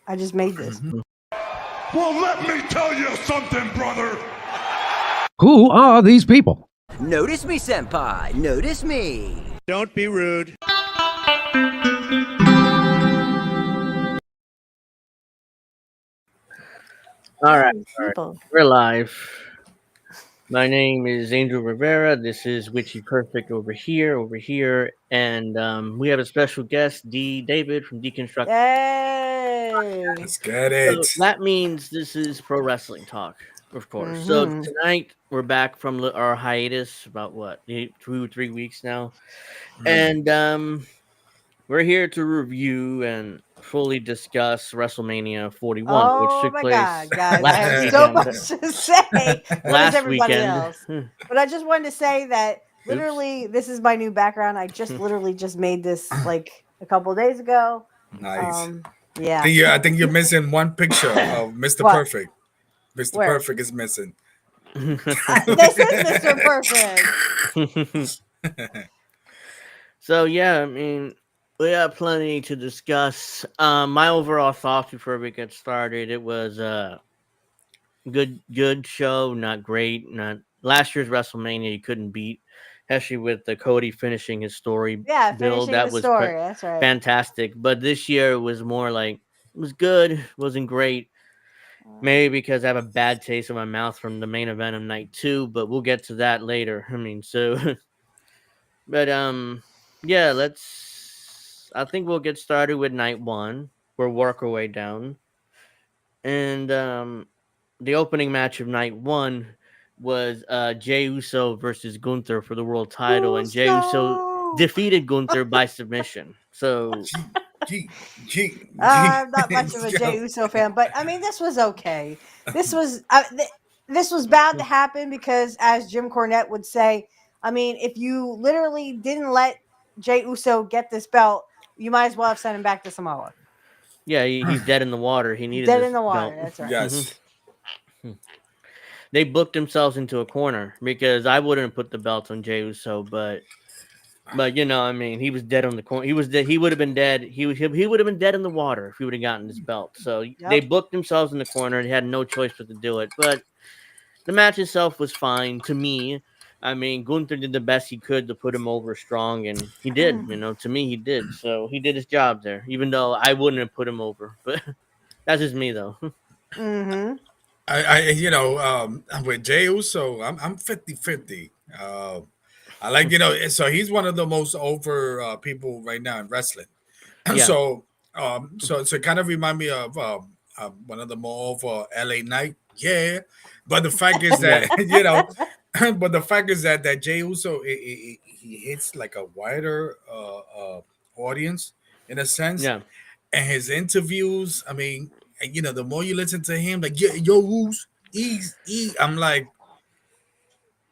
I just made this. Well, let me tell you something, brother. Who are these people? Notice me, senpai. Notice me. Don't be rude. All right. People. We're live. My name is Angel Rivera. This is Witchy Perfect over here. And we have a special guest, David from Deconstruct. Yay! Let's get So it. that means this is pro wrestling talk, of course. So tonight we're back from our hiatus, about what, 2-3 weeks now. And we're here to review and fully discuss WrestleMania 41, which Oh took my place God, guys! I last have weekend. so much to say. So does Last everybody weekend. else. But I just wanted to say that literally, this is my new background. I just literally just made this like a couple of days ago. Nice. Yeah. I think you're missing one picture of Mr. What? Perfect. Mr. Where? Perfect is missing. This is Mr. Perfect. So yeah, I mean, we have plenty to discuss. My overall thoughts before we get started, it was a good show, not great. Not last year's WrestleMania you couldn't beat, especially with the Cody finishing his story Yeah, build. finishing That the was story. That's right. fantastic. But this year it was more like it was good, wasn't great. Maybe because I have a bad taste in my mouth from the main event of night 2, but we'll get to that later. I mean, so but yeah, I think we'll get started with night 1. We'll work our way down. And the opening match of night 1 was Jey Uso versus Gunther for the world title, and Jey Uso defeated Gunther by submission. So I'm not much of a Jey Uso fan, but I mean, this was okay. This was bound to happen because, as Jim Cornette would say, I mean, if you literally didn't let Jey Uso get this belt, you might as well have sent him back to Samoa. Yeah, he's dead in the water. He needed dead this in the water. belt. That's right. Yes. They booked themselves into a corner because I wouldn't have put the belt on Jey Uso, but you know, I mean, he was dead on the corner. He was dead. He would have been dead. He would have been dead in the water if he would have gotten this belt. So they booked themselves in the corner. They had no choice but to do it. But the match itself was fine to me. I mean, Gunther did the best he could to put him over strong, and he did. You know, to me, he did. So he did his job there, even though I wouldn't have put him over. But that's just me, though. With Jey Uso, I'm 50-50. I like, so he's one of the most over people right now in wrestling. Yeah. So it kind of remind me of one of the more over LA Knight. Yeah. But the fact is that, but the fact is that Jey Uso, he hits like a wider audience in a sense. Yeah. And his interviews, I mean, the more you listen to him, like, yo, who's I'm like,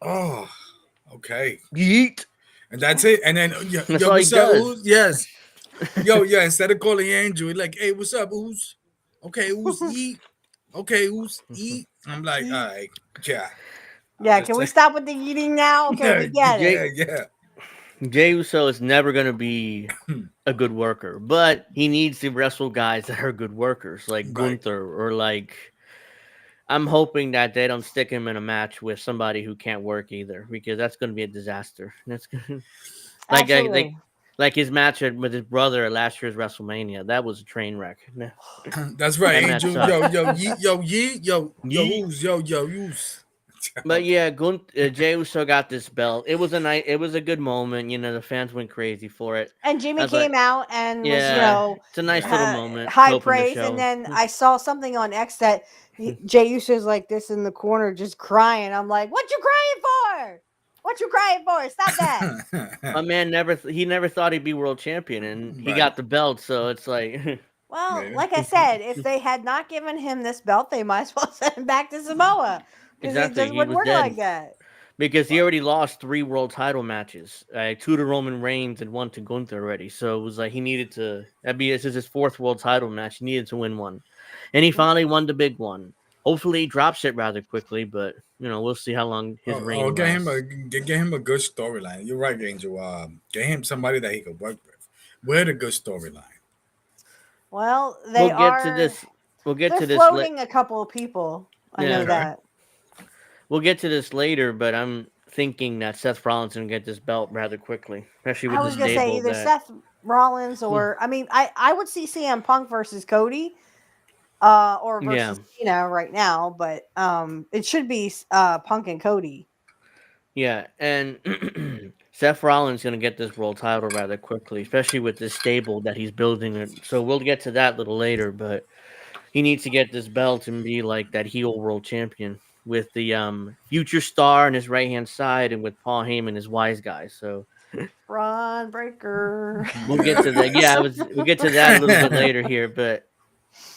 oh, okay. Yeet. And that's it. And then, that's all he does. Yes. Instead of calling Andrew, he's like, hey, what's up, who's? Okay, who's yeet? Okay, who's eat? I'm like, all right, yeah. Yeah, can we stop with the eating now? Okay, we get it. Yeah. Jey Uso is never going to be a good worker, but he needs to wrestle guys that are good workers, like Gunther, or like, I'm hoping that they don't stick him in a match with somebody who can't work either, because that's going to be a disaster. That's like his match with his brother at last year's WrestleMania. That was a train wreck. That's right, Angel. Yo. But yeah, Jey Uso got this belt. It was a good moment. The fans went crazy for it. And Jimmy came out and was, it's a nice little moment. High praise. And then I saw something on X that Jey Uso's like this in the corner, just crying. I'm like, what you crying for? What you crying for? Stop that. My man never thought he'd be world champion, and he got the belt. So it's like, well, like I said, if they had not given him this belt, they might as well send him back to Samoa. Exactly, it just wouldn't work like that. Because he already lost 3 world title matches, 2 to Roman Reigns and 1 to Gunther already. So it was like he needed to. This is his 4th world title match. He needed to win one, and he finally won the big one. Hopefully, he drops it rather quickly, but we'll see how long his reign lasts. Get him a good storyline. You're right, Angel. Get him somebody that he could work with a good storyline. Well, We'll get to this. We'll get They're to this. floating a couple of people. I know Yeah. that. We'll get to this later, but I'm thinking that Seth Rollins can get this belt rather quickly, especially with I the was gonna say stable either that. Seth Rollins or I mean I would see CM Punk versus Cody, or Yeah. versus Cena right now, but it should be Punk and Cody. Yeah, and Seth Rollins gonna get this world title rather quickly, especially with this stable that he's building. So we'll get to that a little later, but he needs to get this belt and be like that heel world champion with the future star on his right hand side and with Paul Heyman as wise guy. So Braun Breaker. we'll get to that. Yeah, we'll get to that a little bit later here, but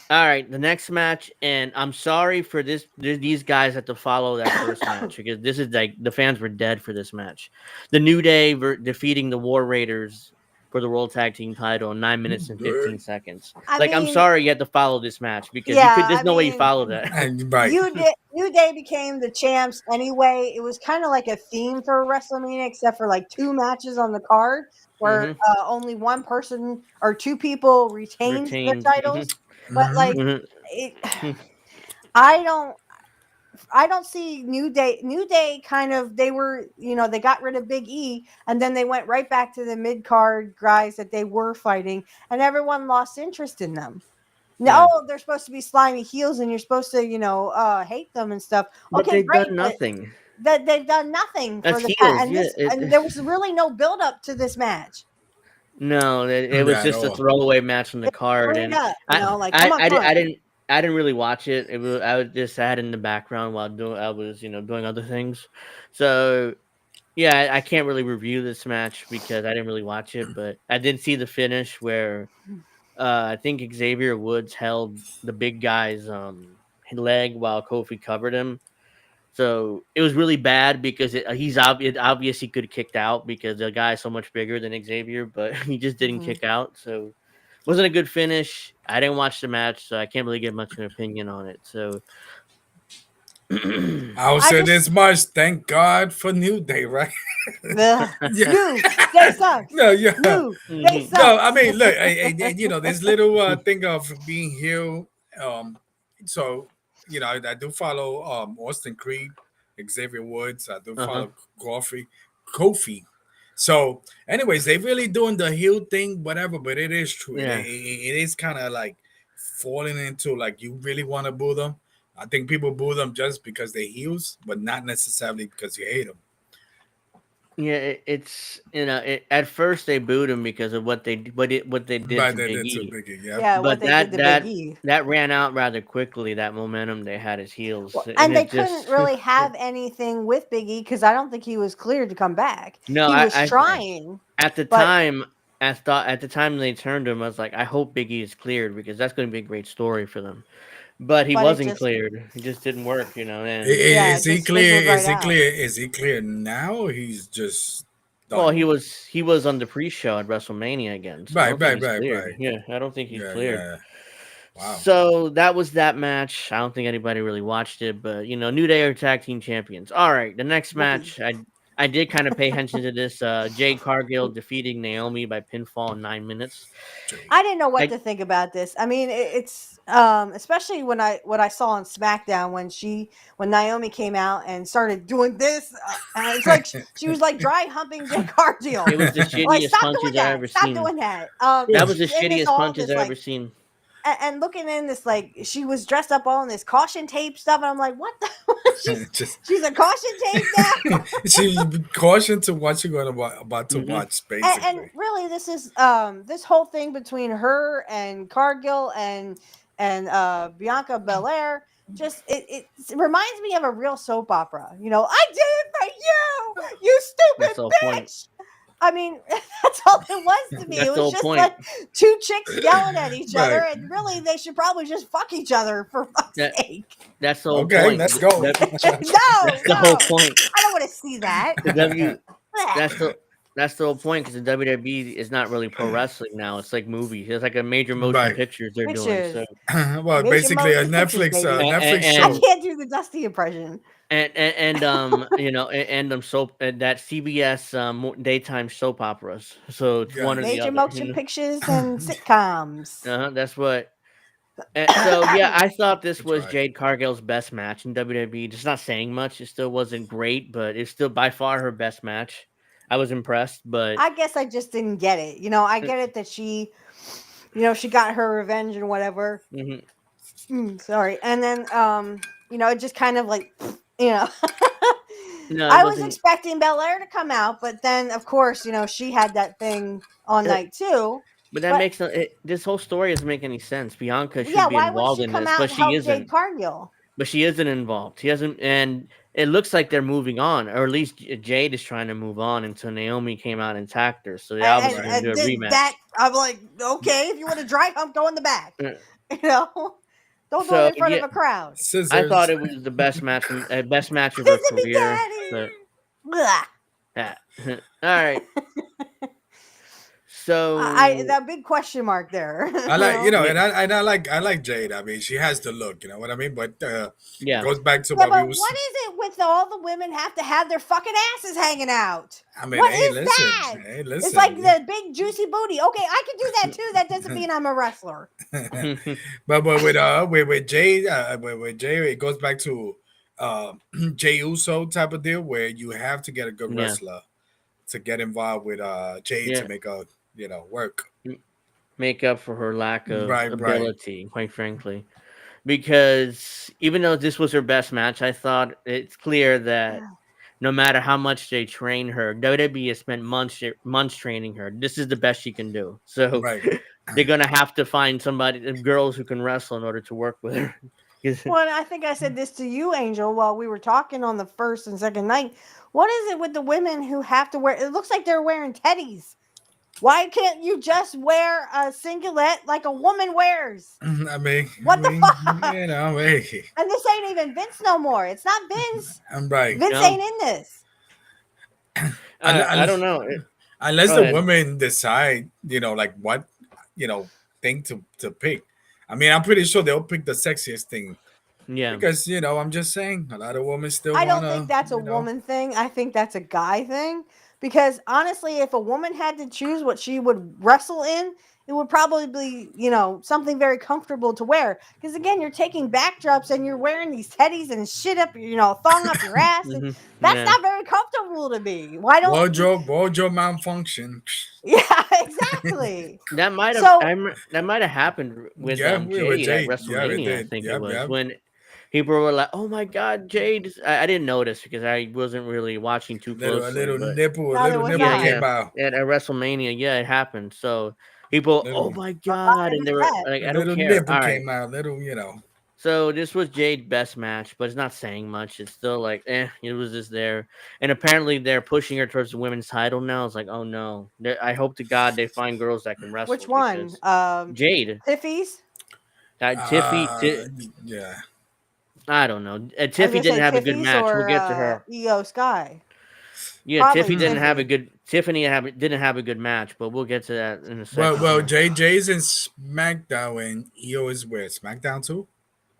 all right, the next match, and I'm sorry for this. These guys have to follow that first match because this is like the fans were dead for this match. The New Day defeating the War Raiders for the World Tag Team title in 9 minutes and 15 seconds. I Like, I'm mean, sorry you had to follow this match because you could. yeah, There's I no way you mean, follow that. Right. New Day became the champs anyway. It was kind of like a theme for WrestleMania, except for like 2 matches on the card where only one person or 2 people retained the Retained. titles. But like, Mhm. it, I don't see New Day. New Day kind of they were, they got rid of Big E and then they went right back to the mid card guys that they were fighting, and everyone lost interest in them. No, they're supposed to be slimy heels, and you're supposed to, hate them and stuff. But Okay, they've great, done but nothing that they've done nothing for as the past, heels. and Yeah. and there was really no build up to this match. No, it was At just a all. throwaway match on the card, Straight and up, like I, come on, I, come di- on. I didn't really watch it. It was I was just had in the background while I was doing other things. So yeah, I can't really review this match because I didn't really watch it, but I did see the finish where I think Xavier Woods held the big guy's leg while Kofi covered him. So it was really bad because it obvious he could have kicked out because the guy's so much bigger than Xavier, but he just didn't Mhm. kick out. So wasn't a good finish. I didn't watch the match, so I can't really give much of an opinion on it. So I'll I say just this much. Thank God for New Day, right? ugh, Yeah. New Day sucks. No, yeah. New Day Mhm. sucks. No, I mean, look, this little thing of being heel. So I do follow Austin Creed, Xavier Woods. I do Uh-huh. follow Kofi. So, anyways, they really doing the heel thing, whatever. But it is true. Yeah. It is kind of like falling into like you really want to boo them. I think people boo them just because they heels, but not necessarily because you hate them. Yeah, it's at first they booed him because of what they did But to they Big did too E. big, yeah. Yeah, what But they did to Big E. that ran out rather quickly. That momentum they had as heels, Well, and and they it couldn't just really have anything with Big E because I don't think he was cleared to come back. no. He was I trying, at the but time at the time they turned him, I was like, I hope Big E is cleared because that's going to be a great story for them. But he but it wasn't just cleared. It just didn't work, And yeah, Is it he just clear? fizzled right Is he out. clear? Is he clear now? Or he's just well, done. he was on the pre-show at WrestleMania again, so I Right, don't think right, he's right, cleared. right. Yeah, I don't think he's Yeah, cleared. yeah. Wow. So that was that match. I don't think anybody really watched it, but New Day are tag team champions. All right, the next Whoopee. match, I did kind of pay attention to this. Jade Cargill defeating Naomi by pinfall in 9 minutes. I didn't know what I to think about this. I mean, it's especially when what I saw on SmackDown when Naomi came out and started doing this, and it's like she was like dry humping Jade Cargill. it was the Like, shittiest stop doing punches I that! ever Stop seen. doing that! That And was the she's in this shittiest all punches this I like ever seen. and looking in this like she was dressed up all in this caution tape stuff, and I'm like, what the? Just she's a caution tape now. she caution to what you're about to Mhm. watch, And basically. really, this is this whole thing between her and Cargill and Bianca Belair. Just it reminds me of a real soap opera. I did it for you, you That's stupid the whole point. bitch. I mean, that's all it was to me. That's It the was whole just point. like 2 chicks yelling at each other, Right. and really, they should probably just fuck each other for fuck's That sake. that's the whole Okay, point. let's go. No, That's the whole no, point. I don't want to see that. The W Blech. that's the That's the whole point because the WWE is not really pro wrestling now. It's like movies. It's like a major motion Right. pictures they're doing. So Pictures. Well, Major basically a motion pictures, baby. Netflix I and show. can't do the Dusty impression. you know, soap that CBS daytime soap operas. So it's one or Yes. the Major other. You motion know, pictures and sitcoms. that's what. So yeah, I thought this That's was right. Jade Cargill's best match in WWE. Just not saying much. It still wasn't great, but it's still by far her best match. I was impressed, but I guess I just didn't get it. I get it that she, she got her revenge and whatever. mhm. Sorry. And then, it just kind of like, you know, No, it I was wasn't. expecting Belair to come out, but then, of course, she had that thing on Uh, night two. but that But makes no. This whole story doesn't make any sense. Bianca yeah, should be why would involved she in come this, out but and she help Jade isn't. Cargill? But she isn't involved. She hasn't, and it looks like they're moving on, or at least Jade is trying to move on until Naomi came out and attacked her. So they're obviously And, going Right. to do a did rematch. that, I'm like, okay, if you want to dry hump, go in the back. Uh, You know, don't do it So in front yeah, of a crowd. I thought Scissors. it was the best match, best match of her Visit me, career. daddy. So Blah. yeah. All right. I So that big question mark there. I like, you know, yeah, and I like Jade. I mean, she has the look, you know what I mean. But it yeah, goes back to Yeah, what we but was. what is it with all the women have to have their fucking asses hanging out? I mean, What hey, is listen, that? hey, It's like listen. the big juicy booty. Okay, I can do that too. That doesn't mean I'm a wrestler. But with Jay with Jay, it goes back to uh, Jay Uso type of deal where you have to get a good yeah, wrestler to get involved with Jay to yeah. make a work. Make up for her lack of Right, right. ability, quite frankly. Because even though this was her best match, I thought it's clear that no matter how much they train her, WWE has spent months training her. This is the best she can do. So Right. they're gonna have to find somebody, girls who can wrestle, in order to work with her. 'Cause- Well, and I think I said this to you, Angel, while we were talking on the first and second night. What is it with the women who have to wear? It looks like they're wearing teddies. Why can't you just wear a singlet like a woman wears? I What the mean, fuck? hey, And this ain't even Vince no more. It's not Vince. I'm right. Vince no, ain't in this. I Unless, don't know. unless Go the ahead. women decide, like what, thing to pick. I mean, I'm pretty sure they'll pick the sexiest thing Yeah. because I'm just saying a lot of women still I don't think wanna, that's a woman thing. I think that's a guy thing. Because honestly, if a woman had to choose what she would wrestle in, it would probably be, something very comfortable to wear. Because again, you're taking backdrops and you're wearing these teddies and shit up, thong up your ass. And Hmm. that's Yeah. not very comfortable to me. Why don't you? wardrobe malfunction. Yeah, exactly. So That might have happened with Yeah, we with Jade at Jade. Yeah, we WrestleMania. I did. think it Yep, was yep. when people were like, "Oh my God, Jade!" I didn't notice because I wasn't really watching too Little closely. But neither little was yeah, nipple I. yeah, came out. at WrestleMania, yeah, it happened. So people, "Oh Little my Well, God," I and they missed were that. like, "I don't little care." nipple All right. came out. Little, So this was Jade's best match, but it's not saying much. It's still like, it was just there. And apparently they're pushing her towards the women's title now. It's like, oh no. I hope to God they find girls that can Which wrestle one? because Jade, Tiffy's? Tiffy, Yeah. I don't know. I was Tiffy gonna didn't say have a good Tiffy's match. We'll or get to her. EO Sky. Yeah, Probably Tiffy didn't have a Tiffy. good. Didn't have a good match, but we'll get to that in a Well, second. Here. Jay's in SmackDown and EO is where SmackDown too.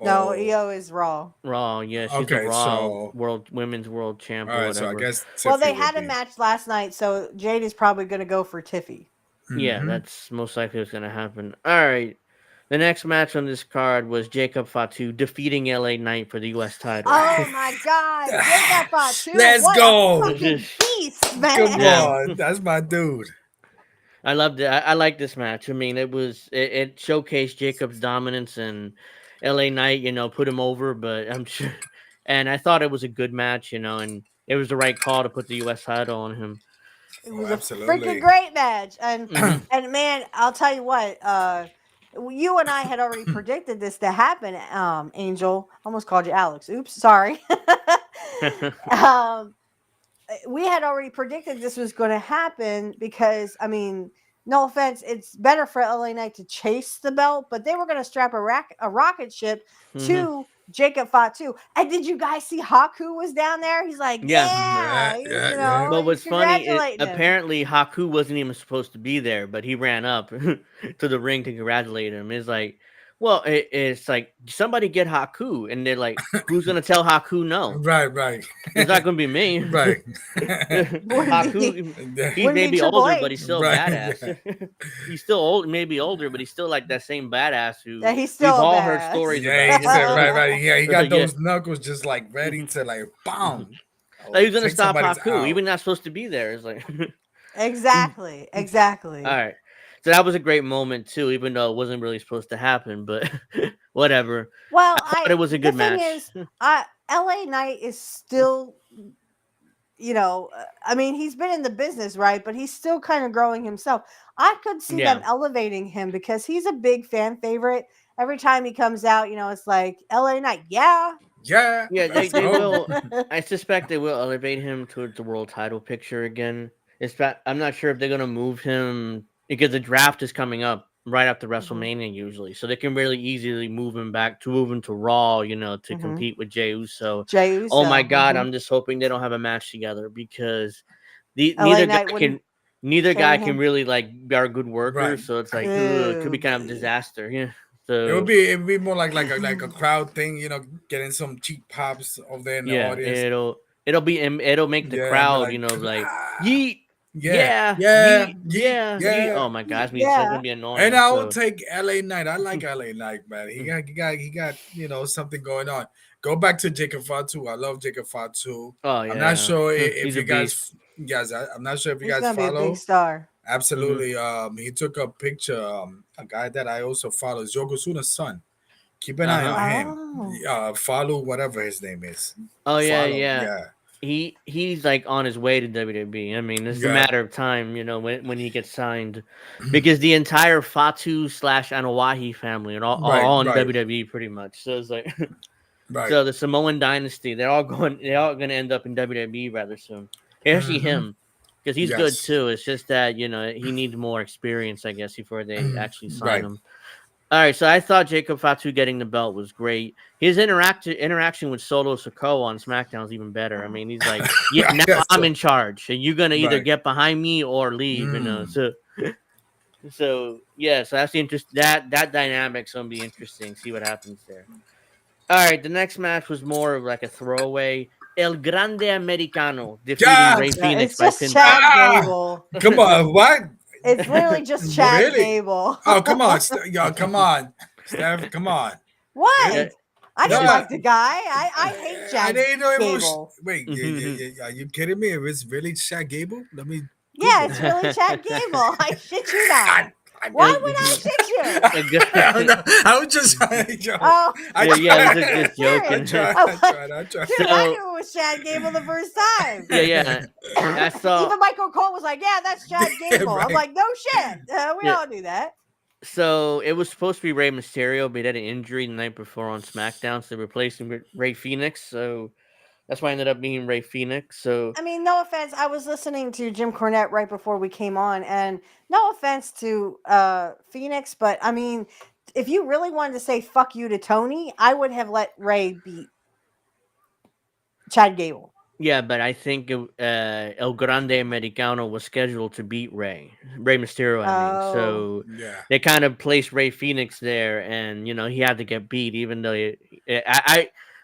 No, Oh, EO is Raw. Raw, yeah, she's a okay. Raw So, women's world champ all or right. So I whatever. guess Well, Tiffy they would had a be. match last night, so Jade is probably going to go for Tiffy. Yeah, Hmm. that's most likely what's going to happen. All right. The next match on this card was Jacob Fatu defeating LA Knight for the US title. Oh my God, Jacob Fatu! Let's What a go. fucking beast, Come man! Yeah. on, that's my dude. I loved it. I like this match. I mean, it showcased Jacob's dominance and LA Knight, put him over, but I'm sure and I thought it was a good match, and it was the right call to put the US title on him. It Oh, was a freaking absolutely. great match, and Hmm. and man, I'll tell you what. You and I had already predicted this to happen. Angel, almost called you Alex. Oops, sorry. um, we had already predicted this was going to happen because, I mean, no offense, it's better for LA Knight to chase the belt, but they were going to strap a rocket ship Hmm. to Jacob Fatu. And did you guys see Haku was down there? He's like, Yeah. yeah, he's, you Yeah. know, But he's what's funny is congratulating him. apparently Haku wasn't even supposed to be there, but he ran up to the ring to congratulate him. It's like, well, it's like somebody get Haku, and they're like, who's gonna tell Haku no? Right. It's not gonna be me. Right. Wouldn't Haku, he's be maybe Triple older, but H. he's still Right, badass. He's still old, maybe older, but he's still like that same badass who Yeah, he's still we've a all heard badass. stories Yeah, about. he said, right. Yeah, he got Yeah. those knuckles just like ready to like bomb. Like, he's gonna Take stop somebody's Haku, out. even not supposed to be there. It's like, Exactly. all right. So that was a great moment too, even though it wasn't really supposed to happen. But whatever. Well, I thought it was a good the match. thing is, LA Knight is still, you know, I mean, he's been in the business, right? But he's still kind of growing himself. I could see them elevating him because he's a big fan favorite. Every time he comes out, you know, it's like LA Knight, yeah. Yeah, Yeah, let's they go. will. I suspect they will elevate him towards the world title picture again. I'm not sure if they're gonna move him because the draft is coming up right after WrestleMania usually, so they can really easily move him to Raw, you know, to compete with Jey Uso. Jey Uso. Oh my God, I'm just hoping they don't have a match together because LA Knight neither guy carry can him. really like are good workers, Right. so it's like it could be kind of a disaster. Yeah. So It would be more like a crowd thing, you know, getting some cheap pops over there in the yeah, audience. it'll make the Yeah, crowd, like, you know, like "Ah." yeet, Yeah, yeet, yeah. yeet. Oh my gosh, it's gonna be annoying. And I will so. take LA Knight. I like LA Knight, man. He got you know something going on. Go back to Jacob Fatu. I love Jacob Fatu. Oh yeah, I'm not sure if he's you a guys, beast. I'm not sure if you He's guys gonna be a follow. big star. Absolutely. He took a picture. A guy that I also follow is Yokozuna's son. Keep an eye on him. Follow whatever his name is. Oh Follow. yeah. He's like on his way to WWE. I mean, it's a matter of time, you know, when he gets signed, because the entire Fatu / Anoa'i family are all in WWE pretty much. So it's like, so the Samoan dynasty, they're all going to end up in WWE rather soon. Especially him, because he's good too. It's just that, you know, he needs more experience, I guess, before they actually sign him. All right, so I thought Jacob Fatu getting the belt was great. His interaction with Solo Sikoa on SmackDown is even better. I mean, he's like, "Yeah, now I'm in charge, and you're gonna either get behind me or leave." You know, so so that's the interest. That dynamic's gonna be interesting. See what happens there. All right, the next match was more of like a throwaway. El Grande Americano defeating Rey Fenix It's by just pinfall. Chad Gable. Come on, what? It's literally just Chad Really? Gable. Oh, come on, y'all, come on, Steph, come on. What? Really? I didn't No. like the guy. I hate Chad I didn't know it was. Gable. Wait, yeah. Are you kidding me? It was really Chad Gable? Let me. Yeah, it's really Chad Gable. I shit you not. Why would I shit you? I was just trying to joke. Oh, I was just joking. I tried. Dude, I knew it was Chad Gable the first time. Yeah. I saw. Even Michael Cole was like, "Yeah, that's Chad Gable." I'm Right. like, "No shit, we all knew that." So it was supposed to be Rey Mysterio, but he had an injury the night before on SmackDown, so they replaced him with Rey Fenix. So that's why I ended up being Rey Fenix. So I mean, no offense. I was listening to Jim Cornette right before we came on, and no offense to Phoenix, but I mean, if you really wanted to say "fuck you" to Tony, I would have let Ray beat Chad Gable. yeah, but I think El Grande Americano was scheduled to beat Rey Mysterio. I mean, so they kind of placed Rey Fenix there, and you know he had to get beat, even though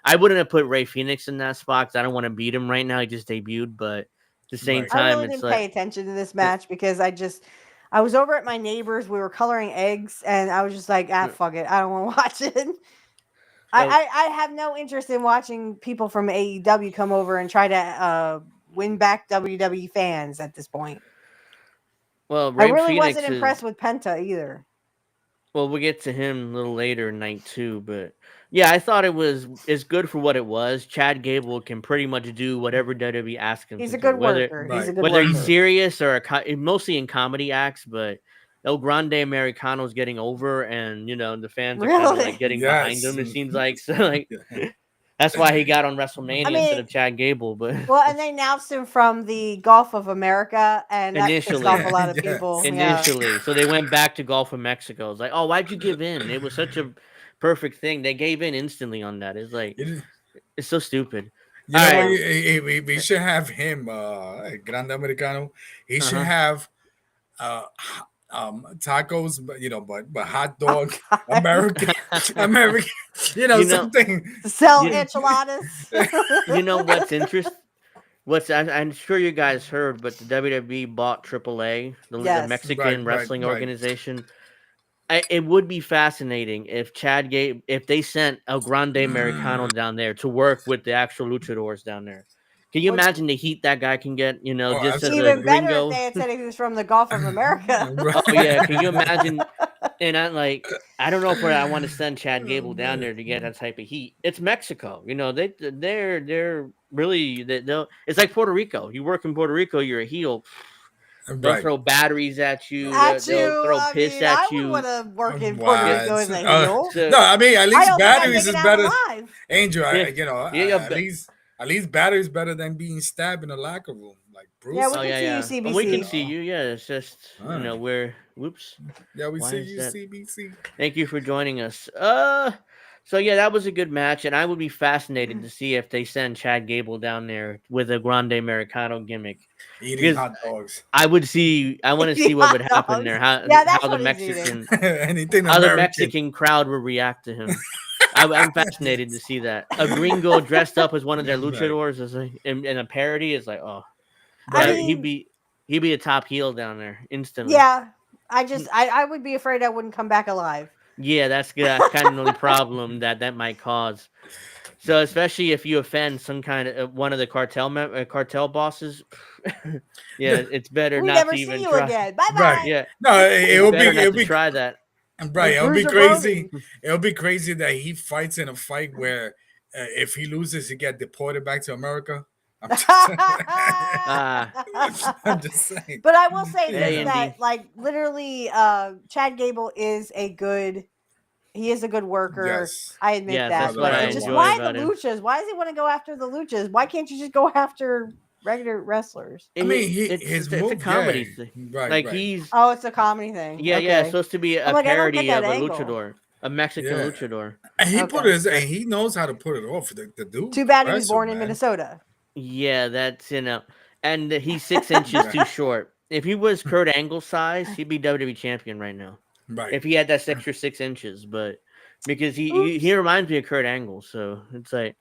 I wouldn't have put Rey Fenix in that spot because I don't want to beat him right now. He just debuted, but at the same time, I really it's didn't like pay attention to this match because I was over at my neighbor's. We were coloring eggs, and I was just like, fuck it, I don't want to watch it. I have no interest in watching people from AEW come over and try to win back WWE fans at this point. Well, I really wasn't impressed with Penta either. Well, we'll get to him a little later in night 2, but yeah, I thought it's good for what it was. Chad Gable can pretty much do whatever WWE asks him. He's to a good do. worker. He's a good whether worker. he's serious or mostly in comedy acts, but El Grande Americano's getting over, and you know the fans are kind of like getting behind him. It seems like so, like that's why he got on WrestleMania instead of Chad Gable. But well, and they announced him from the Gulf of America, and that pissed off a lot of people. Initially, so they went back to Gulf of Mexico. It's like, oh, why'd you give in? It was such a perfect thing. They gave in instantly on that. It's like You it's so stupid. you All know what? right. Yeah. We should have him, Grande Americano. He should Uh-huh. have uh tacos, but but hot Oh dog, God. American, American, You know, something. Sell you enchiladas. you know what's interesting? I'm sure you guys heard, but the WWE bought AAA, the Yes. Right, Mexican right, wrestling right. organization. It would be fascinating if if they sent El Grande Americano down there to work with the actual luchadors down there. Can you Which imagine the heat that guy can get? Oh, Just as a even absolutely. better if gringo. they had said he was from the Gulf of America. Oh yeah, can you Right. imagine? And I don't know if I want to send Chad Gable down there to get that type of heat. It's Mexico, they're really they'll. It's like Puerto Rico. You work in Puerto Rico, you're a heel. They'll Right. throw batteries at you. At They'll you, throw I piss mean, I at would want you. to work in Puerto Rico What? as a heel. So No, I mean at I least don't think I'd batteries make is it out better. alive. Angel, yeah, yeah, at least batteries better than being stabbed in a locker room like Yeah, we oh Bruce. can yeah, see you, yeah. Oh, we can CBC. see you. Yeah, it's just All right. we're whoops. Yeah, we Why see is you, that? CBC. Thank you for joining us. So yeah, that was a good match, and I would be fascinated to see if they send Chad Gable down there with a Grande Americano gimmick, Eating because hot dogs. I want to Eating see what hot would happen dogs. there. Yeah, that's what he's eating. Anything How the American. Mexican crowd would react to him. I'm fascinated to see that a gringo dressed up as one of their Right. luchadors is in a parody is like, oh, I Right. that mean, he'd be a top heel down there instantly. yeah, I would be afraid I wouldn't come back alive. Yeah, that's kind of the only problem that might cause. So especially if you offend some kind of one of the cartel bosses, yeah, it's better We not never to see even you try. again. Bye Right. bye. Yeah, No, it's better not it'll to be try that. right. Like It'll be Bruiser crazy. Brody. It'll be crazy that he fights in a fight where if he loses, he get deported back to America. I'm just, Ah, I'm just saying. But I will say hey, this: Yeah. Indy. that like literally, Chad Gable is a good. He is a good worker. Yes. I admit Yes, that. that's No what But I matter it's just what. enjoy why the about him. luchas? Why does he want to go after the luchas? Why can't you just go after regular wrestlers? I mean, It's his it's a move. Yeah. comedy thing. Right. Like Right. he's Oh, it's a comedy thing. yeah, it's Okay. supposed to be I'm a like, I don't get parody that of a angle. luchador, a Mexican Yeah. luchador. And he put Okay. his and he knows how to put it off. The dude Too bad he was impressive, born in man. Minnesota. Yeah, that's and he's 6 inches Right. too short. If he was Kurt Angle size, he'd be WWE champion right now. Right. If he had that extra 6 inches, but because he Oops. reminds me of Kurt Angle, so it's like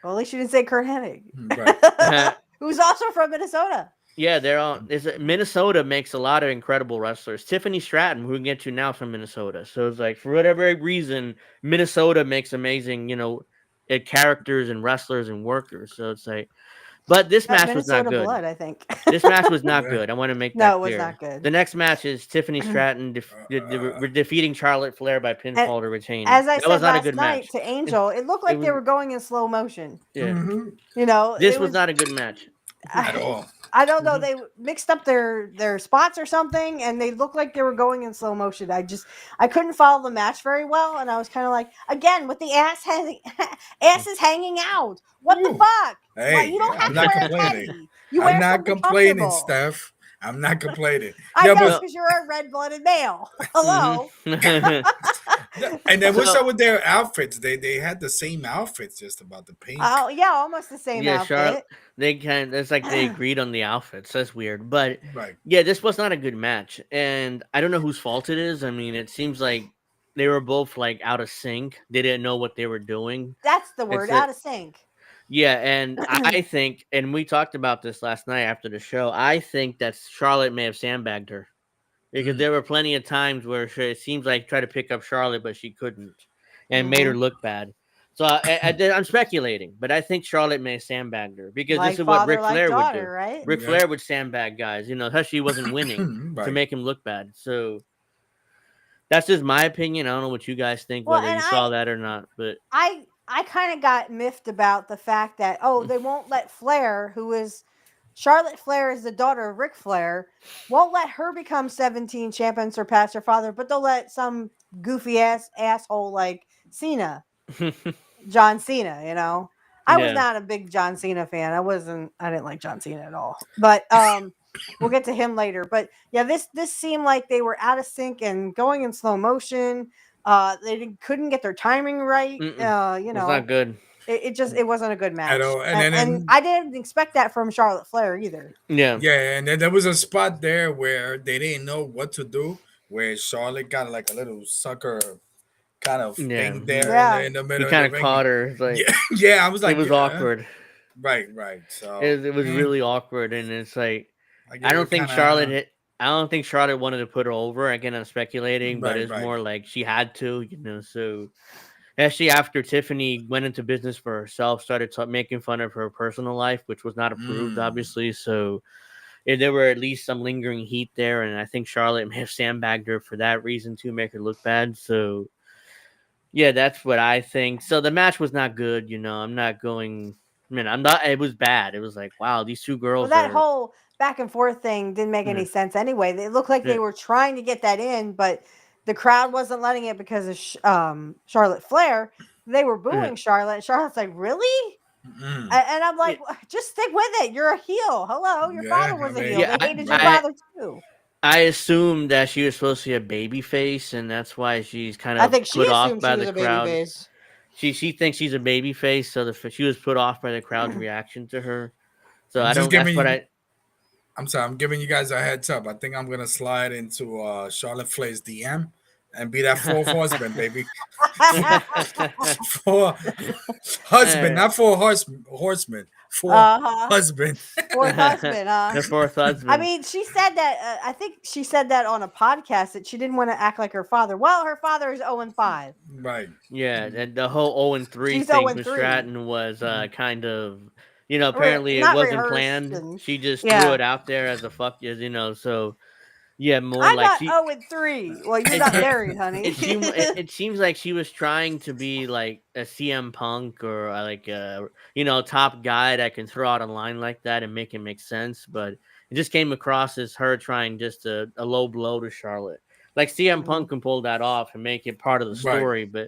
Well, at least you didn't say Kurt Hennig, Right. who's also from Minnesota. yeah, they're all. Minnesota makes a lot of incredible wrestlers. Tiffany Stratton, who we can get to now from Minnesota. So it's like for whatever reason, Minnesota makes amazing, characters and wrestlers and workers. So it's like, but this Got match was not Minnesota good. blood, I think. This match was not Yeah. good. I want to make No, that it was clear. not good. The next match is Tiffany Stratton defeating Charlotte Flair by And pinfall to retain. as I That was said not a last good night match. to Angel, it looked It like they was were going in slow motion. yeah. Mhm. You know, This it was not a good match. At all. I don't know. They mixed up their spots or something, and they looked like they were going in slow motion. I couldn't follow the match very well, and I was kind of like, again, with the asses hanging out. What the Ooh. fuck? Why, Hey, you don't have I'm to not wear a complaining. teddy. You I'm wear not something complaining, comfortable. Steph. I'm not complaining. I Yeah, know but because you're a red-blooded male. Hello. and then what's So- up with their outfits? They had the same outfits, just about the pink. Oh yeah, almost the same yeah, outfit. Charlotte. It's like they agreed on the outfits. That's weird, but Right. yeah, this was not a good match, and I don't know whose fault it is. I mean, it seems like they were both like out of sync. They didn't know what they were doing. That's the word, It's out of sync. Yeah, and I think, and we talked about this last night after the show. I think that Charlotte may have sandbagged her because there were plenty of times where it seems like tried to pick up Charlotte, but she couldn't, and made her look bad. So I'm speculating, but I think Charlotte may have sandbagged her because Like this is what father, Ric like Flair would daughter, do. right? Ric Yeah. Flair would sandbag guys, especially he wasn't winning to Right. make him look bad. So that's just my opinion. I don't know what you guys think, Well, whether and you saw that or not, but I kind of got miffed about the fact that they won't let Flair, who is Charlotte Flair is the daughter of Ric Flair, won't let her become 17 champ and surpass her father, but they'll let some goofy asshole like Cena, John Cena, I was Yeah. not a big John Cena fan. I didn't like John Cena at all. But we'll get to him later. But yeah, this seemed like they were out of sync and going in slow motion. Couldn't get their timing right. Mm-mm. You It's not know, good. it wasn't a good at match, all. And and then I didn't expect that from Charlotte Flair either. Yeah. yeah, and then there was a spot there where they didn't know what to do, where Charlotte got like a little sucker kind of Yeah. thing there Yeah. in the He middle of kind the of ring. caught her. It's like Yeah, yeah. I was it like, was yeah, awkward. right. So It was really awkward, and it's like like I don't it think kind of I don't think Charlotte wanted to put her over. Again, I'm speculating, but it's right. more like she had to, So especially after Tiffany went into business for herself, started making fun of her personal life, which was not approved, Mm, obviously. So there were at least some lingering heat there, and I think Charlotte may have sandbagged her for that reason to make her look bad. So yeah, that's what I think. So the match was not good. I'm not going. I mean, I'm not. It was bad. It was like, wow, these two Well, girls that are. whole back and forth thing didn't make Yeah, any sense anyway. It looked like yeah, they were trying to get that in, but the crowd wasn't letting it because of Charlotte Flair. They were yeah, booing Charlotte, and Charlotte's like, "Really?" mm. And I'm like, "Just stick with it. You're a heel. Hello, your Yeah, father I was a heel. mean, yeah. They hated your right. father too." I assumed that she was supposed to be a baby face, and that's why she's kind I of think she put off assumed she by was the a baby crowd. face. She thinks she's a baby face, so she was put off by the crowd's reaction to her. So I'm I just don't. That's giving what you. I. I'm sorry. I'm giving you guys a heads up. I think I'm gonna slide into Charlotte Flair's DM and be that fourth husband, baby. For husband, Uh, not for horseman. For Uh-huh. husband. Fourth husband, the fourth I husband. mean, she said that. I think she said that on a podcast that she didn't want to act like her father. Well, her father is 0-5. Right. Yeah, and the whole 0-3 She's thing 0 with 3. Stratton was kind of, apparently it Not wasn't rehearsed. planned. And She just threw yeah, it out there as a fuck, so yeah, more I'm like not she 0-3. Well, you're it not it married, honey. it seems like she was trying to be like a CM Punk or like a top guy that can throw out a line like that and make it make sense, but it just came across as her trying just a low blow to Charlotte. Like CM Mhm. Punk can pull that off and make it part of the Right. story, but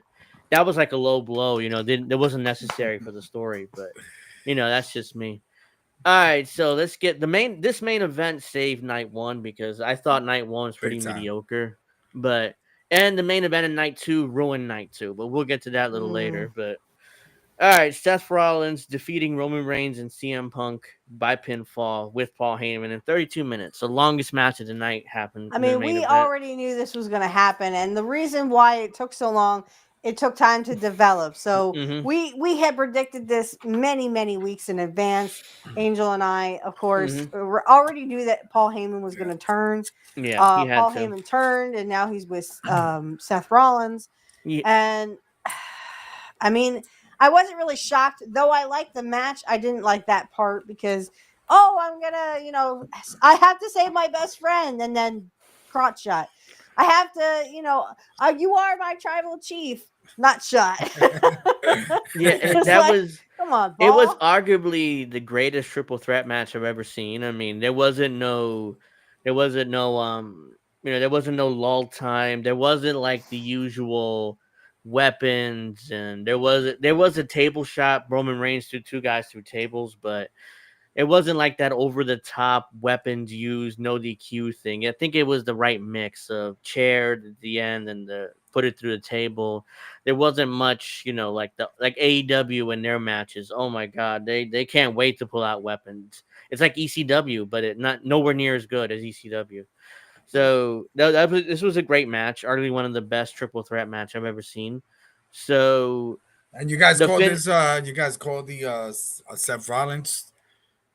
that was like a low blow. Didn't It wasn't necessary for the story, but that's just me. All right, so let's get this main event saved night one because I thought night one was pretty Big time. mediocre, but and the main event in night two ruined night two, but we'll get to that a little Mm. later. But all right, Seth Rollins defeating Roman Reigns and CM Punk by pinfall with Paul Heyman in 32 minutes. The longest match of the night happened I in the mean, main we event. already knew this was going to happen, and the reason why it took so long, it took time to develop. So Mm-hmm. we had predicted this many weeks in advance. Angel and I, of course, Mm-hmm. already knew that Paul Heyman was going to turn. Yeah, he had Paul to. Heyman turned, and now he's with Seth Rollins. Yeah, And I mean, I wasn't really shocked, though. I liked the match. I didn't like that part because, oh, I'm gonna, I have to save my best friend, and then crotch shot. I have to, you are my tribal chief, not shot. yeah, It's that like, was. come on, It was ball. arguably the greatest triple threat match I've ever seen. I mean, there wasn't no there wasn't no lull time. There wasn't like the usual weapons, and there was a table shot. Roman Reigns threw two guys through tables, but it wasn't like that over the top weapons used, no DQ thing. I think it was the right mix of chair at the end and the put it through the table. There wasn't much, like AEW in their matches. Oh my god, they can't wait to pull out weapons. It's like ECW, but it not nowhere near as good as ECW. So this was a great match, arguably one of the best triple threat match I've ever seen. So And you guys the call fin this you guys call the Seth Rollins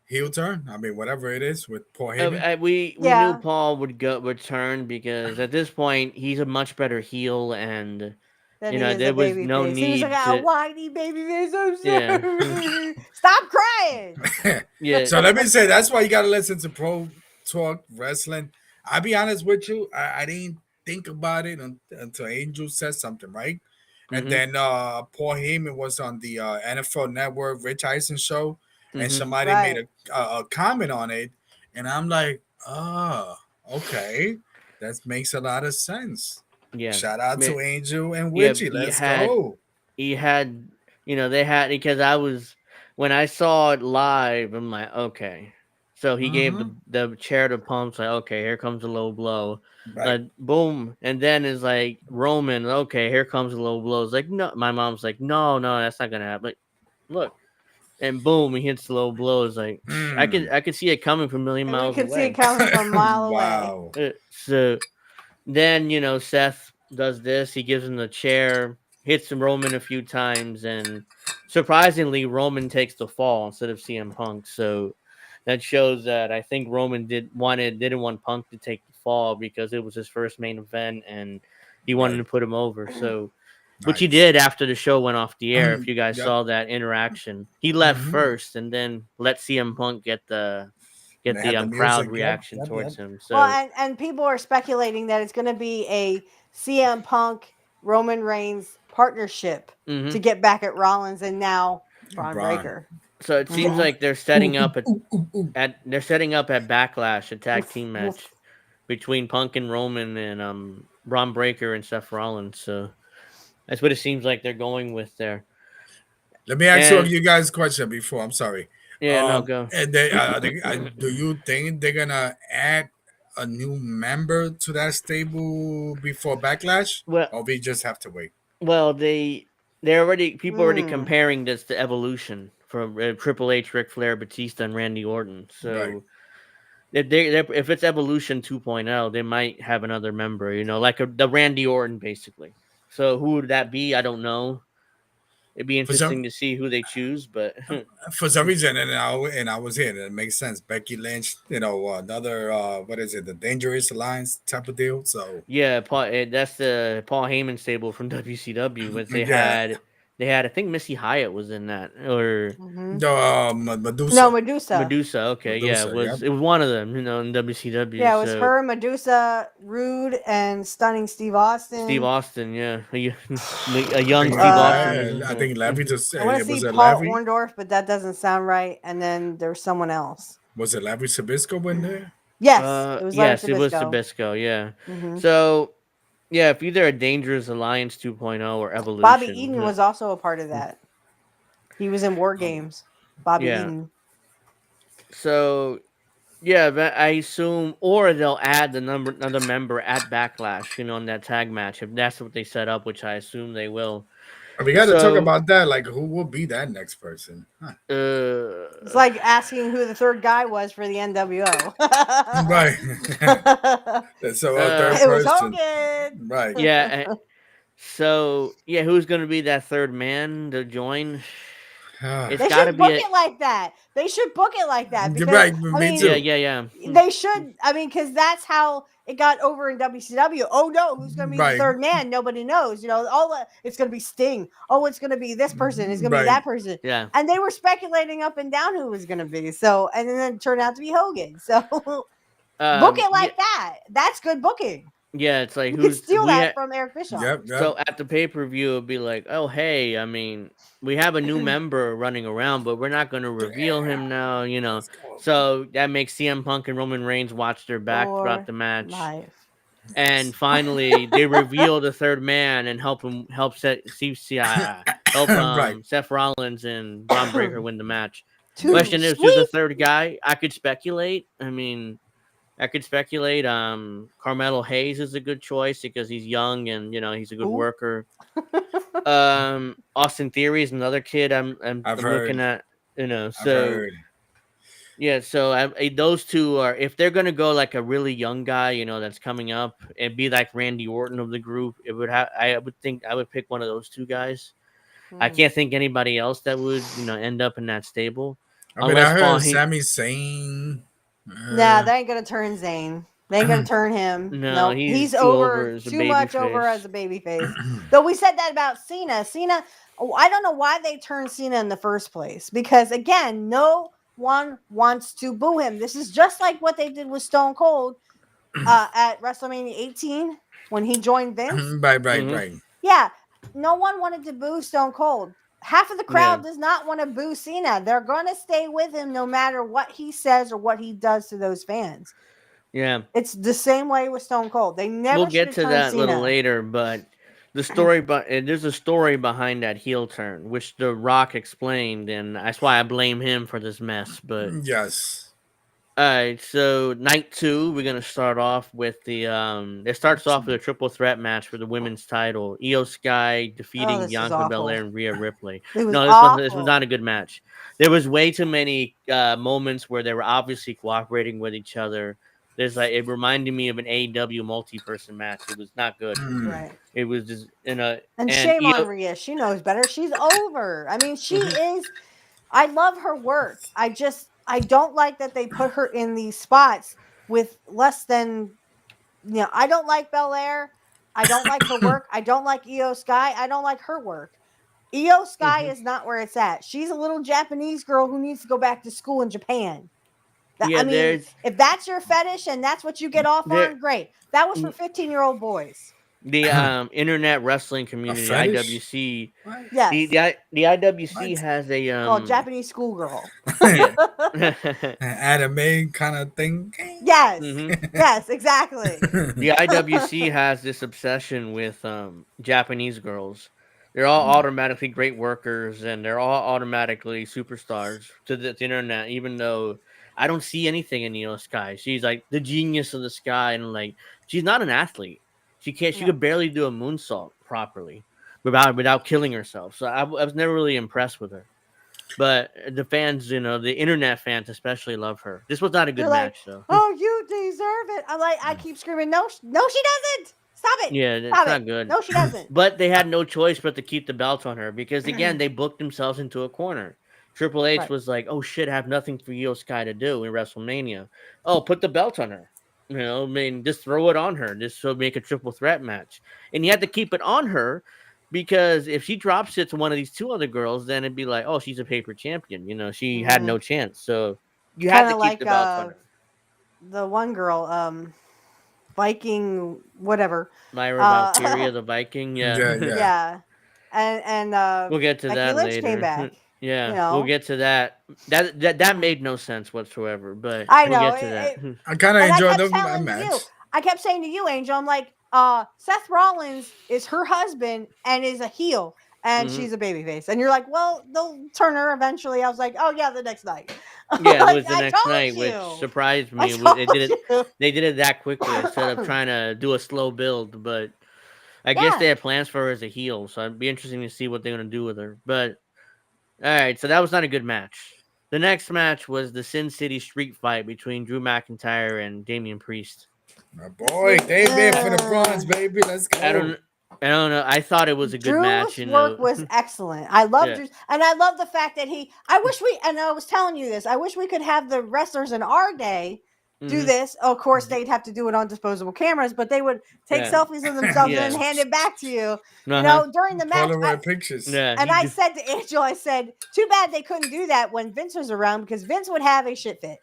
heel turn? I mean, whatever it is with Paul Heyman. we knew Yeah. Paul would return because at this point he's a much better heel, and Then he is a there was baby no face. He was like need a to. whiny baby face. I'm Yeah. sorry. Stop crying. Yeah. So let me say that's why you gotta listen to Pro Talk Wrestling. I'll be honest with you, I didn't think about it until Angel said something, right? And Mhm. then Paul Heyman was on the NFL Network Rich Eisen show, and Mhm. somebody made Right. a comment on it, and I'm like, oh, okay, that makes a lot of sense. Yeah. Shout out Ma- to Angel and Yeah, Witchy. Let's go. he had they had because I was when I saw it live, I'm like, okay. So he gave the chair to Punk. Like, okay, here comes a low blow. Right. Like, boom, and then it's like Roman. Okay, here comes a low blow. It's like, no, my mom's like, no, that's not gonna happen. Like, look, and boom, he hits the low blow. It's like I could see it coming from a million And we miles could see it away. coming from a mile away. Wow. So then Seth does this. He gives him the chair, hits him Roman a few times, and surprisingly, Roman takes the fall instead of CM Punk. So that shows that I think Roman didn't want Punk to take the fall because it was his first main event and he wanted Right. to put him over. So, which he Nice. did after the show went off the air. If you guys Yep. saw that interaction, he left first and then let CM Punk get the And they had the crowd music. reaction Yep. towards him. So Well, and people are speculating that it's going to be a CM Punk Roman Reigns partnership to get back at Rollins and now Braun Breaker. So it seems like they're setting up at Backlash, a tag team match between Punk and Roman and Braun Breaker and Seth Rollins. So that's what it seems like they're going with there. Let me ask you guys a question before. I'm sorry. Yeah, no, go. And do you think they're gonna add a new member to that stable before Backlash, or we just have to wait? Well, people already comparing this to Evolution from Triple H, Ric Flair, Batista, and Randy Orton. So if it's Evolution 2.0, they might have another member, like the Randy Orton, basically. So who would that be? I don't know. It'd be interesting to see who they choose, but for some reason, and I was here, and it makes sense. Becky Lynch, another what is it, the Dangerous Alliance type of deal. So yeah, that's the Paul Heyman stable from WCW. But they had I think Missy Hyatt was in that, or Medusa. No, Medusa. Medusa. Okay, it was one of them. In WCW. Yeah, it was her, Medusa, Rude, and Stunning Steve Austin. Steve Austin, yeah, a young Steve Austin. I think Larry just. I want to see Paul Orndorff, but that doesn't sound right. And then there's someone else. Was it Larry Sabisco in there? Yes, it was. Yes, it was Sabisco. Yeah. So, yeah, if either a Dangerous Alliance 2.0 or Evolution. Bobby Eaton was also a part of that. He was in War Games. Bobby Eaton. So, yeah, I assume, or they'll add another member at Backlash, in that tag match if that's what they set up, which I assume they will. We got to talk about that. Like, who will be that next person? Huh. It's like asking who the third guy was for the NWO. Right. So it was Hogan. Right. Yeah. So who's going to be that third man to join? They should book it like that. They should book it like that. Because, right. Yeah. They should. I mean, because that's how it got over in WCW. Oh no, who's going to be the third man? Nobody knows. It's going to be Sting. Oh, it's going to be this person. It's going to be that person. Yeah. And they were speculating up and down who it was going to be. So, and then it turned out to be Hogan. So, book it like that. That's good booking. Yeah, it's like you could steal that from Eric Bischoff. Yep. So at the pay-per-view, it'll be like, oh hey, I mean, we have a new member running around, but we're not going to reveal him now, So that makes CM Punk and Roman Reigns watch their back throughout the match. And finally, they reveal the third man and help Seth Rollins and Braun Breaker win the match. Question is, who's the third guy? I could speculate. Carmelo Hayes is a good choice because he's young and he's a good worker. Austin Theory is another kid I'm looking at. Yeah. So those two are, if they're gonna go like a really young guy, that's coming up, it'd be like Randy Orton of the group. It would have. I would pick one of those two guys. I can't think anybody else that would end up in that stable. I heard Sami Zayn. Nah, they ain't gonna turn Zayn. They ain't gonna turn him. No, he's too much over as a babyface. Though we said that about Cena. I don't know why they turned Cena in the first place. Because again, no one wants to boo him. This is just like what they did with Stone Cold at WrestleMania 18 when he joined Vince. Right. Yeah, no one wanted to boo Stone Cold. Half of the crowd does not want to boo Cena. They're going to stay with him no matter what he says or what he does to those fans. Yeah. It's the same way with Stone Cold. They never We'll get to that a little later, but there's a story behind that heel turn, which The Rock explained, and that's why I blame him for this mess. But yes. All right, so night 2, we're gonna start off with the It starts off with a triple threat match for the women's title. Io Sky Oh, defeating this was Bianca Belair awful. and Rhea Ripley. It was No, this was not awful. a good match. There was way too many moments where they were obviously cooperating with each other. There's like it reminded me of an AEW multi-person match. It was not good. Right. It was just And and shame on Io. Rhea. She knows better. She's over. I mean, she Mhm. is. I love her work. I don't like that they put her in these spots with less than, I don't like Belair. I don't like her work. I don't like Io Sky. I don't like her work. Io Sky Mhm. is not where it's at. She's a little Japanese girl who needs to go back to school in Japan. I Yeah, mean, there's if that's your fetish and that's what you get off there. on, great. That was for 15-year-old boys. The internet wrestling A community fetish? IWC What? the Yes, the IWC What? has a called Japanese schoolgirl. yeah. Anime kind of thing. Yes, hmm yes, exactly. The IWC has this obsession with Japanese girls. They're all automatically great workers and they're all automatically superstars to the internet, even though I don't see anything in Neo Sky. She's like the genius of the sky, and like she's not an athlete. She No, could barely do a moonsault properly without killing herself. So I was never really impressed with her. But the fans, the internet fans especially love her. This was not a good they're like, match, though. "Oh, you deserve it." I'm like, I keep screaming, "No, no, she doesn't. Stop it, Yeah, it's stop it. not good. No, she doesn't." But they had no choice but to keep the belt on her because again, they booked themselves into a corner. Triple H Right. was like, "Oh shit, I have nothing for Io Sky to do in WrestleMania. Oh, put the belt on her. I mean, just throw it on her. Just so make a triple threat match." And you had to keep it on her because if she drops it to one of these two other girls, then it'd be like, "Oh, she's a paper champion." She had Mm. no chance. So you had Kind to of keep like the belt on her. the one girl, Viking, whatever. Myra Valkyria, Uh, the Viking. Yeah. Yeah, yeah. yeah, and We'll get to Becky that Lynch came later. back. You Yeah, we'll know, get to that. That made no sense whatsoever, but I we'll know get to that. I kind of and I enjoyed kept the telling you, match. I kept saying to you, Angel, I'm like, Seth Rollins is her husband and is a heel, and hmm she's a babyface. And you're like, well, they'll turn her eventually. I was like, oh yeah, the next night. Yeah, it Like was the I next told night, which you, surprised I me. They told did it. you. They did it that quickly instead of trying to do a slow build. But I guess they Yeah, had plans for her as a heel, so it'd be interesting to see what they're gonna do with her. But all right, so that was not a good match. The next match was the Sin City Street Fight between Drew McIntyre and Damian Priest. My boy, David for the bronze, baby. Let's I go. don't. I don't know. I thought it was a good match. Drew's work was excellent. I love Yeah. Drew, and I love the fact that I wish and I was telling you this. I wish we could have the wrestlers in our day do hmm this. Of course, they'd have to do it on disposable cameras, but they would take Yeah. selfies of themselves and Yeah. then hand it back to you. Uh-huh. During the match. Polaroid pictures. Yeah. And I said to Angel, I said, too bad they couldn't do that when Vince was around because Vince would have a shit fit.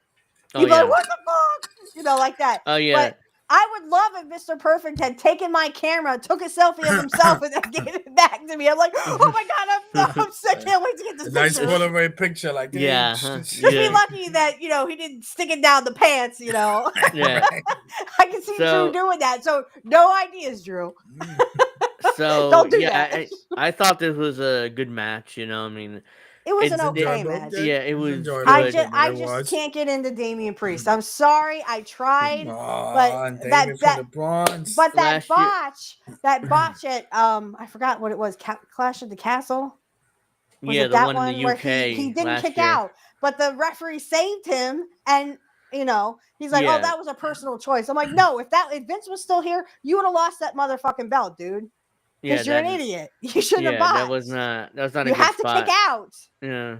Oh He'd be like, yeah. what the fuck? Like that. Oh yeah. But I would love if Mr. Perfect had taken my camera, took a selfie of himself, and then gave it back to me. I'm like, oh my God, I'm sick. Can't wait to get this A nice picture. Polaroid picture, like that. Yeah, huh? Just Yeah. be lucky that, he didn't stick it down the pants, Yeah. I can see So- Drew doing that. So no ideas, Drew. So Don't do yeah, that. I thought this was a good match. I mean, It was It's an okay enjoyable. match. yeah, it was enjoyable. good. I It just was. can't get into Damian Priest. I'm sorry, I tried, Come but on, David that for the bronze. but that Last year- botch at I forgot what it was, Clash of the Castle. Was Yeah, it the that one in the where UK he didn't last kick year. out, but the referee saved him, and he's like, Yeah. oh, that was a personal choice. I'm like, no, if Vince was still here, you would have lost that motherfucking belt, dude. Yeah, Because you're an that- idiot. You shouldn't have Yeah, botched. that was not a You good have to spot. kick out. Yeah.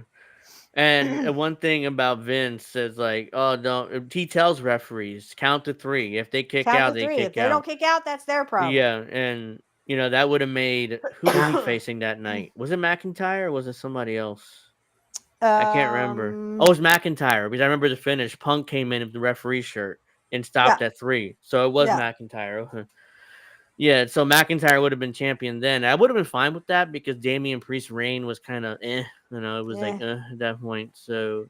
And one thing about Vince is like, oh, don't. He tells referees count to 3. If they kick Count out, to they 3. kick If they out. don't kick out, that's their problem. Yeah, and that would have made. Who was he facing that night? Was it McIntyre or was it somebody else? I can't remember. Oh, it was McIntyre because I remember the finish. Punk came in with the referee shirt and stopped at 3, so it was Yeah. McIntyre. Yeah, so McIntyre would have been champion then. I would have been fine with that because Damian Priest's reign was kind of it was like at that point. So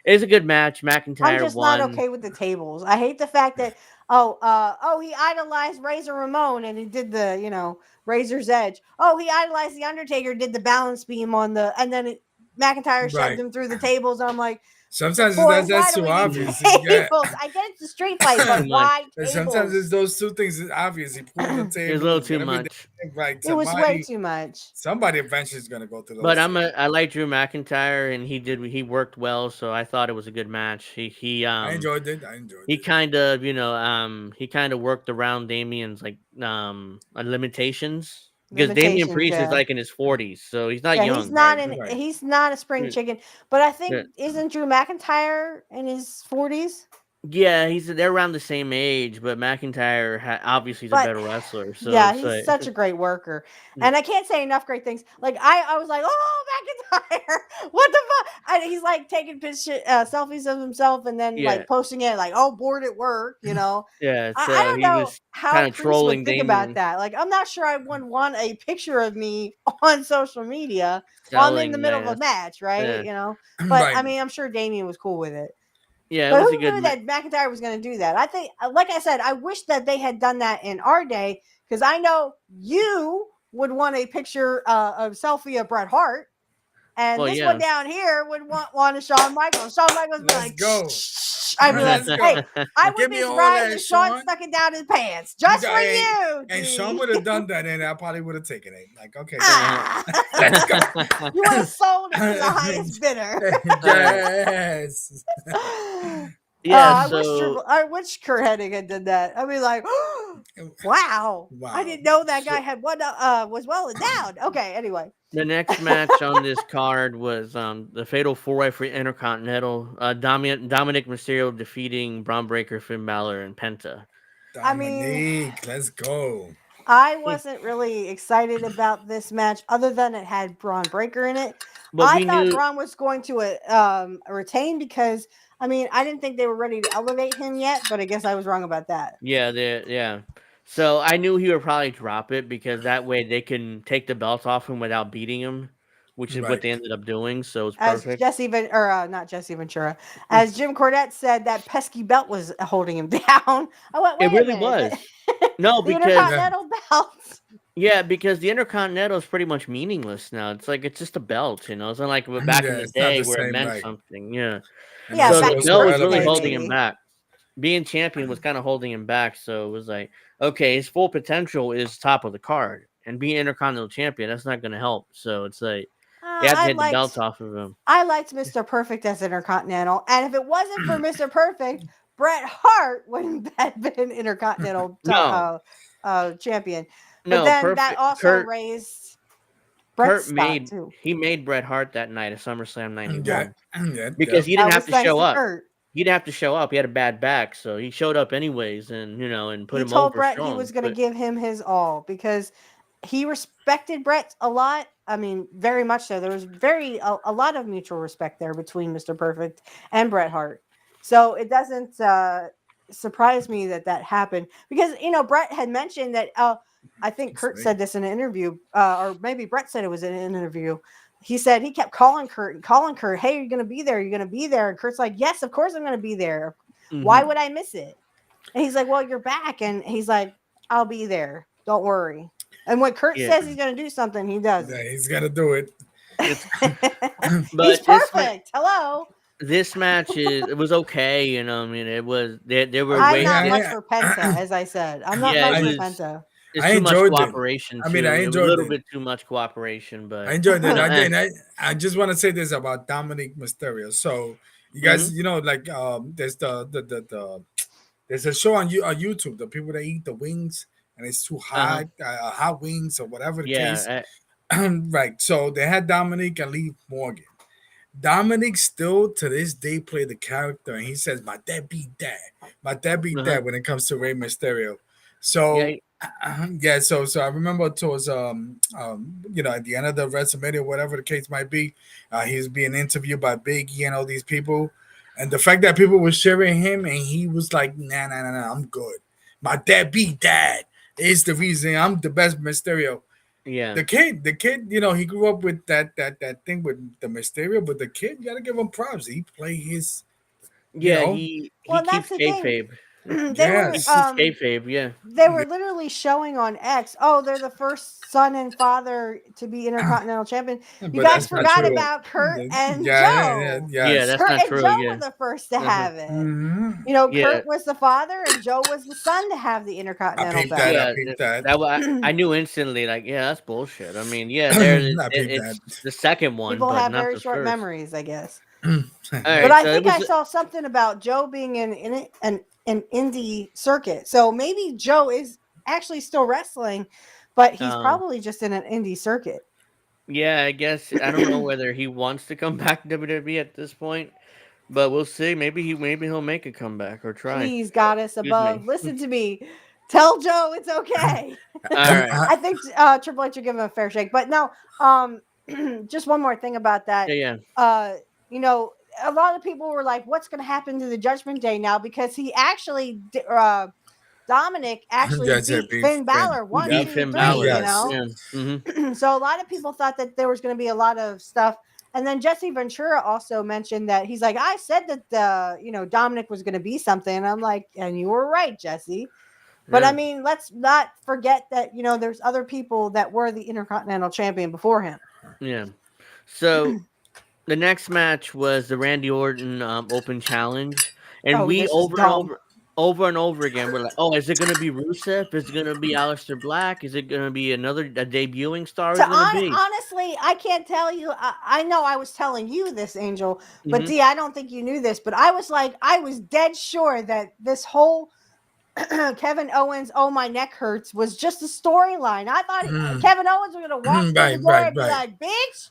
it's a good match. McIntyre I'm just won. not okay with the tables. I hate the fact that he idolized Razor Ramon and he did the Razor's Edge. Oh, he idolized the Undertaker, did the balance beam on and then McIntyre shoved Right. him through the tables. I'm like, Sometimes Boys, why that's do too we need obvious. Yeah. tables? I get it's a street fight, Too but much. why And sometimes it's tables? those two things is obvious. He pulled the It was a table. little It's too gonna be much. right. It was way too much. Somebody eventually is gonna go through But those tables. I like Drew McIntyre, and he worked well, so I thought it was a good match. I enjoyed it. I enjoyed He it. kind of he kind of worked around Damien's like limitations because Damian Limitations, Priest is yeah. like in his 40s, so he's not Yeah, he's young. not Right, in right. he's not a spring Yeah, chicken. But I yeah. think isn't Drew McIntyre in his 40s? Yeah, they're around the same age, but McIntyre obviously is a But better wrestler, so yeah, it's he's like such a great worker. And I can't say enough great things. Like I was like, oh McIntyre, what the fuck? And he's like taking selfies of himself and then yeah, like posting it like, oh, bored at work, yeah. I So don't he know was how kind of Priest would trolling think about Damian, that. Like, I'm not sure I would want a picture of me on social media while I'm in the selling middle of a this. match, right? Yeah, But Right. I mean, I'm sure Damien was cool with it. yeah. It But was a who good. knew that McIntyre was going to do that? I think, like I said, I wish that they had done that in our day because I know you would want a picture of selfie of Bret Hart, and Well, this one yeah. down here would want one of Shawn Michaels. Shawn Michaels would be Let's like, go. I'd be like, Let's go. hey, I Give wouldn't me be all surprised that, if Shawn Sean. stuck it down his pants You just got, for you. and Sean G. would have done that, and I probably would have taken it. Like, okay, Ah. let's go. You would have sold it to the highest bidder. Yes. Yeah, I wish Kurt Hennig had done that. I'd be like, wow, I didn't know that guy had one was well endowed. Okay, anyway. the next match on this card was the Fatal 4-Way for Intercontinental. Dominic Mysterio defeating Braun Breaker, Finn Balor, and Penta. I mean, Dominique, let's go. I wasn't really excited about this match other than it had Braun Breaker in it. But I we thought knew, Braun was going to retain because, I mean, I didn't think they were ready to elevate him yet, but I guess I was wrong about that. yeah. So I knew he would probably drop it because that way they can take the belt off him without beating him, which is what Right. they ended up doing. So it's As perfect. not Jesse Ventura, as Jim Cornette said, that pesky belt was holding him down. I went, It wait a really minute. was. No, The because Intercontinental belt. yeah, because the Intercontinental is pretty much meaningless now. It's like it's just a belt, you know. It's not like back Yeah, in the it's not day the where it same, meant right. something. Yeah. And Yeah, So back the in belt was Kurt's really day, holding him maybe. back. Being champion was kind of holding him back. So it was like, okay, his full potential is top of the card, and being Intercontinental champion, that's not going to help. So it's like they have to I take the belt liked off of him. Mr. Perfect as Intercontinental, and if it wasn't for Mr. Perfect, Bret Hart wouldn't have been Intercontinental No, champion. But no, then that perfect. also raised Bret's stock too. He made Bret Hart that night at SummerSlam Yeah, '91 yeah, because he That didn't have was to thanks show to up. Kurt. He didn't have to show up. He had a bad back, so he showed up anyways, and and put He him told over Bret he was strong. going to But give him his all because he respected Bret a lot. I mean, very much so. There was a lot of mutual respect there between Mr. Perfect and Bret Hart. So it doesn't surprise me that happened because Bret had mentioned that. I think Kurt said this in an interview, or maybe Bret said it was in an interview. He said he kept calling Kurt. Hey, you're going to be there. You're going to be there. And Kurt's like, yes, of course I'm going to be there. Why would I miss it? And he's like, well, you're back. And he's like, I'll be there. Don't worry. And when Kurt says he's going to do something, he does. Yeah, he's got to do it. but He's perfect. Hello. This match it was okay, you know. I mean, it was they were I'm waiting. not much for Penta, as I said. I'm not much for Penta. It's I too much enjoyed it. cooperation. I mean, too. I It was a enjoyed little it. bit too much cooperation, but I enjoyed it. eh. I just want to say this about Dominic Mysterio. So you guys, like there's there's a show on YouTube, the people that eat the wings and it's too hot, hot wings or whatever the case. Right. So they had Dominic and Lee Morgan. Dominic still to this day play the character, and he says, "My dad beat dad. My dad beat dad." When it comes to Rey Mysterio, so so I remember towards at the end of the WrestleMania, whatever the case might be, he's being interviewed by Biggie and all these people, and the fact that people were cheering him, and he was like, "Nah, I'm good. My dad beat dad is the reason I'm the best Mysterio." Yeah. The kid, he grew up with that thing with the Mysterio, but the kid, you gotta give him props. He play his, he keeps kayfabe. they were Yes. It's kayfabe, yeah. they were literally showing on X, oh, they're the first son and father to be Intercontinental Champion. You But guys that's not forgot true. about Kurt and Yeah, Joe. Yeah, yes. that's Kurt not and true. Joe Yeah. were the first to Uh-huh. have it. Mhm. You know, Yeah. Kurt was the father and Joe was the son to have the I Intercontinental peeped that. belt. I Yeah, peeped that. I knew instantly, like, yeah, that's bullshit. I mean, yeah, there I peeped that. it's the second one, People but have not very the short first. memories, I guess. All But right, I so it think I was saw something about Joe being in an indie circuit. So maybe Joe is actually still wrestling, but he's um probably just in an indie circuit. yeah, I guess I don't know whether he wants to come back to WWE at this point, but we'll see. Maybe he'll make a comeback or try. Please, goddess Excuse above, me. listen to me. Tell Joe it's okay. All right. I think Triple H will give him a fair shake. But no, just one more thing about that. Yeah, yeah. Uh, you know, a lot of people were like, "What's going to happen to the Judgment Day now?" Because he actually, Dominic actually That's it. beat Beef. Finn Balor He one, beat Yep. two, Finn three. Balor. You Yes. know, Yeah. Mm-hmm. so a lot of people thought that there was going to be a lot of stuff. And then Jesse Ventura also mentioned that he's like, I said that Dominic was going to be something. And I'm like, and you were right, Jesse. But I Yeah. mean, let's not forget that there's other people that were the Intercontinental Champion before him. Yeah. So the next match was the Randy Orton Open Challenge, and Oh, we this is dumb. over and over again, we're like, oh, is it going to be Rusev? Is it going to be Aleister Black? Is it going to be a debuting star? So Is going to be? honestly, I can't tell you. I know I was telling you this, Angel, but Hmm. D, I don't think you knew this. But I was dead sure that this whole Kevin Owens, oh my neck hurts, was just a storyline. I thought Kevin Owens was gonna walk through the Right, door right, and be right. like, "Bitch,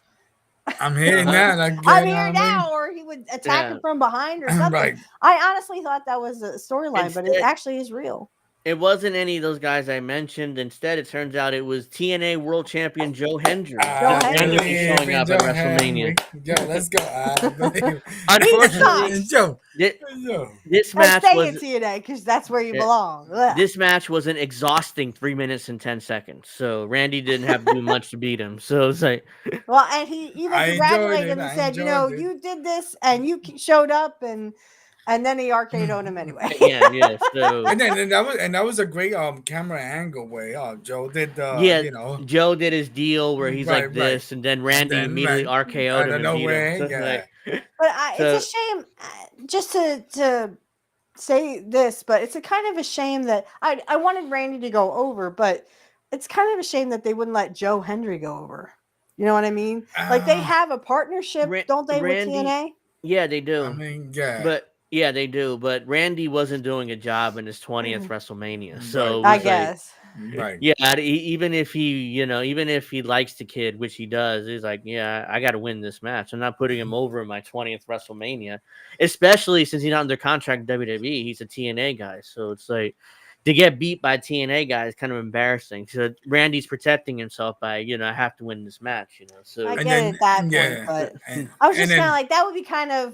I'm here Uh-huh. now. Like, I'm you know here what I mean? now," or he would attack Yeah. him from behind or something. Right. I honestly thought that was a storyline, but it Instead, actually is real. it wasn't any of those guys I mentioned. Instead, it turns out it was TNA World Champion Joe Hendry. Joe I Joe Hendry Hendry. believe showing in up at Joe WrestleMania. Henry. Yo, let's go. I believe. He sucks. Unfortunately, Yo, thi- yo. this And match stay in was TNA because that's where you eh, belong. Ugh. this match was an exhausting 3 minutes and 10 seconds. So Randy didn't have to do much to beat him. So it's like, Well, and he even I enjoyed congratulated it. him and I said, enjoyed it. you did this and you showed up and then he RKO'd him anyway. yeah. So And that was a great camera angle where Joe did yeah, you know, Joe did his deal where he's like right, right. this, and then And Randy then immediately right, RKO'd out him of and beat him. nowhere, So, yeah. But it's So- a shame, just to say this, but it's a kind of a shame that I wanted Randy to go over, but it's kind of a shame that they wouldn't let Joe Hendry go over. You know what I mean? Like they have a partnership, don't they, with Randy, TNA? yeah, they do. I mean, yeah. But yeah, they do. But Randy wasn't doing a job in his 20th WrestleMania, so it I was like, guess. Right. yeah, even if even if he likes the kid, which he does, he's like, yeah, I got to win this match. I'm not putting him over in my 20th WrestleMania, especially since he's not under contract with WWE. He's a TNA guy, so it's like to get beat by TNA guy is kind of embarrassing. So Randy's protecting himself by, I have to win this match, So I And get then, it at that yeah, point, but and, I was and just kind then of like that would be kind of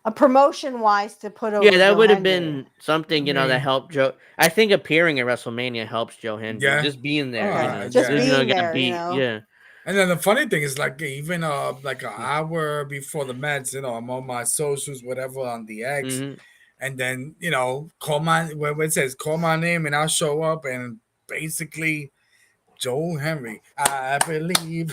a promotion wise to put over. yeah, that Joe would have Hendry. been something, I that mean, helped Joe. I think appearing at WrestleMania helps Joe Hendry. yeah. Just being there, Yeah. Just even though he being got there, beat. Yeah. And then the funny thing is, like, even like an hour before the match, I'm on my socials, whatever, on the X, Hmm. and then call my where it says call my name and I'll show up, and basically Joe Henry, I believe.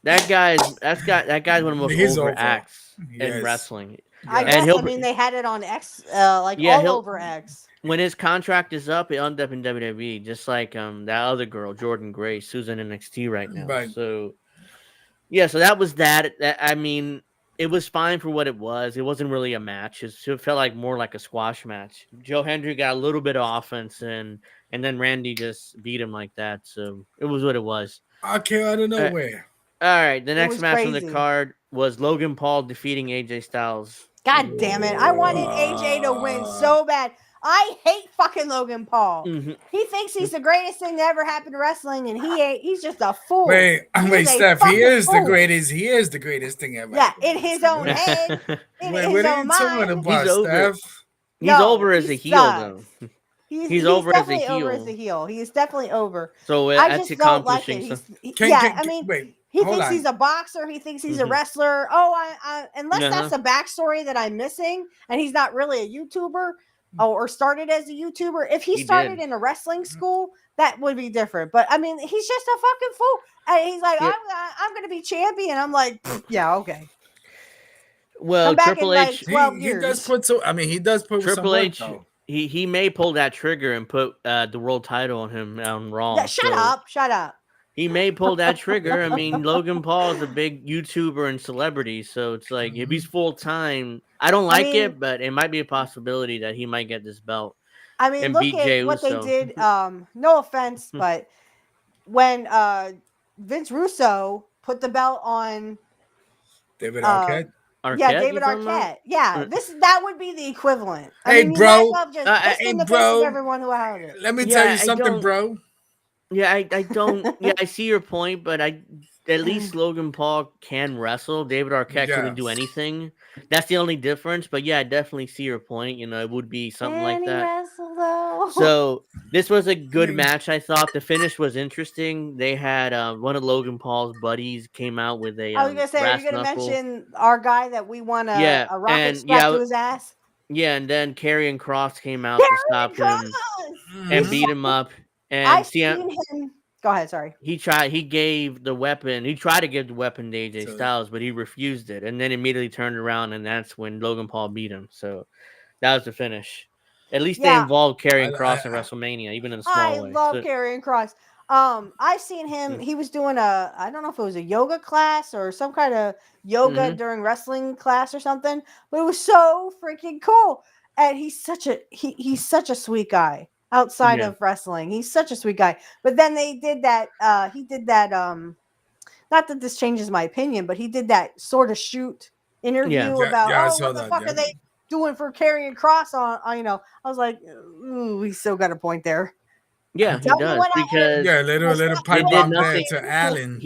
That guy's one of the most He's over over. acts in Yes. wrestling. I Yeah. guess. he'll I mean, be- they had it on X, all he'll over X. when his contract is up, he'll end up in WWE, just like that other girl, Jordan Grace, who's in NXT right now. Right. So yeah, so that was that. I mean, it was fine for what it was. It wasn't really a match. It felt like more like a squash match. Joe Hendry got a little bit of offense, and then Randy just beat him like that. So it was what it was. I came out of nowhere. All right, the next was match on the crazy. card was Logan Paul defeating AJ Styles. God damn it! I wanted AJ to win so bad. I hate fucking Logan Paul. Mhm. He thinks he's the greatest thing to ever happen to wrestling, and he ain't. He's just a fool. Wait, He wait, is a Steph. He fucking is the fool. greatest. He is the greatest thing ever. Yeah, in his own Wait, head, in what his are own you talking mind. about, He's over. Steph? He's No, over as he a heel, though. sucks. He's over as a definitely over heel. as a heel. He is definitely over. So I that's just don't like accomplishing. it. I mean, Wait. He hold thinks on. he's a boxer. He thinks he's a Mhm. wrestler. Oh, unless Uh-huh. that's a backstory that I'm missing, and he's not really a YouTuber or started as a YouTuber. If he He started did. in a wrestling school, that would be different. But I mean, he's just a fucking fool. And he's like, Yeah. I'm going to be champion. I'm like, yeah, okay. Well, Come back in Triple like H, 12 He does years. put so. I mean, he does put some Triple work H, though. he may pull that trigger and put the world title on him on Yeah, Raw. shut So up. Shut up. he may pull that trigger. I mean, Logan Paul is a big YouTuber and celebrity, so it's like if he's full time, I don't I like mean, it, but it might be a possibility that he might get this belt and look beat at Jey what they Uso. did. No offense, but when Vince Russo put the belt on David uh Arquette. yeah, Arquette, you David talking about? Arquette. Yeah, that would be the equivalent. I Hey, mean, you might as bro. well just piss Hey, in the face of bro. everyone who had it. Let me tell Yeah, you I something, don't. bro. Yeah, I don't. Yeah, I see your point, but at least Logan Paul can wrestle. David Arquette couldn't do Yes. anything. That's the only difference. But yeah, I definitely see your point. You know, it would be something like Can he that. wrestle though? So this was a I good mean, match. I thought the finish was interesting. They had one of Logan Paul's buddies came out with a I was gonna say, are you brass gonna knuckle. mention our guy that we want Yeah, a rocket and strapped to his ass? and then Karrion Cross came out to Karrion stop him Cross. and He's mhm. beat him up. I And see, seen him. Go ahead. Sorry. he gave the weapon. He tried to give the weapon to AJ So, Styles, but he refused it, and then immediately turned around, and that's when Logan Paul beat him. So that was the finish. At least they Yeah, involved I, Karrion I, Cross in WrestleMania, even in a I small way. love So Karrion Cross. I've seen him. mm, He was doing I don't know if it was a yoga class or some kind of yoga mhm. during wrestling class or something, but it was so freaking cool. And he's such a sweet guy outside Yeah, of wrestling. He's such a sweet guy. But then they did that. He did that. Not that this changes my opinion, but he did that sort of shoot yeah, interview yeah, about, yeah, I oh, saw what the that. fuck are Yeah. they doing for carrying cross on I was like, ooh, we still got a point there. yeah. He Tell me does when I ever because Yeah, stop little me they pipe when I'm did bomb there nothing. to wrong. Allen.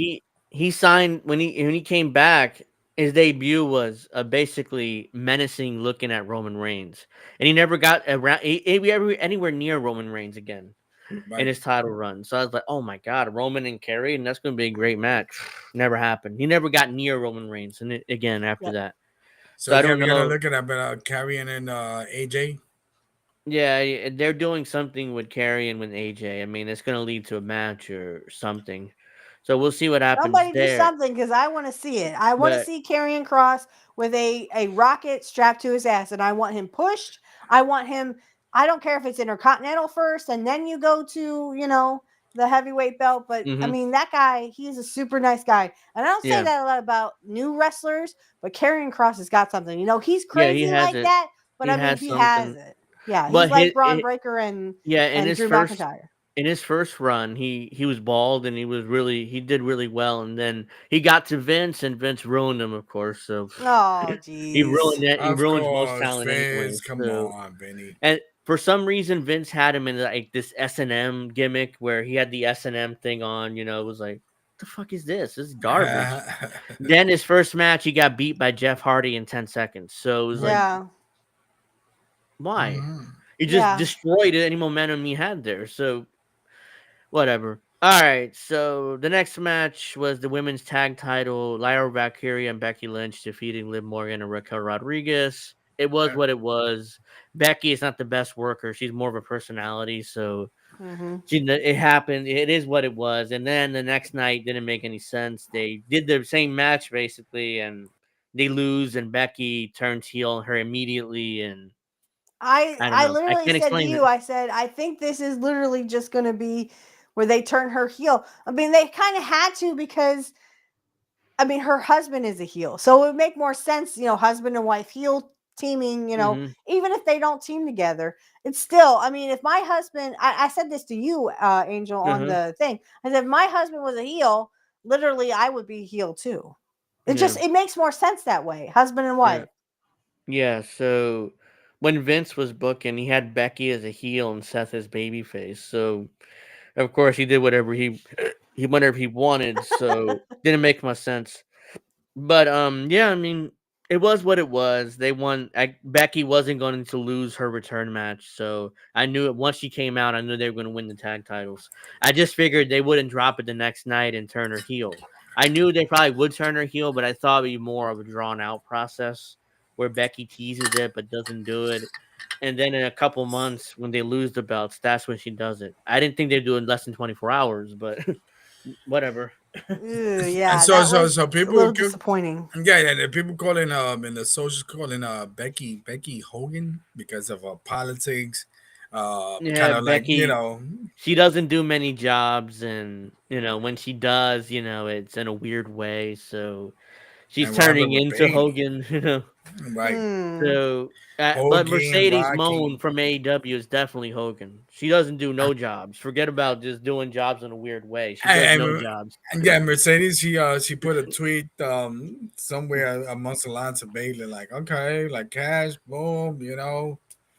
He signed when he came back. His debut was basically menacing, looking at Roman Reigns, and he never got around anywhere near Roman Reigns again in Right. his title run. So I was like, oh my god, Roman and Kerry, and that's going to be a great match. Never happened. He never got near Roman Reigns, and again after Yep. that. So So I yeah, don't we're gonna know. look at that, but Carrion and AJ. Yeah, they're doing something with Kerry and with AJ. I mean, it's going to lead to a match or something. So we'll see what happens Somebody do there. something because I want to see it. I want to But see Karrion Cross with a rocket strapped to his ass, and I want him pushed. I want him. I don't care if it's Intercontinental first, and then you go to the heavyweight belt. But I mhm, mean, that guy, he's a super nice guy, and I don't say yeah, that a lot about new wrestlers. But Karrion Cross has got something. He's yeah, he crazy has like it. that, but He I mean, has he has something. it. Yeah, he's But like Braun Breaker and yeah, Drew McIntyre. in his first run, he was bald and he did really well, and then he got to Vince and Vince ruined him, of course. So Oh, he jeez. ruined it. He Of ruins most course, talent anyway. Vince. Come So on, Vinny. and for some reason, Vince had him in like this S&M gimmick where he had the S&M thing on. It was like, what the fuck is this? This is garbage. Then his first match, he got beat by Jeff Hardy in 10 seconds. So it was like, Yeah, why? Mhm. He just yeah. destroyed any momentum he had there. So whatever. All right. So the next match was the women's tag title. Lyra Valkyria and Becky Lynch defeating Liv Morgan and Raquel Rodriguez. It was Yeah. what it was. Becky is not the best worker. She's more of a personality. So Hmm. it happened. It is what it was. And then the next night didn't make any sense. They did the same match basically, and they lose. And Becky turns heel on her immediately. And I don't I know. I literally can't said to explain you, it. I said, I think this is literally just going to be where they turn her heel. I mean, they kind of had to because I mean, her husband is a heel, so it would make more sense, husband and wife heel teaming. Hmm. Even if they don't team together, it's still. I mean, if my husband, I said this to you, Angel, on Uh-huh. the thing. I said, if my husband was a heel, literally, I would be heel too. Yeah. It makes more sense that way, husband and Yeah. wife. Yeah, so when Vince was booking, he had Becky as a heel and Seth as babyface. So of course he did whatever whatever he wanted. So didn't make much sense. But yeah, I mean it was what it was. They won. Becky wasn't going to lose her return match, so I knew it once she came out. I knew they were going to win the tag titles. I just figured they wouldn't drop it the next night and turn her heel. I knew they probably would turn her heel, but I thought it'd be more of a drawn out process where Becky teases it but doesn't do it. And then in a couple months, when they lose the belts, that's when she does it. I didn't think they'd do it in less than 24 hours, but whatever. Ooh, And yeah, so that was so a people little disappointing. yeah, the people calling in the socials calling Becky Hogan because of politics, kind Yeah, of like Becky, she doesn't do many jobs, and when she does, it's in a weird way. So she's and what happened turning with into Bailey, Hogan. right? So, but Hogan, Mercedes Moan Rocky, from AEW is definitely Hogan. She doesn't do no jobs. Forget about just doing jobs in a weird way. She does and, no and, jobs. and yeah, Mercedes, she put a tweet somewhere amongst the lines of Bailey, like okay, like cash, boom,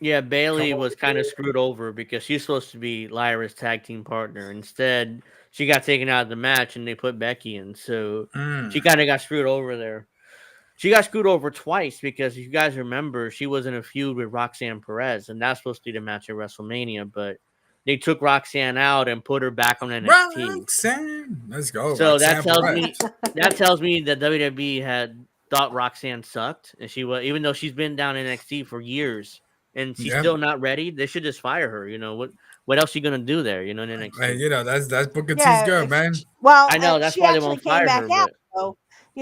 Yeah, come Bailey over was kind of here. screwed over because she's supposed to be Lyra's tag team partner. Instead, she got taken out of the match and they put Becky in. So she kind of got screwed over there. She got screwed over twice because if you guys remember, she was in a feud with Roxanne Perez, and that's supposed to be the match at WrestleMania, but they took Roxanne out and put her back on NXT. Roxanne, let's go, So that Roxanne tells Perez. me that WWE had thought Roxanne sucked, and she was, even though she's been down in NXT for years and she's Yeah, still not ready. They should just fire her. What else you gonna do there? In and NXT. that's Booker T's Yeah, girl, man. well, I know that's she why they actually won't came fire back her, out. but So,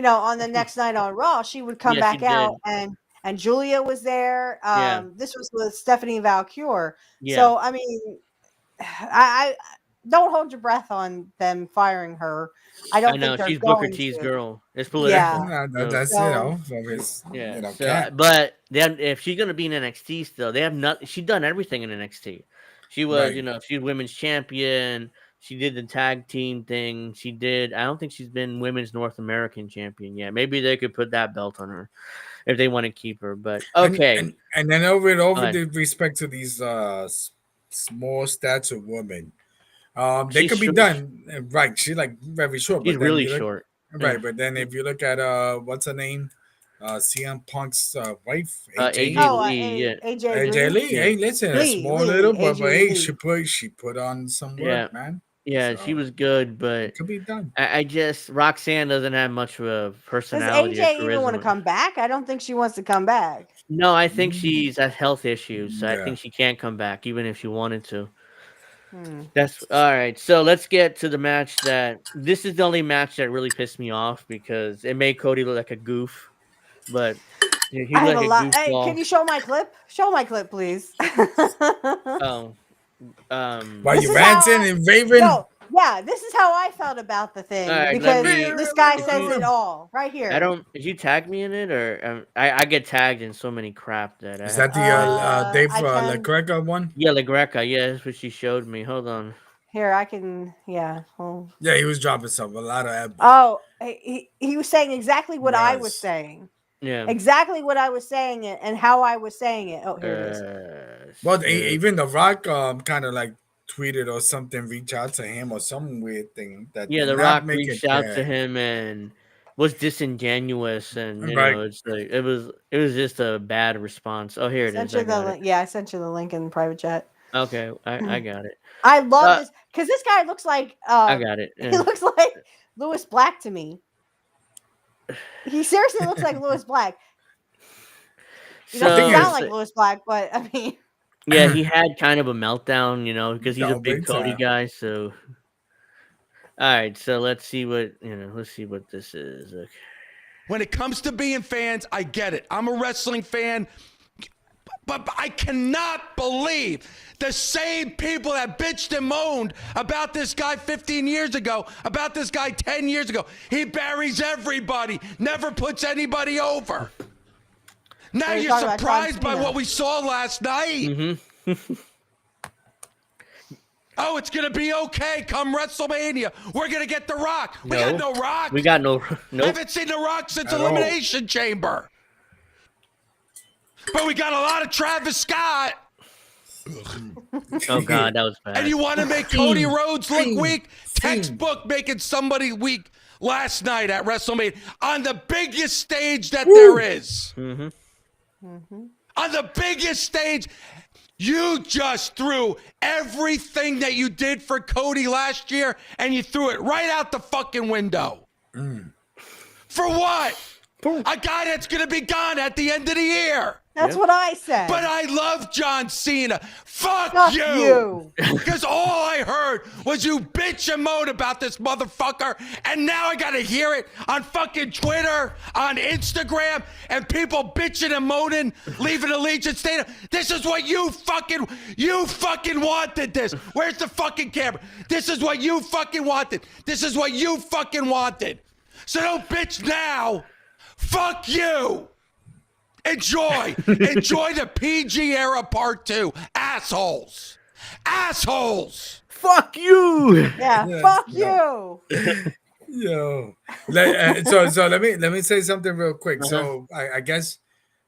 on the next night on Raw, she would come yeah, she back out, did. and Julia was there. Yeah, This was with Stephanie Valcure. yeah. So, I mean, I don't hold your breath on them firing her. I I don't think know they're she's Booker going T's to. girl. It's Yeah. political. So That's So, from his yeah. So, cat, but then if she's gonna be in NXT still, they have not. She done everything in NXT. She was, right? she's women's champion. She did the tag team thing. She did. I don't think she's been women's North American champion yet. Maybe they could put that belt on her if they want to keep her. But And okay, and and then go over ahead. the respect to these small stature women, they She's could be short. done right. She like very short, She's but then really you look short. Yeah. right, but then if you look at what's her name, CM Punk's wife, AJ. AJ oh, Lee. Yeah. AJ AJ Lee, Lee, Yeah. hey, listen, a Lee, small Lee, little, but AJ hey, Lee. she put on some Yeah. work, man. Yeah. She So was good, but it could be done. I just Roxanne doesn't have much of a Does personality or AJ even want to charisma. come back? I don't think she wants to come back. No, I think she's has health issues, so I Yeah. think she can't come back even if she wanted to. Hmm. That's all right. So let's get to the match this is the only match that really pissed me off because it made Cody look like a goof, but he I looked have a like a lot. Hey, can goofball. you show my clip? Show my clip, please. Oh, While This you is how ranting I and raving, no, yeah, this is how I felt about the all thing right. Let because me. this guy If says you, it all right I here. don't. Did you tag me in it or I get tagged in so many crap that I is have that to the find it. Dave I can LaGreca one? Yeah, La Greca. Yeah, that's what she showed me. Hold on. here. I can yeah. Hold. Yeah, he was dropping some a lot of F-bomb. Oh, he was saying exactly what I was Yes. saying. Yeah. Exactly what I was saying it and how I was saying it. Oh, here it is. Well, So, even The Rock kind of like tweeted or something, reach out to him or some weird thing that yeah, did The not Rock make it reached out to fair. him and was disingenuous, and Right. it's like it was just a bad response. Oh, here it Sent is. you I the got it. link. Yeah, I sent you the link in private chat. Okay, I got it. I love Uh, this because this guy looks like I got it. he Yeah. looks like Lewis Black to me. He seriously looks like Lewis Black. He So doesn't Thing sound is, like Lewis Black, but I mean, yeah, he had kind of a meltdown, because he's a no, big big Cody time. guy. So, all right, so let's see what this is. Okay. When it comes to being fans, I get it. I'm a wrestling fan, but I cannot believe the same people that bitched and moaned about this guy 15 years ago, about this guy 10 years ago. He buries everybody, never puts anybody over. Now you're you're talking about surprised John by Cena. what we saw last night. Mm-hmm. Oh, it's going to be okay come WrestleMania. We're going to get The Rock. We got no Rock. We got no. I Nope. haven't seen The Rock since At all. Elimination Chamber. But we got a lot of Travis Scott. Oh God, that was bad. And you want to make Cody Rhodes look weak? Textbook making somebody weak last night at WrestleMania on the biggest stage that there is. Mm-hmm. On the biggest stage, you just threw everything that you did for Cody last year and you threw it right out the fucking window. For what? A guy that's going to be gone at the end of the year. That's what I said. But I love John Cena. Fuck you. you. Because all I heard was you bitch and moan about this motherfucker. And now I got to hear it on fucking Twitter, on Instagram, and people bitching and moaning, leaving Allegiant Stadium. This is what you fucking wanted this. Where's the fucking camera? This is what you fucking wanted. This is what you fucking wanted. So don't bitch now. Fuck you. Enjoy the PG era part 2. Assholes. Fuck you. Yeah, fuck you. Yo, so let me say something real quick. So I guess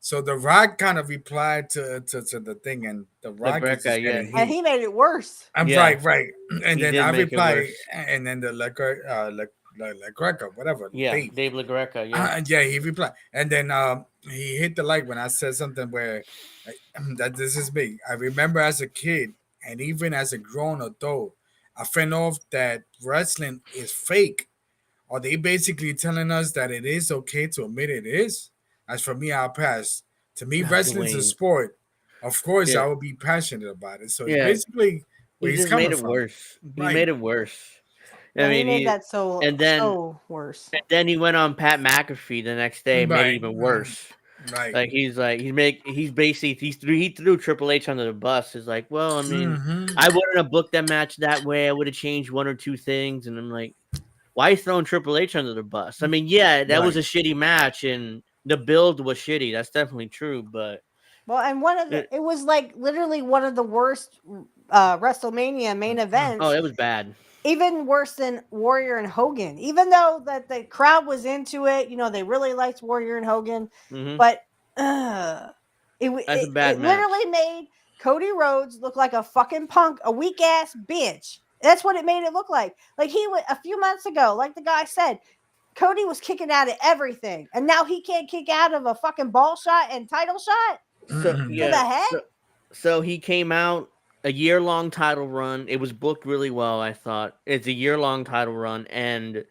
so. The Rock kind of replied to the thing, and the Rock is just getting heat. And he made it worse. I'm Yeah. right. And He then did I make it replied, worse. and then the LaGreca, whatever. Yeah, Dave LaGreca. Yeah. Yeah, he replied, and then he hit the like when I said something where that this is me. I remember as a kid, and even as a grown adult, I found off that wrestling is fake. Are they basically telling us that it is okay to admit it is? As for me, I'll pass. To me, wrestling is a sport. Of course, I would be passionate about it. So it's basically where he's just coming made it from. worse. He Right. made it worse. I mean, he made that so worse. And then he went on Pat McAfee the next day and made it even worse. Right. Like he threw Triple H under the bus. He's like, well, I mean, I wouldn't have booked that match that way. I would have changed one or two things. And I'm like, why are you throwing Triple H under the bus? I mean, yeah, that was a shitty match and the build was shitty. That's definitely true. But well, and it was like literally one of the worst WrestleMania main events. Oh, it was bad. Even worse than Warrior and Hogan, even though that the crowd was into it, they really liked Warrior and Hogan, but it literally made Cody Rhodes look like a fucking punk, a weak ass bitch. That's what it made it look like. Like he would a few months ago, like the guy said, Cody was kicking out of everything, and now he can't kick out of a fucking ball shot and title shot. So, to the head. So he came out. A year-long title run. It was booked really well, I thought. It's a year-long title run, and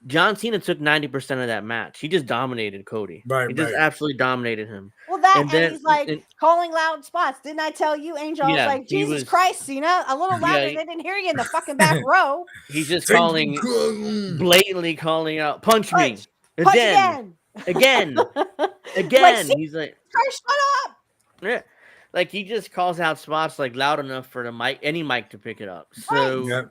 John Cena took 90% of that match. He just dominated Cody. He just absolutely dominated him. Well, and he's like calling loud spots. Didn't I tell you, Angel? I was like, Jesus Christ, Cena, a little louder. They didn't hear you in the fucking back row. He's just blatantly calling out, punch me. Again. Again. He's like, shut up. Yeah. Like he just calls out spots like loud enough for any mic to pick it up. So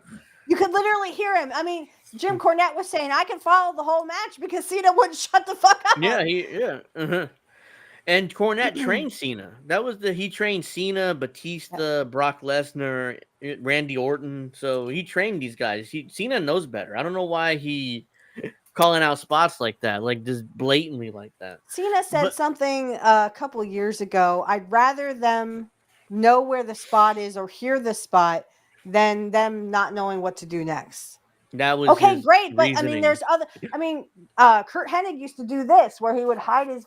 you could literally hear him. I mean, Jim Cornette was saying I can follow the whole match because Cena wouldn't shut the fuck up. Yeah. And Cornette trained Cena. He trained Cena, Batista, Brock Lesnar, Randy Orton. So he trained these guys. Cena knows better. I don't know why he calling out spots like that, like just blatantly like that. Cena said something a couple years ago. I'd rather them know where the spot is or hear the spot than them not knowing what to do next. That was okay, great. But reasoning. I mean, there's other. I mean, Kurt Hennig used to do this where he would hide his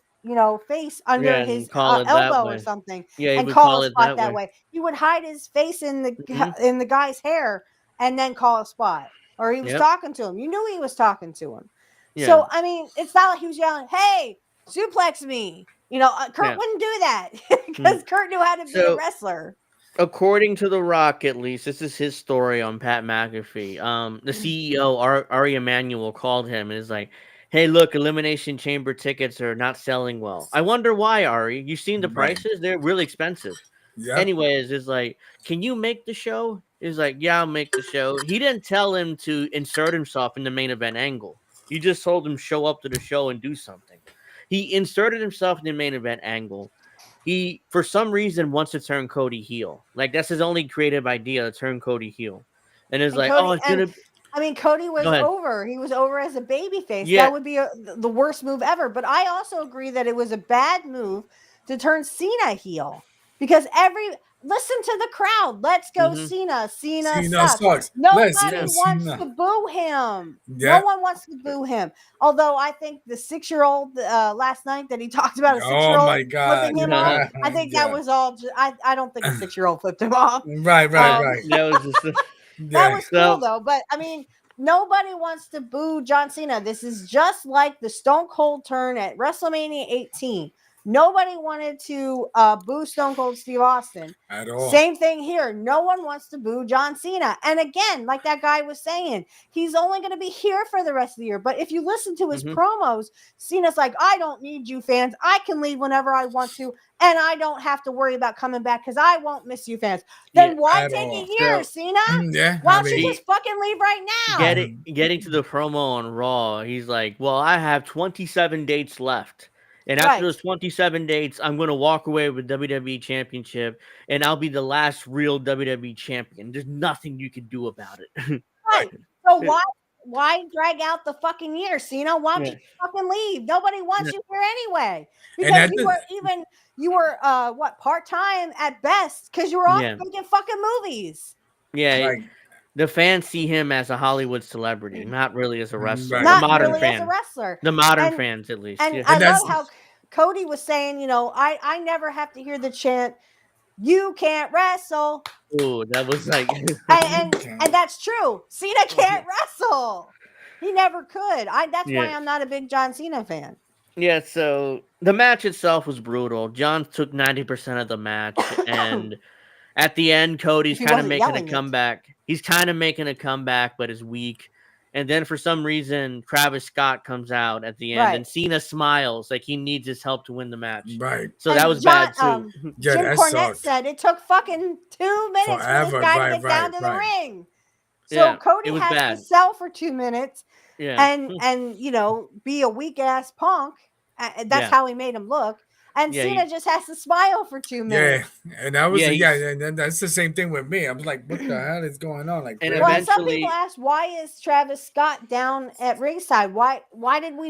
face under his elbow or something, and call a spot that way. He would hide his face in the guy's hair and then call a spot. Or he was talking to him. You knew he was talking to him. Yeah. So, I mean, it's not like he was yelling, hey, suplex me. Kurt wouldn't do that because Kurt knew how to be a wrestler. According to The Rock, at least, this is his story on Pat McAfee. The CEO, Ari Emanuel, called him and is like, hey, look, Elimination Chamber tickets are not selling well. I wonder why, Ari. You've seen the prices? They're really expensive. Yep. Anyways, it's like, can you make the show? He's like, yeah, I'll make the show. He didn't tell him to insert himself in the main event angle. He just told him show up to the show and do something. He inserted himself in the main event angle. He, for some reason, wants to turn Cody heel. Like, that's his only creative idea, to turn Cody heel. And it's like, Cody, it's going to... I mean, Cody was over. He was over as a babyface. Yeah. That would be the worst move ever. But I also agree that it was a bad move to turn Cena heel. Because listen to the crowd. Let's go, Cena. Cena sucks. Nobody wants to boo him. Yeah. No one wants to boo him. Although I think the 6-year-old last night that he talked about a 6-year-old flipping him off. I think that was all. I don't think a 6-year-old flipped him off. Right. That was that was cool though. But I mean, Nobody wants to boo John Cena. This is just like the Stone Cold turn at WrestleMania 18. Nobody wanted to boo Stone Cold Steve Austin. At all. Same thing here. No one wants to boo John Cena. And again, like that guy was saying, he's only going to be here for the rest of the year. But if you listen to his promos, Cena's like, I don't need you fans. I can leave whenever I want to. And I don't have to worry about coming back because I won't miss you fans. Then why take a year, Cena? Why don't you just fucking leave right now? Getting to the promo on Raw, he's like, well, I have 27 dates left. And after those 27 dates, I'm going to walk away with WWE Championship, and I'll be the last real WWE champion. There's nothing you can do about it. Right. So why drag out the fucking year, Cena? Why don't you fucking leave? Nobody wants you here anyway. Because you were part-time at best because you were off making fucking movies. Yeah. The fans see him as a Hollywood celebrity, not really as a wrestler. Not the modern really fan. as a wrestler. The modern fans, at least. And I love how Cody was saying, I never have to hear the chant, you can't wrestle. Oh, that was like... and that's true. Cena can't wrestle. He never could. That's why I'm not a big John Cena fan. Yeah, so the match itself was brutal. John took 90% of the match, and... At the end, Cody's kind of making a comeback. He's kind of making a comeback, but is weak. And then for some reason, Travis Scott comes out at the end, and Cena smiles like he needs his help to win the match. Right. So that was bad too. Jim Cornette said it took fucking 2 minutes for this guy to get down to the ring. So Cody has to sell for 2 minutes, and be a weak ass punk. That's how he made him look. And Cena just has to smile for 2 minutes. Yeah, and that was and that's the same thing with me. I was like, "What the hell is going on?" Like, well, some people ask, "Why is Travis Scott down at ringside? Why did we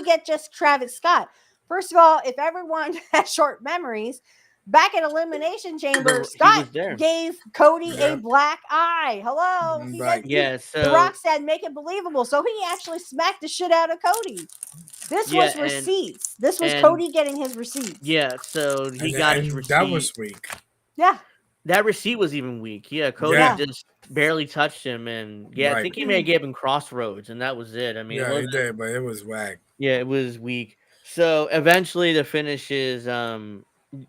get just Travis Scott?" First of all, if everyone has short memories, back at Elimination Chamber, Scott gave Cody a black eye. Hello, he said, so The Rock said, "Make it believable." So he actually smacked the shit out of Cody. This was receipts. This was Cody getting his receipts. Yeah, so he got his receipt. That was weak. Yeah. That receipt was even weak. Yeah, Cody just barely touched him. And I think he may have gave him Crossroads, and that was it. I mean, he did, but it was whack. Yeah, it was weak. So eventually the finish is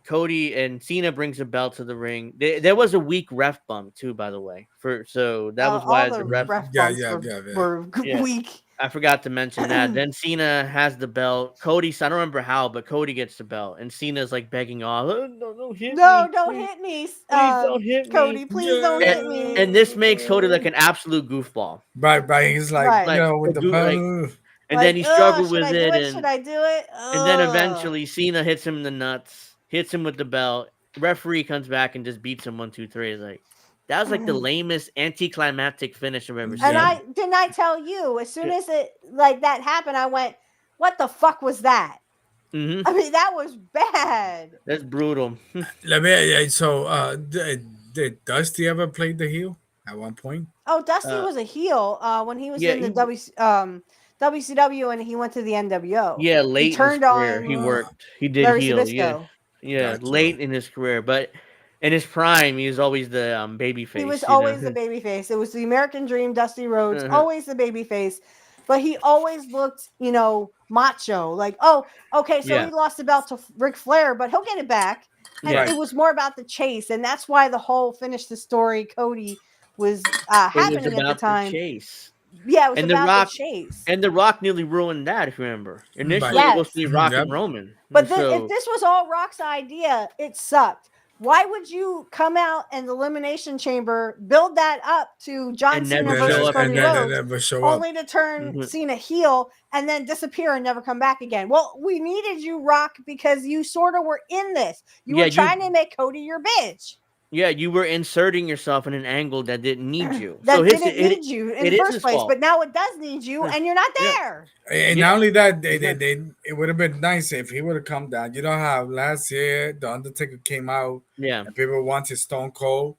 Cody and Cena brings a belt to the ring. There was a weak ref bump, too, by the way. So that was why the ref bumps were weak. I forgot to mention that. Then Cena has the belt. Cody, I don't remember how, but Cody gets the belt. And Cena's like begging off. Don't hit me. Don't hit me. Please don't hit me. Cody, please don't hit me. And this makes Cody like an absolute goofball. Right. He's like, with the belt. And then he struggled with it. Should I do it? And then eventually Cena hits him in the nuts, hits him with the belt. Referee comes back and just beats him 1, 2, 3. It's like, that was like the lamest anticlimactic finish I've ever seen. And I tell you, as soon as it that happened, I went, "What the fuck was that?" Mm-hmm. I mean, that was bad. That's brutal. So, did Dusty ever play the heel at one point? Oh, Dusty was a heel when he was in the WCW, and he went to the NWO. Yeah, late in his career, he worked. He did Larry heel. Zbyszko. Yeah, late in his career, but. In his prime, he was always the baby face. He was always the baby face. It was the American Dream, Dusty Rhodes, always the baby face. But he always looked, macho. Like, oh, okay, so he lost the belt to Ric Flair, but he'll get it back. And it was more about the chase. And that's why the whole finish the story Cody was happening at the time. The chase. Yeah, it was about the chase. And The Rock nearly ruined that, if you remember. Initially, it was supposed to be Rock and Roman. But if this was all Rock's idea, it sucked. Why would you come out in the Elimination Chamber, build that up to John Cena versus Cody Rhodes, only to turn Cena heel and then disappear and never come back again? Well, we needed you, Rock, because you sort of were in this. You were trying to make Cody your bitch. Yeah, you were inserting yourself in an angle that didn't need you. Didn't need you in the first place, but now it does need you, and you're not there. And not only that, it would have been nice if he would have come down. You know how last year The Undertaker came out, and people wanted Stone Cold.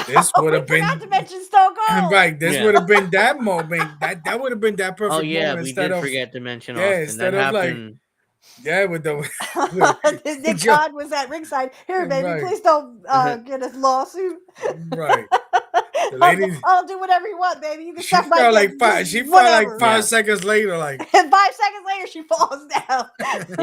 This would have been. Not to mention Stone Cold. Right, this would have been that moment. That would have been that perfect moment. Oh yeah, we did forget to mention Austin. Instead that of happened. With the Nick Todd was at ringside. Here, baby, please don't get a lawsuit. Right. The lady, I'll do whatever you want, baby. You can she suck my felt dick. like five. Just She felt like whatever. 5 seconds later, like And 5 seconds later, she falls down.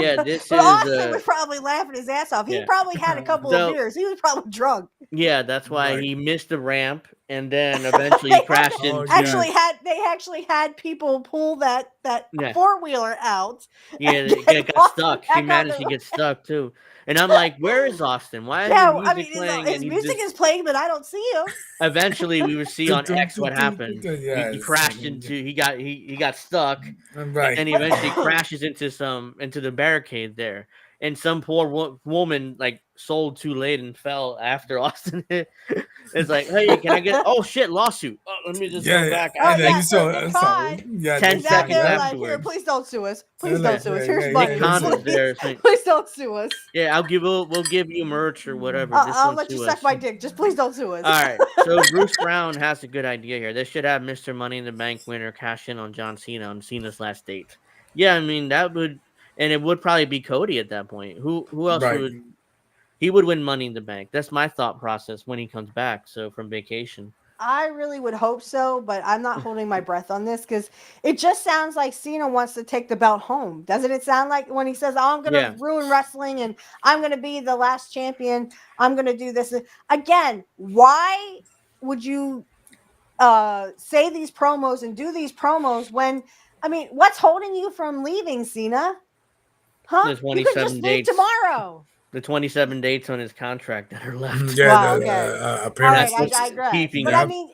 Yeah, this But is Austin was probably laughing his ass off. He yeah. probably had a couple of So- beers. He was probably drunk. Yeah, that's why Right. he missed the ramp and then eventually crashed Oh, into. yeah. They actually had people pull that Yeah. 4-wheeler out. Yeah, and it then got walk stuck. back He on managed the to get stuck too. And I'm like, where is Austin? Why is Yeah, his I music mean, playing? his And he music just is playing, but I don't see him. eventually we would see on X what happened. He Yes. crashed into. He got stuck, Right. and he eventually crashes into the barricade there. And some poor woman like sold too late and fell after Austin hit. It's like, hey, can I get? Oh shit, lawsuit. Oh, let me just go back. Oh, And then yeah, you saw, Nick saw- Khan. yeah, 10 He's out seconds there like, afterwards. here, please don't sue us. Please Yeah, don't sue us. yeah, Here's yeah, money. Nick Khan was there. It's like, Please don't sue us. yeah, we'll give you merch or whatever. Just I'll don't let you sue suck us. my dick. Just please don't sue us. All right. So Bruce Brown has a good idea here. They should have Mr. Money in the Bank winner cash in on John Cena on Cena's last date. Yeah, I mean that would, and it would probably be Cody at that point. Who else Right. would? He would win Money in the Bank. That's my thought process when he comes back. So from vacation. I really would hope so, but I'm not holding my breath on this because it just sounds like Cena wants to take the belt home. Doesn't it sound like when he says, oh, I'm going to ruin wrestling and I'm going to be the last champion, I'm going to do this. Again, why would you say these promos and do these promos when, I mean, what's holding you from leaving, Cena? Huh? There's You could just 27 leave dates. tomorrow. The 27 dates on his contract that are left. Yeah, Wow, okay. All apparently. right, I digress. keeping But him. I mean,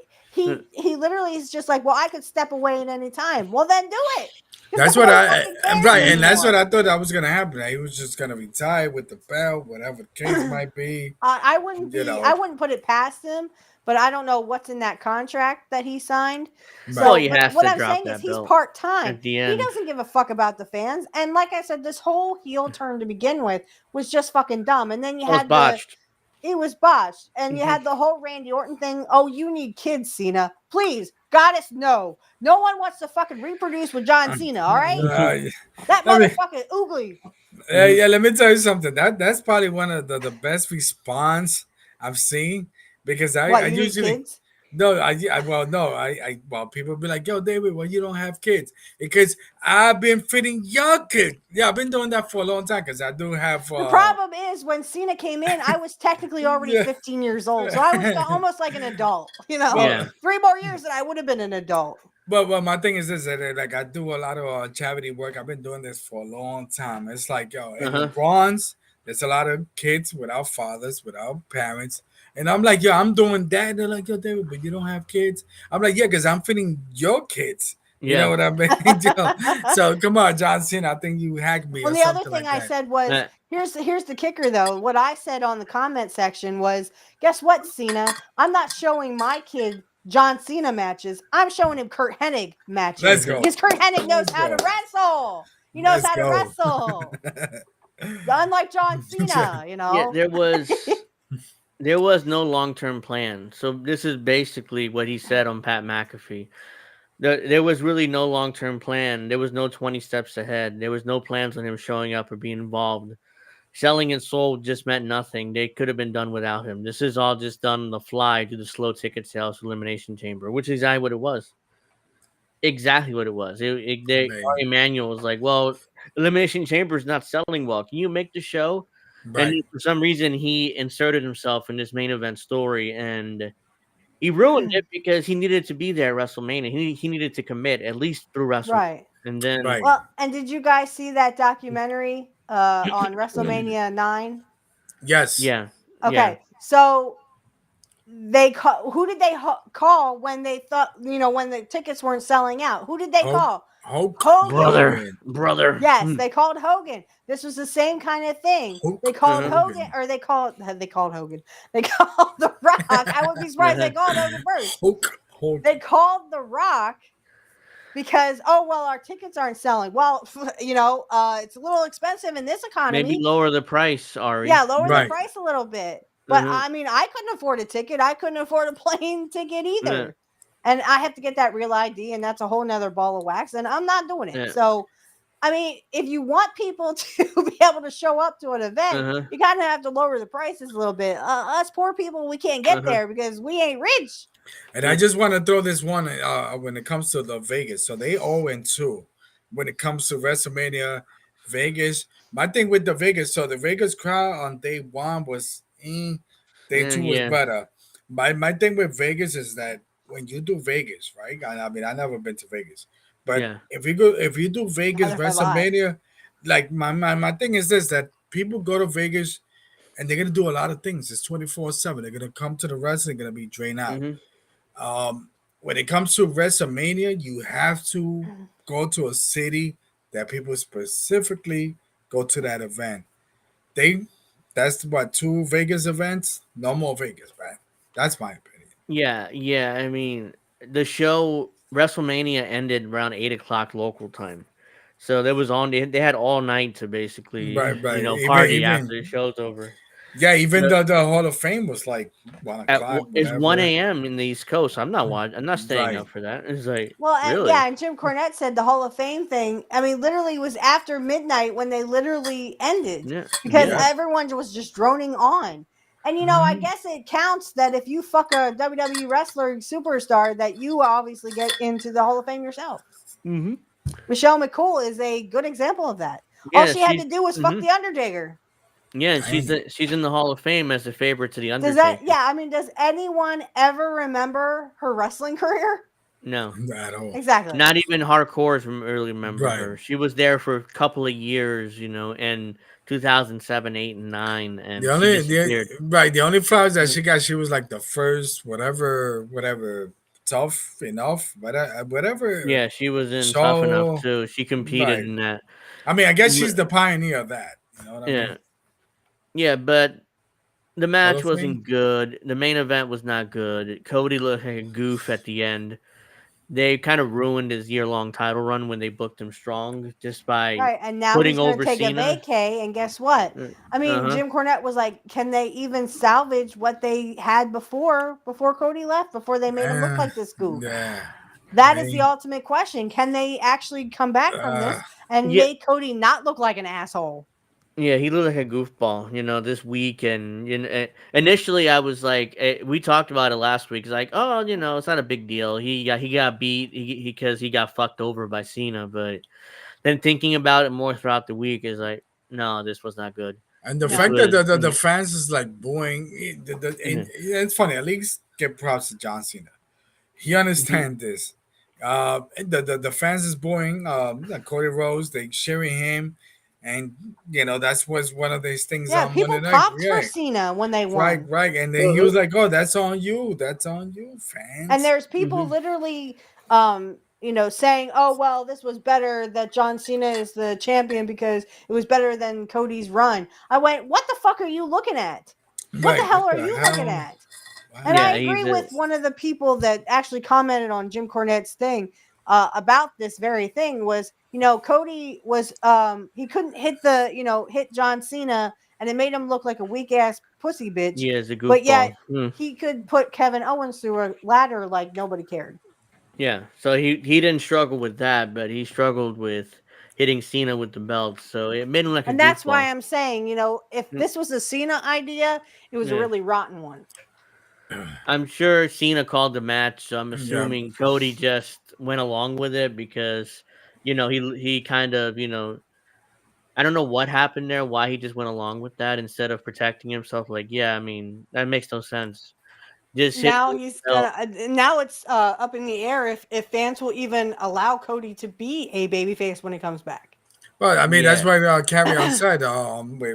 he literally is just like, well, I could step away at any time. Well, then do it. That's what and that's what I. I thought that was gonna happen. He was just gonna retire with the belt, whatever the case might be. I wouldn't be. You know. I wouldn't put it past him. But I don't know what's in that contract that he signed. So Well, he has what to I'm drop saying that is he's belt part time. at the He end. doesn't give a fuck about the fans. And like I said, this whole heel turn to begin with was just fucking dumb. And then you It was had botched. it was botched. And you had the whole Randy Orton thing. Oh, you need kids, Cena. Please, goddess, no. No one wants to fucking reproduce with John Cena, all right? That motherfucking oogly. Yeah, let me tell you something. That's probably one of the best response I've seen because I you usually need kids? well, people be like, yo, David, well, you don't have kids because I've been fitting your kids. Yeah, I've been doing that for a long time because I do have. The problem is when Cena came in, I was technically already 15 years old, so I was almost like an adult. You know, Yeah. 3 more years and I would have been an adult. But my thing is this: that like I do a lot of charity work. I've been doing this for a long time. It's like in the Bronx, there's a lot of kids without fathers, without parents. And I'm like, yo, I'm doing that. They're like, yo, David, but you don't have kids. I'm like, yeah, because I'm feeding your kids. You know what I mean? So come on, John Cena. I think you hacked me. Well, or the other something thing like I that. said was, here's the kicker though. What I said on the comment section was, guess what, Cena? I'm not showing my kid John Cena matches. I'm showing him Kurt Hennig matches. Let's go. Because Kurt Hennig knows how to wrestle. He knows Let's how to go. wrestle. Unlike John Cena, you know. Yeah, there was no long-term plan. So this is basically what he said on Pat McAfee. There was really no long-term plan. There was no 20 steps ahead. There was no plans on him showing up or being involved. Selling and sold just meant nothing. They could have been done without him. This is all just done on the fly due to slow ticket sales for Elimination Chamber, which is exactly what it was. Exactly what it was. Ari Emanuel was like, well, Elimination Chamber is not selling well. Can you make the show? Right. And for some reason, he inserted himself in this main event story, and he ruined it because he needed to be there at WrestleMania. He needed to commit at least through WrestleMania. Right. And then, Well, and did you guys see that documentary on WrestleMania 9? Yes. Yeah. Okay. Yeah. So who did they call when they thought, when the tickets weren't selling out? Who did they call? Hogan. Brother. Yes, they called Hogan. This was the same kind of thing. They called Hogan, or they called Hogan. They called The Rock. I wouldn't be surprised they called Hogan first. They called The Rock because, our tickets aren't selling. Well, it's a little expensive in this economy. Maybe lower the price, Ari. Yeah, lower the price a little bit. But I mean, I couldn't afford a ticket. I couldn't afford a plane ticket either. Yeah. And I have to get that real ID, and that's a whole nother ball of wax, and I'm not doing it. Yeah. So, I mean, if you want people to be able to show up to an event, you kind of have to lower the prices a little bit. Us poor people, we can't get there because we ain't rich. And I just want to throw this one when it comes to the Vegas. So they 0-2 when it comes to WrestleMania Vegas. My thing with the Vegas, so the Vegas crowd on day one was day two was Yeah, better. My thing with Vegas is that when you do Vegas, right? I mean, I never been to Vegas, but yeah. if you do Vegas Neither have I. WrestleMania, like my thing is this, that people go to Vegas and they're gonna do a lot of things. It's 24/7. They're gonna come to the wrestling, they're gonna be drained out. Hmm. When it comes to WrestleMania, you have to go to a city that people specifically go to that event. They that's what, two Vegas events, no more Vegas, man. That's my opinion. Yeah, yeah. I mean, the show WrestleMania ended around 8 o'clock local time, so there was on. They had all night to basically, Right. Even party after the even show's over. yeah, even So the Hall of Fame was like 1 o'clock, it's one whatever. a.m. in the East Coast. I'm not watching. I'm not staying Right. up for that. It's like Well, really. yeah, and Jim Cornette said the Hall of Fame thing. I mean, literally it was after midnight when they literally ended Yeah, because yeah. Yeah. everyone was just droning on. And I guess it counts that if you fuck a WWE wrestler superstar, that you obviously get into the Hall of Fame yourself. Hmm. Michelle McCool is a good example of that. All Yeah, she had she's. to do was fuck Hmm. the Undertaker. Yeah, and Dang. she's in the Hall of Fame as a favorite to the Does that? Undertaker. Yeah, I mean, does anyone ever remember her wrestling career? No, At all. Exactly. not even hardcores really remember Right. her. She was there for a couple of years, in 2007, 8, and 9, The and she only the disappeared. right, the only flowers that Mhm. she got, she was like the first whatever tough enough, whatever Yeah, she was in Tough Enough show. too. She competed Right. in that. I mean, I guess she's M- the pioneer of that. You know what I mean? Yeah, yeah, but the Hall match of Fame. wasn't good. The main event was not good. Cody looked like a goof at the end. They kind of ruined his year-long title run when they booked him strong just by Right, and now putting he's going to over take a Cena. vacay, and guess what? Uh I mean, huh. Jim Cornette was like, "Can they even salvage what they had before Cody left? Before they made him look Eh, like this goof?" yeah. That is the They, ultimate question. Can they actually come back from uh, this and Yeah, make Cody not look like an asshole? yeah, he looked like a goofball, this week. And initially, I was like, we talked about it last week. It's like, oh, it's not a big deal. He got beat because he got fucked over by Cena. But then thinking about it more throughout the week is like, no, this was not good. and the This fact No. that was, the fans is like booing, mhm, it's funny. At least give props to John Cena. He mhm. understand this. The fans is booing like Cody Rhodes. They cheering him, and that's was one of these things Yeah, on Monday people night. popped for Yeah, Cena when they right, won. right. And then he Uh-huh. was like, "Oh, that's on you. That's on you, And fans." there's people Mhm. literally saying, "Oh, well, this was better that John Cena is the champion because it was better than Cody's run." I went, "What the fuck are you looking at? What the Right. hell What are the you looking hell? at?" And I Yeah, Wow. agree he's with one of the people that actually commented on Jim Cornette's thing about this very thing was, Cody was he couldn't hit hit John Cena, and it made him look like a weak ass pussy bitch, he is a but yet goofball. Hmm. he could put Kevin Owens through a ladder like nobody cared. Yeah, so he didn't struggle with that, but he struggled with hitting Cena with the belt. So it made him like a And that's why goofball. I'm saying, if Mm, this was a Cena idea, it was a Yeah. really rotten one. I'm sure Cena called the match, so I'm Yeah. assuming Cody just went along with it because he kind of I don't know what happened there, why he just went along with that instead of protecting himself. Like, yeah, I mean that makes no sense. Just hit Now me with he's the belt. gonna. Now it's up in the air if fans will even allow Cody to be a babyface when he comes back. Well, I mean, that's Yeah, why Carry On said, he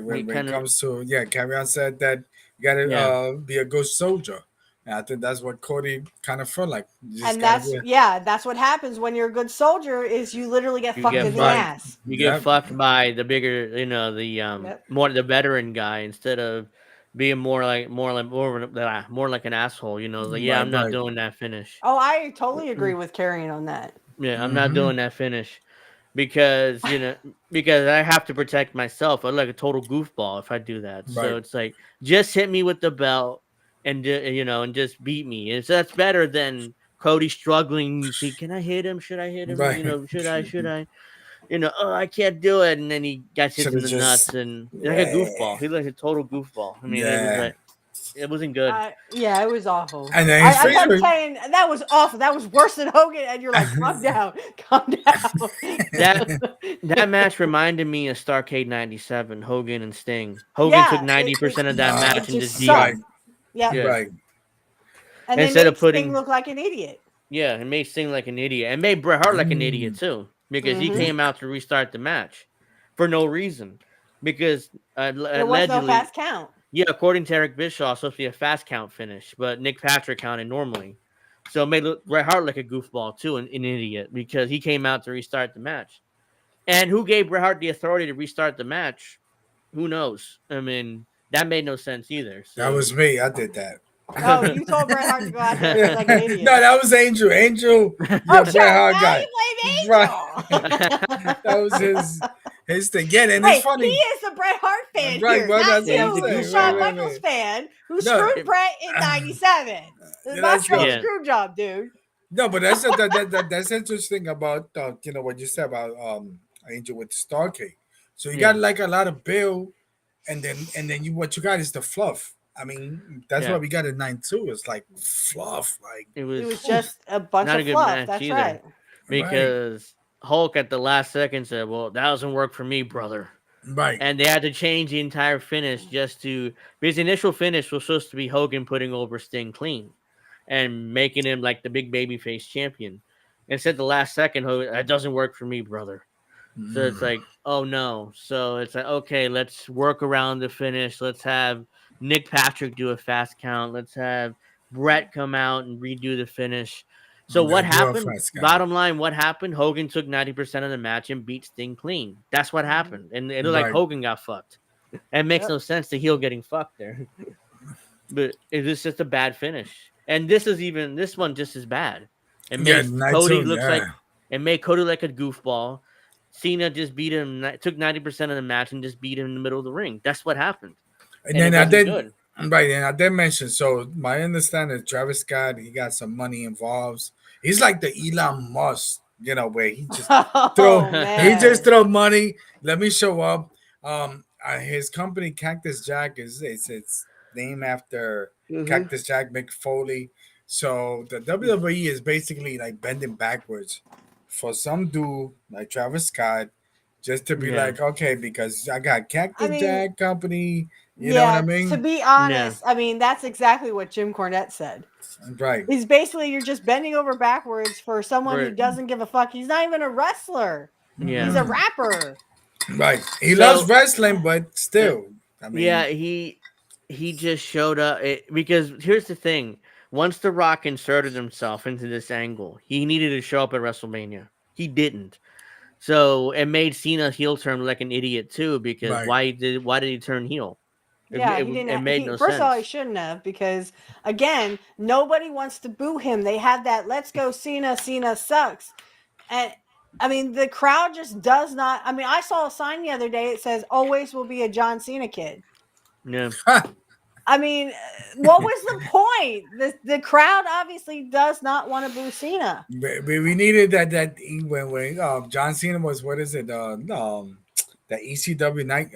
when it kind of comes to, yeah, Carry On said that you gotta yeah. be a good soldier. And I think that's what Cody kind of felt like. You just And gotta be that's what happens when you're a good soldier is you literally get You fucked get in the fucked. right. ass. You get Yep. fucked by the bigger, the Yep. more the veteran guy instead of being more like an asshole. Like, yeah, Right, I'm not right. doing that finish. Oh, I totally agree Mm, with carrying on that. Yeah, I'm not Mm-hmm. doing that finish because because I have to protect myself. I look like a total goofball if I do that. So Right, it's like just hit me with the belt and just beat me. And so that's better than Cody struggling. See, can I hit him? Should I hit him? right. Should I? Should I? Oh, I can't do it. And then he got hit Should in have the just, nuts and like a yeah, goofball. He like a total goofball. I mean, it was yeah. like, It wasn't good. Yeah, it was awful. And then his I face kept was saying that was awful. That was worse than Hogan, and you're like, calm down, calm down. That match reminded me of Starrcade '97, Hogan and Sting. Hogan took Yeah, 90% of that match and just just beat right, him. Yeah, right. and they Instead made of putting Sting look like an idiot. Yeah, it made Sting like an idiot, and made Bret Hart like an idiot too, because he came out to restart the match for no reason, because There was no allegedly, fast count. yeah, according to Eric Bischoff, it's supposed to be a fast count finish, but Nick Patrick counted normally, so it made Bret Hart like a goofball too, an idiot, because he came out to restart the match, and who gave Bret Hart the authority to restart the match? Who knows? I mean, that made no sense either. That So. was me. I did that. Oh, you told Bret Hart to go out there and look like an idiot. No, that was Angel. Angel, Oh, your shit, Bret Hart now guy. you blame Right. Angel. That was his thing. Yeah, and Hey, it's funny. he is the Bret Hart fan Right, here, well, not that's what you, I'm the saying. Shawn Wait, Michaels fan who No, screwed Bret in '97. The Yeah, that's Montreal right. screw job, dude. No, but that's interesting about what you said about Angel with Starcade. So you got like a lot of Bill, and then what you got is the fluff. I mean, that's what we got in '92. It's like fluff, like It It was was just a bunch not a of good fluff. match That's either. right. Because Hulk at the last second said, "Well, that doesn't work for me, brother." right, And they had to change the entire finish because the initial finish was supposed to be Hogan putting over Sting clean and making him like the big babyface champion. Instead, the last second, Hogan, that doesn't work for me, brother. So it's like, oh no. So it's like, okay, let's work around the finish. Let's have Nick Patrick do a fast count. Let's have Brett come out and redo the finish. So what happened? Bottom line, what happened? Hogan took 90% of the match and beat Sting clean. That's what happened. And it looked like Hogan got fucked. It makes no sense, the heel getting fucked there. But it was just a bad finish. And this one just as bad. It made Cody looks like it made Cody like a goofball. Cena just beat him, took 90% of the match and just beat him in the middle of the ring. That's what happened. And then I did right, and I did mention. So my understanding is Travis Scott, he got some money involved. He's like the Elon Musk, where he just throw money. Let me show up. His company Cactus Jack it's named after Cactus Jack McFoley. So the WWE is basically like bending backwards for some dude like Travis Scott, just to be like, okay, because I got Cactus Jack company. You know what I mean? To be honest, I mean that's exactly what Jim Cornette said. Right. He's basically you're just bending over backwards for someone who doesn't give a fuck. He's not even a wrestler. Yeah. He's a rapper. Right. He loves wrestling, but still. I mean, he just showed up because here's the thing. Once The Rock inserted himself into this angle, he needed to show up at WrestleMania. He didn't. So it made Cena's heel turn like an idiot too, because why did he turn heel? Yeah, he didn't. It made no sense. First of all, he shouldn't have, because again, nobody wants to boo him. They had that "Let's go Cena, Cena sucks," and I mean the crowd just does not. I mean, I saw a sign the other day. It says "Always will be a John Cena kid." Yeah. I mean, what was the point? The crowd obviously does not want to boo Cena. But we needed that when John Cena was, what is it? The ECW night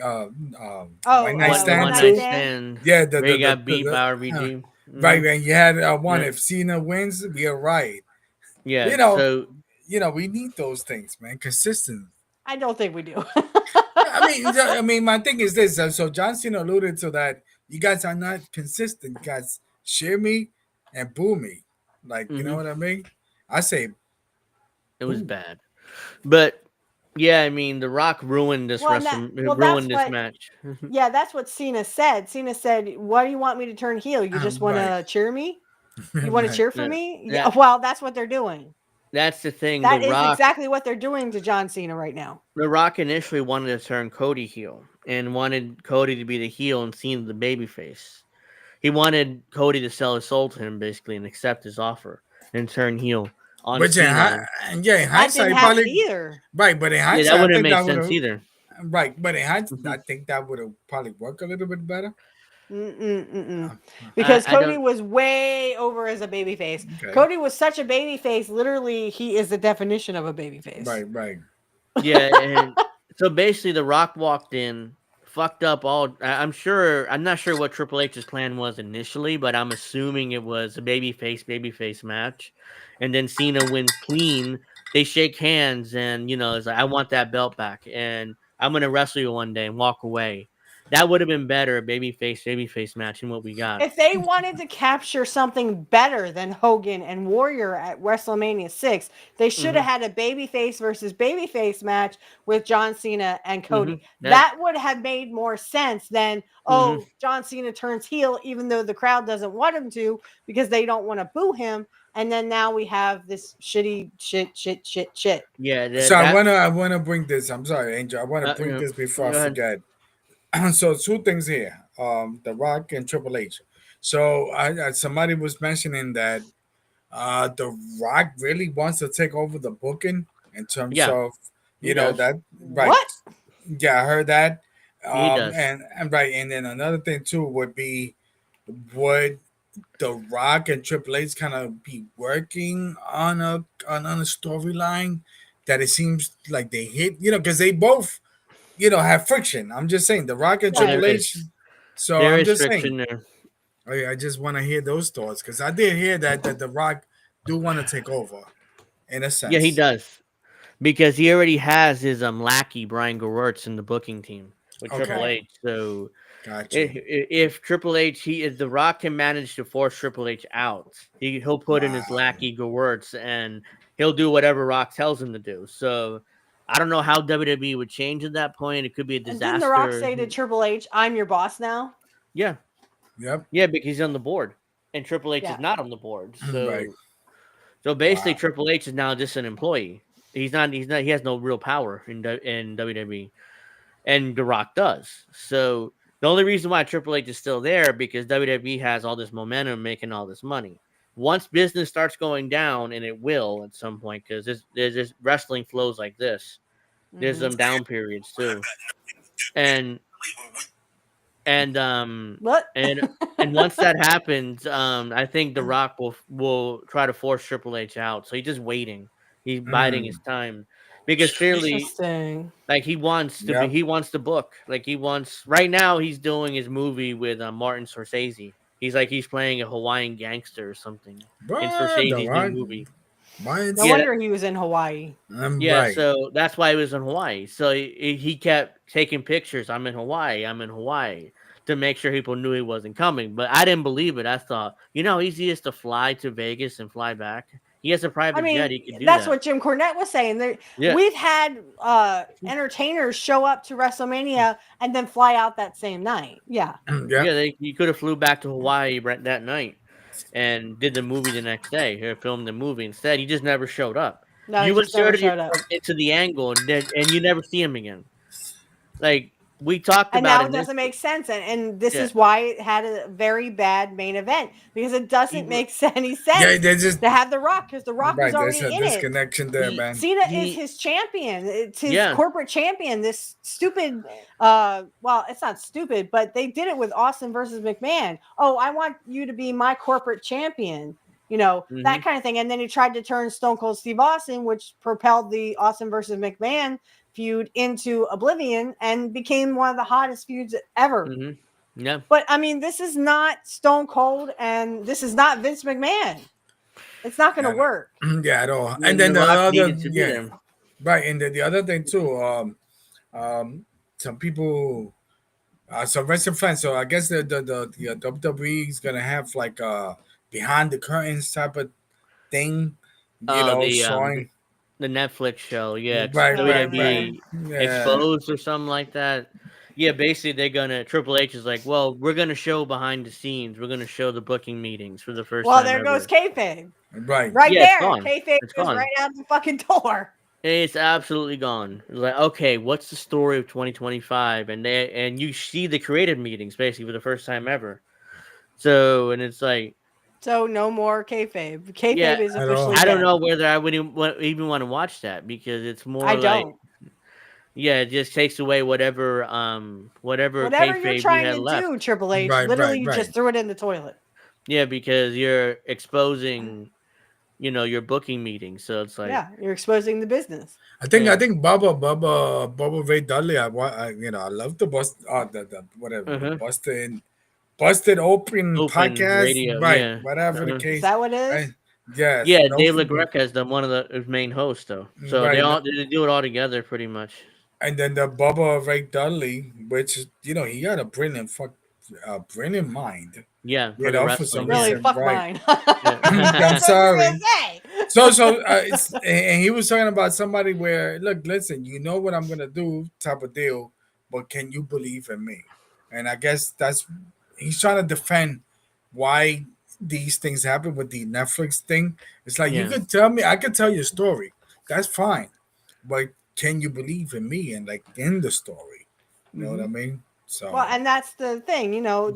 one night stand. Yeah, he got beat by RVD. Right, and you had one. If Cena wins, it'd be a riot. Yeah, we need those things, man. Consistent. I don't think we do. I mean, my thing is this. So John Cena alluded to that. You guys are not consistent. You guys cheer me and boo me. Like, you know what I mean? I say it was bad. But yeah, I mean, The Rock ruined this match. Yeah, that's what Cena said. Cena said, "Why do you want me to turn heel? You just want to cheer me? You want to cheer for me?" Yeah. Well, that's what they're doing. That's the thing. That is exactly what they're doing to John Cena right now. The Rock initially wanted to turn Cody heel and wanted Cody to be the heel and Cena the babyface. He wanted Cody to sell his soul to him, basically, and accept his offer and turn heel. Which in hindsight, probably either. Right, but in hindsight, that wouldn't make sense either. Right, but in hindsight, I think that would have probably worked a little bit better. Because Cody was way over as a babyface. Okay. Cody was such a babyface. Literally, he is the definition of a babyface. Right. Yeah, and so basically, The Rock walked in fucked up I'm not sure what Triple H's plan was initially, but I'm assuming it was a babyface match. And then Cena wins clean. They shake hands and, it's like, I want that belt back and I'm going to wrestle you one day and walk away. That would have been better, a babyface match than what we got. If they wanted to capture something better than Hogan and Warrior at WrestleMania 6, they should have had a babyface versus babyface match with John Cena and Cody. That would have made more sense than, John Cena turns heel even though the crowd doesn't want him to because they don't want to boo him. And then now we have this shit. Yeah. So I wanna bring this. I'm sorry, Angel. I want to bring this before I forget. So 2 things here. The Rock and Triple H. So somebody was mentioning that The Rock really wants to take over the booking in terms of that right. What? Yeah, I heard that. He does. And right, and then another thing too would be would The Rock and Triple H kind of be working on a storyline that it seems like they hit, because they both have friction. I'm just saying The Rock and Triple H. So there I'm is just friction saying. there. I just want to hear those thoughts because I did hear that The Rock do want to take over, in a sense. Yeah, he does because he already has his lackey Brian Gewirtz in the booking team with Triple H. So if Triple H, if The Rock can manage to force Triple H out, he'll put in his lackey Gewirtz and he'll do whatever Rock tells him to do. So I don't know how WWE would change at that point. It could be a disaster. And didn't The Rock say to Triple H, "I'm your boss now"? Yeah. Yep. Yeah, because he's on the board, and Triple H is not on the board. So, so basically, Triple H is now just an employee. He's not. He has no real power in WWE, and The Rock does. So the only reason why Triple H is still there because WWE has all this momentum, making all this money. Once business starts going down, and it will at some point, because there's this wrestling flows like this. There's some down periods too, and what? and once that happens, I think The Rock will try to force Triple H out. So he's just waiting. He's biding his time because clearly, like he wants to book. Like right now he's doing his movie with Martin Scorsese. He's playing a Hawaiian gangster or something in Scorsese's new movie. No wonder he was in Hawaii. So that's why he was in Hawaii. So he kept taking pictures. I'm in Hawaii to make sure people knew he wasn't coming. But I didn't believe it. I thought, how easy it is to fly to Vegas and fly back. He has a private jet. He could do that's that. what Jim Cornette was saying. We've had entertainers show up to WrestleMania and then fly out that same night. Yeah. He could have flew back to Hawaii that night and did the movie the next day. Or filmed the movie instead. He just never showed up. No, you inserted into the angle and you never see him again. Like we talked and about now it doesn't make sense. And this is why it had a very bad main event because it doesn't make any sense to have The Rock because The Rock was already in it. There's a disconnection there, man. Cena is his champion. It's his corporate champion. This stupid, well, it's not stupid, but they did it with Austin versus McMahon. Oh, I want you to be my corporate champion. That kind of thing. And then he tried to turn Stone Cold Steve Austin, which propelled the Austin versus McMahon feud into oblivion and became one of the hottest feuds ever. Yeah. But this is not Stone Cold and this is not Vince McMahon. It's not going to work. Yeah, at all. And then right. And then the other thing too, some people, some wrestling fans. So I guess the WWE is gonna have like behind the curtains type of thing, showing. The Netflix show, right. Exposed or something like that. Yeah, basically Triple H is like, well, we're gonna show behind the scenes. We're gonna show the booking meetings for the first time. Well, there goes kayfabe. Right there. Kayfabe goes right out the fucking door. It's absolutely gone. It's like, okay, what's the story of 2025? And you see the creative meetings basically for the first time ever. So, and it's like. So no more kayfabe. Kayfabe is officially I don't know whether I would even want to watch that because it's more it just takes away whatever you're trying to do, Triple H. Literally, you just threw it in the toilet. Yeah, because you're exposing your booking meeting. So it's like, Yeah, you're exposing the business. I yeah. think Bubba Ray Dudley. I love the bust the whatever the Uh-huh. busted open Open podcast, radio, right? yeah. Whatever the Uh-huh. Is case, that what it right? is? Yes, Yeah, no, Dave LaGreca is the one of the his main hosts though. So right. they do it all together pretty much. And then the Bubba Ray Dudley, which he got a brilliant mind, Yeah, for the for some wrestling, yeah. Really, reason, fuck right? mine. I'm That's what you were gonna sorry. say. And he was talking about somebody where, look, listen, you know what I'm gonna do, type of deal, but can you believe in me? And I guess he's trying to defend why these things happen with the Netflix thing. It's like, you Yeah. could tell me, I could tell your story, that's fine, but can you believe in me and like in the story? You know what I mean? So Well, and that's the thing,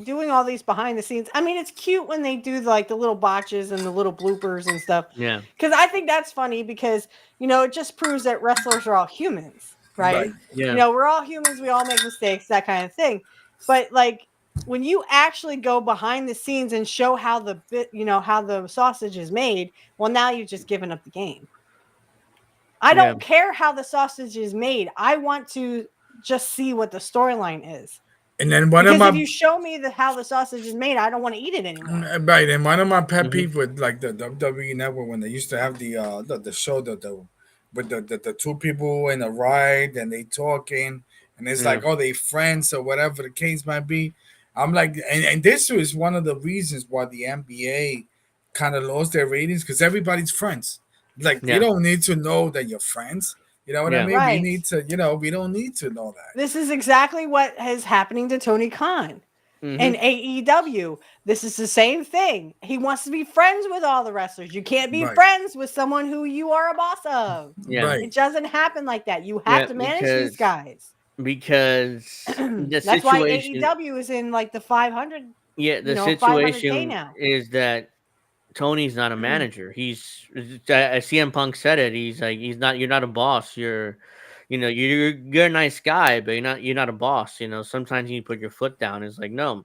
doing all these behind the scenes. I mean, it's cute when they do like the little botches and the little bloopers and stuff. Yeah. Because I think that's funny because, it just proves that wrestlers are all humans, right? right, Yeah. We're all humans. We all make mistakes, that kind of thing. But like when you actually go behind the scenes and show how how the sausage is made, well, now you've just given up the game. I Yeah. don't care how the sausage is made. I want to just see what the storyline is. and then one of Because my if you show me how the sausage is made, I don't want to eat it anymore. Right, and one of my pet Mm-hmm. peeves with like the WWE network when they used to have the show with the two people in a ride and they talking and it's Yeah. like, oh, they friends or whatever the case might be. I'm like, and this was one of the reasons why the NBA kind of lost their ratings because everybody's friends. Like you Yeah. don't need to know that you're friends. You know what I Yeah. mean? We Right. need to, we don't need to know that. This is exactly what is happening to Tony Khan in Mm-hmm. AEW. This is the same thing. He wants to be friends with all the wrestlers. You can't be Right. friends with someone who you are a boss of. Yeah. Right. It doesn't happen like that. You have Yeah, to manage these guys. because the That's why situation AEW is in like the 500, yeah, the 500K situation now. is that Tony's not a manager. As CM Punk said it, he's like you're not a boss. You're a nice guy, but you're not a boss. Sometimes you need to put your foot down. It's like, no,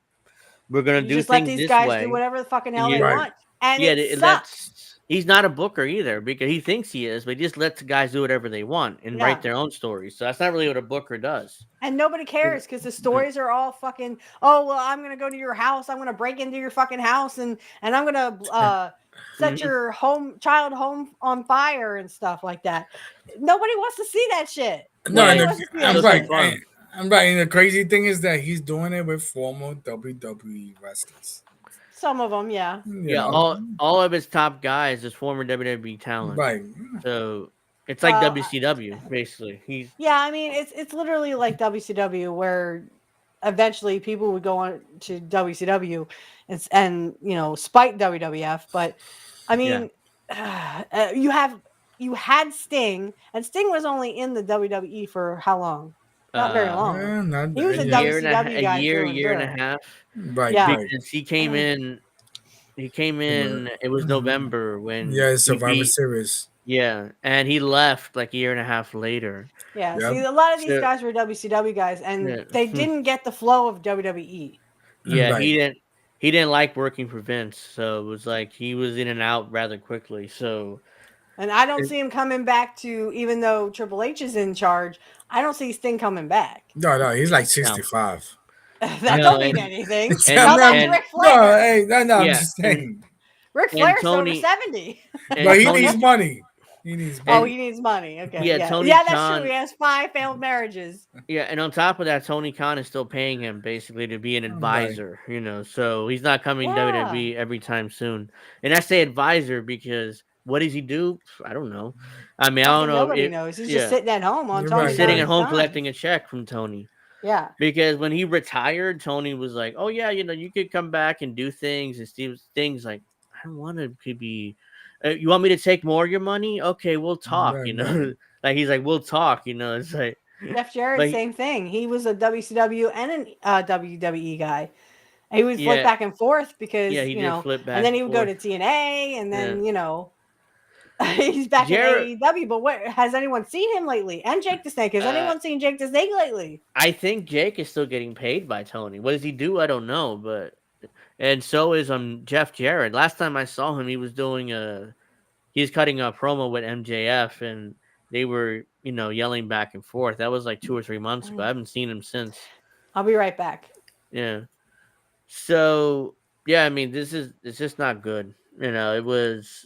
we're gonna You do just let things these this guys way. do whatever the fucking hell Yeah. they Right. want. And Yeah, it sucks. he's not a booker either because he thinks he is, but he just lets the guys do whatever they want and Yeah. write their own stories. So that's not really what a booker does. And nobody cares because the stories are all fucking, oh, well, I'm going to go to your house. I'm going to break into your fucking house and I'm going to set your child home on fire and stuff like that. Nobody wants to see that shit. No, Nobody and wants to see I'm that right. shit. fun. I'm right. And the crazy thing is that he's doing it with former WWE wrestlers. Some of them, yeah. You know? all of his top guys is former WWE talent. Right. So it's like Well, WCW basically. Yeah, I mean, it's literally like WCW where eventually people would go on to WCW and spite WWF. But I mean, you had Sting, and Sting was only in the WWE for how long? Not very long. Not He was a WCW guy through and year and a through. half. Right. Yeah. Right. Because he came in. It was November when Yeah, he Survivor beat- Series. Yeah, and he left like a year and a half later. Yeah, Yep. see, a lot of these So- guys were WCW guys, and Yeah. they didn't get the flow of WWE. Yeah, Right. he didn't like working for Vince, so it was like he was in and out rather quickly. So And I don't see him coming back to, even though Triple H is in charge, I don't see Sting coming back. No, he's like 65. That No, don't mean and- anything. and- How about and- Ric No, Flair? hey, no, I'm Yeah, just saying. Ric and Flair's Tony- over 70. and But he Tony- needs money. He needs Oh, money. he needs money. Okay. Yeah, Yeah, Tony that's Khan- true. He has 5 failed marriages. Yeah, and on top of that, Tony Khan is still paying him basically to be an advisor, so he's not coming to Yeah. WWE every time soon. And I say advisor because what does he do? I don't know. I mean, I don't know. Nobody knows. He's just sitting at home on You're Tony right. He's sitting at Khan's home dime. collecting a check from Tony. Yeah. Because when he retired, Tony was like, "Oh yeah, you could come back and do things." And Sting's like, "I don't want to be. You want me to take more of your money? Okay, we'll talk." Right, Like he's like, "We'll talk." It's like, Jeff Jarrett, But he- same thing. He was a WCW and a WWE guy. He would flip Yeah. back and forth because, Yeah, he did flip back and then he and would go to forth. TNA, and then, he's back Jarrett- in AEW. But what has anyone seen him lately? And Jake the Snake. Has anyone seen Jake the Snake lately? I think Jake is still getting paid by Tony. What does he do? I don't know, but and so is Jeff Jarrett. Last time I saw him, he was doing he's cutting a promo with MJF, and they were yelling back and forth. That was like 2 or 3 months ago. I haven't seen him since. I'll be right back. Yeah. So yeah, I mean, it's just not good. It was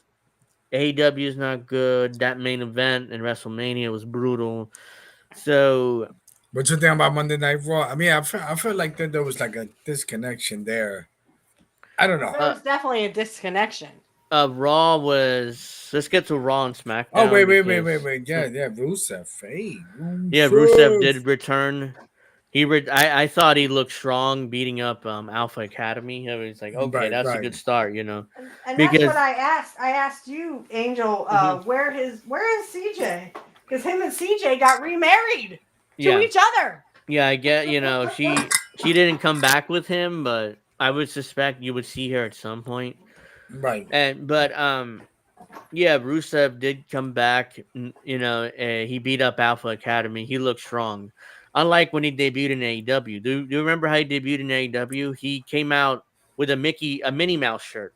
AEW is not good. That main event in WrestleMania was brutal. So What you think about Monday Night Raw? I mean, I felt like that there was like a disconnection there. I don't know. There was definitely a disconnection. Raw was. Let's get to Raw and SmackDown. Oh wait. Yeah, Rusev. Hey, yeah, Rusev did return. I thought he looked strong beating up Alpha Academy. I was like, okay, that's a good start, And that's what I asked. I asked you, Angel, where is CJ? Because him and CJ got remarried to each other. Yeah, I get. She didn't come back with him, but I would suspect you would see her at some point. Right. But Rusev did come back. He beat up Alpha Academy. He looked strong. Unlike when he debuted in AEW. Do you remember how he debuted in AEW? He came out with a Minnie Mouse shirt.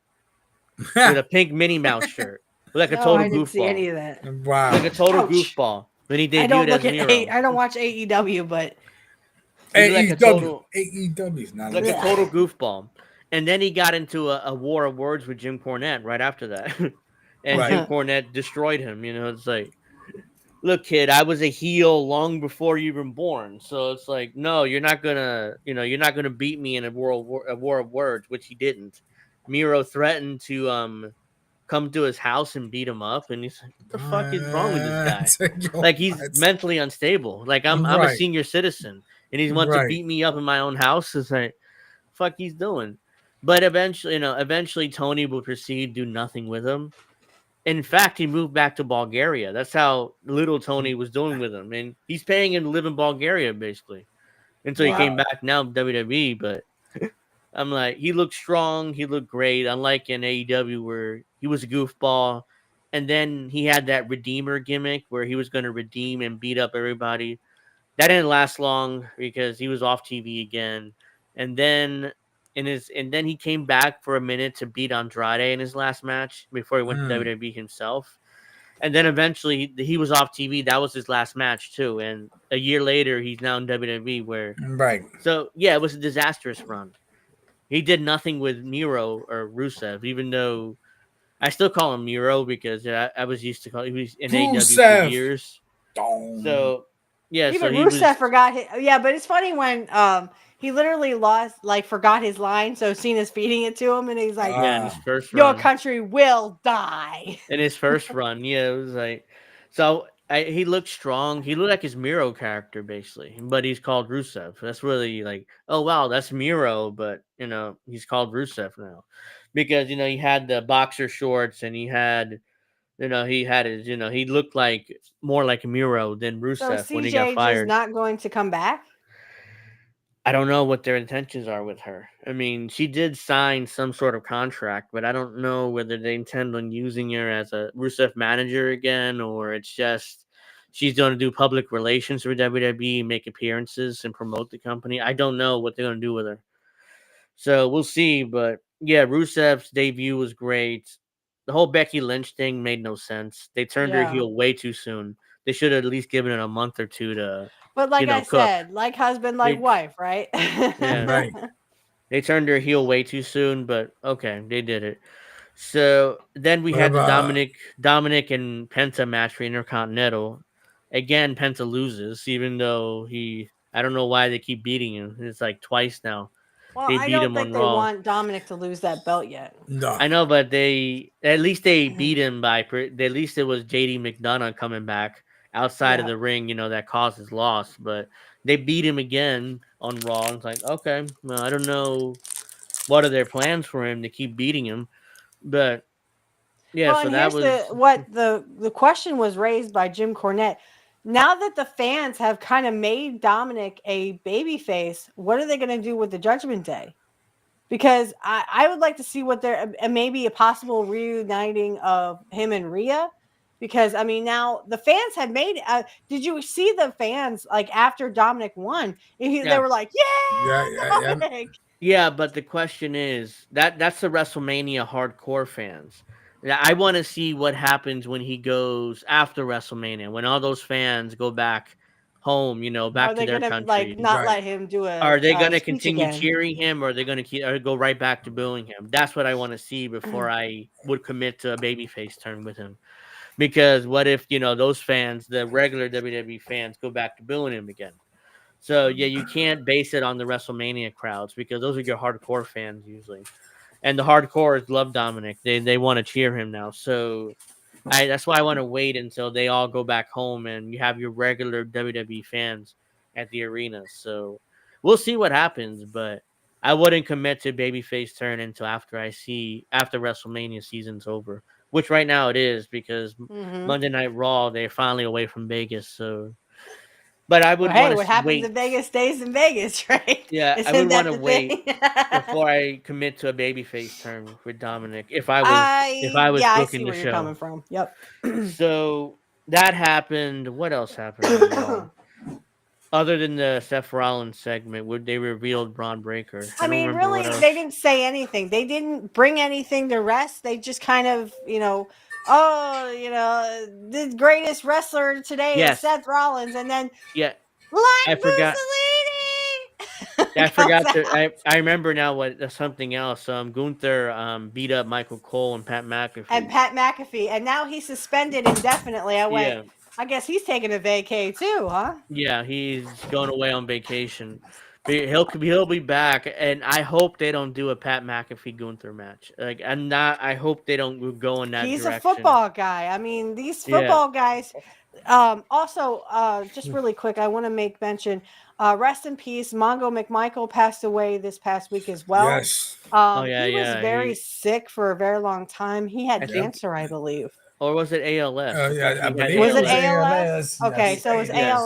With a pink Minnie Mouse shirt. Like a total I didn't goofball. see any of that. Wow. Like a total goofball. When he debuted as Miro. I don't watch AEW, but AEW is not like a total goofball. And then he got into a war of words with Jim Cornette right after that. And Jim Cornette destroyed him. It's like, look, kid, I was a heel long before you were born. So it's like, no, you're not gonna beat me in a war of words, which he didn't. Miro threatened to come to his house and beat him up, and he's like, what the fuck is wrong with this guy? Like, he's mentally unstable. Like, I'm a senior citizen, and he wants to beat me up in my own house. It's like, fuck he's doing. But eventually Tony will proceed to do nothing with him. In fact, he moved back to Bulgaria. That's how little Tony was doing with him. And he's paying him to live in Bulgaria, basically. Until he came back now WWE. But I'm like, he looked strong. He looked great. Unlike in AEW where he was a goofball. And then he had that Redeemer gimmick where he was going to redeem and beat up everybody. That didn't last long because he was off TV again. And then he came back for a minute to beat Andrade in his last match before he went to WWE himself. And then eventually he was off TV. That was his last match too. And a year later, he's now in WWE So yeah, it was a disastrous run. He did nothing with Miro or Rusev, even though I still call him Miro because I was used to call him. He was in AEW for years. So yeah, even Rusev forgot his, but it's funny when he literally forgot his line, so Cena's feeding it to him, and he's like, in his first your run. country will die. In his first run, it was like, so he looked strong. He looked like his Miro character, basically, but he's called Rusev. That's really like, oh, wow, that's Miro, but, he's called Rusev now. Because, he had the boxer shorts, and he had his, he looked like more like Miro than Rusev when he got fired. Is not going to come back? I don't know what their intentions are with her. I mean, she did sign some sort of contract, but I don't know whether they intend on using her as a Rusev manager again, or it's just she's going to do public relations for WWE, make appearances, and promote the company. I don't know what they're going to do with her. So we'll see. But yeah, Rusev's debut was great. The whole Becky Lynch thing made no sense. They turned her heel way too soon. They should have at least given it a month or two to. But like I said, like husband, like wife, right? Yeah, right. They turned her heel way too soon, but okay, they did it. So then we had the Dominic and Penta match for Intercontinental. Again, Penta loses, even though I don't know why they keep beating him. It's like twice now. Well, I don't think they want Dominic to lose that belt yet. No, I know, but at least they beat him at least it was JD McDonough coming back outside of the ring, that caused his loss. But they beat him again on Raw. It's like, okay, well, I don't know what are their plans for him to keep beating him. But yeah, so that was the question was raised by Jim Cornette. Now that the fans have kind of made Dominic a babyface, what are they going to do with the Judgment Day? Because I would like to see what maybe a possible reuniting of him and Rhea. Because, I mean, now the fans have made did you see the fans, like, after Dominic won? They were like, Dominic! Yeah, but the question is, that's the WrestleMania hardcore fans. I want to see what happens when he goes after WrestleMania, when all those fans go back home, back Are to they their gonna like countries. not Right. let him do Are they a going to speech continue again? cheering him, or are they going to go right back to booing him? That's what I want to see before I would commit to a babyface turn with him. Because what if those fans, the regular WWE fans, go back to booing him again? So yeah, you can't base it on the WrestleMania crowds because those are your hardcore fans usually, and the hardcores love Dominic. They want to cheer him now. So that's why I want to wait until they all go back home and you have your regular WWE fans at the arena. So we'll see what happens, but I wouldn't commit to babyface turn until after WrestleMania season's over, which right now it is because Hmm. Monday Night Raw they're finally away from Vegas. So, but I Well, would hey, want what to happens wait. in Vegas stays in Vegas, right? Yeah, I would Isn't want that to the wait thing? before I commit to a babyface turn with Dominic if I was I booking see the where you're coming show. from. Yep. So that happened. What else happened on Raw? Other than the Seth Rollins segment, where they revealed Braun Breaker. I I don't mean, remember what really, they else. didn't say anything. They didn't bring anything to rest. They just kind of, oh, the greatest wrestler today is Yes. Seth Rollins, and then Yeah. Black I forgot. Mussolini I comes forgot to. out. I remember now what something else. Gunther beat up Michael Cole and Pat And McAfee. Pat McAfee, and now he's suspended indefinitely. I went, Yeah. I guess he's taking a vacay too, huh? Yeah, he's going away on vacation. But he'll be back, and I hope they don't do a Pat McAfee Gunther match. Like, I hope they don't go in that He's a direction. football guy. I mean, these Yeah. football guys. Also, just really quick, I want to make mention. Rest in peace. Mongo McMichael passed away this past week as well. Yes. Oh yeah, He was yeah. very sick for a very long time. He had I Yep. think, cancer, I believe. or was it ALS? I think Yeah, I he had believe Was it it was ALS. ALS? ALS. Okay, Yes. so it was Yeah.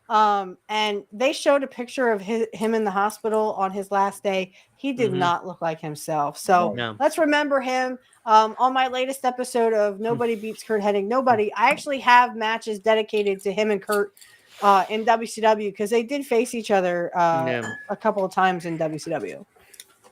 ALS. And they showed a picture of him in the hospital on his last day. He did Mm-hmm. not look like himself. So No. let's remember him. On my latest episode of Nobody Beats Kurt Hennig, Nobody, I actually have matches dedicated to him and Kurt in WCW because they did face each other Yeah. a couple of times in WCW.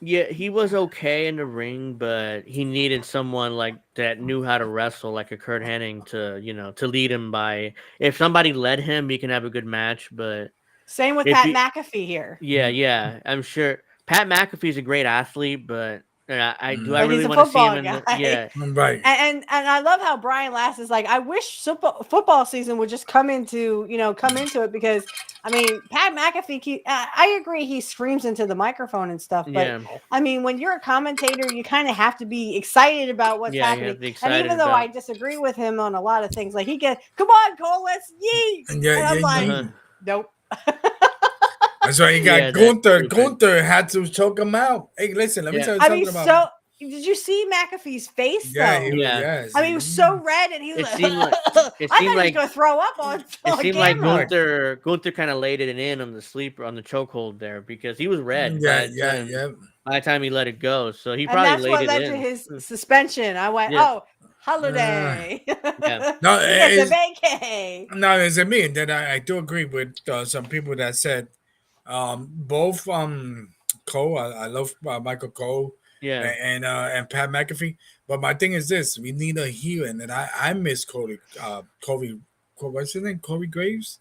Yeah, he was okay in the ring, but he needed someone like that knew how to wrestle, like a Kurt Hennig, to lead him by. If somebody led him, he can have a good match. But Same with if Pat he, McAfee here. yeah, I'm sure Pat McAfee's a great athlete, but I But he's really a want to see him football in the guy. yeah. Right. And I love how Brian Last is like, I wish football season would just come into it because I mean Pat McAfee, I agree he screams into the microphone and stuff, but Yeah, I mean when you're a commentator, you kind of have to be excited about what's yeah, you happening. have to be And excited even though I about. disagree with him on a lot of things, like he gets, come on Cole, let's yeet, And yeah, and yeah, I'm like, Uh-huh. yeah. nope. That's why you got Yeah, that's Gunther. stupid. Gunther had to choke him out. Hey, listen, let me Yeah, tell you I mean, something about. so did you see McAfee's face Yeah, he though? was. yeah. Yes. I mean, he was so red, and he was It like, seemed like it I seemed thought he was like going to throw up on, It on seemed like camera. Gunther kind of laid it in on the sleeper on the chokehold there because he was red Yeah, yeah, yeah. by the time he let it go. So he And probably that's laid what it led to in. his suspension. I went, Yeah, oh, holiday. yeah, No, He gets a it's vacay. no, it's a me. And then I do agree with some people that said both Cole. I love Michael Cole yeah. and Pat McAfee. But my thing is this: we need a heel, and I miss Cody. What's his name? Corey Graves.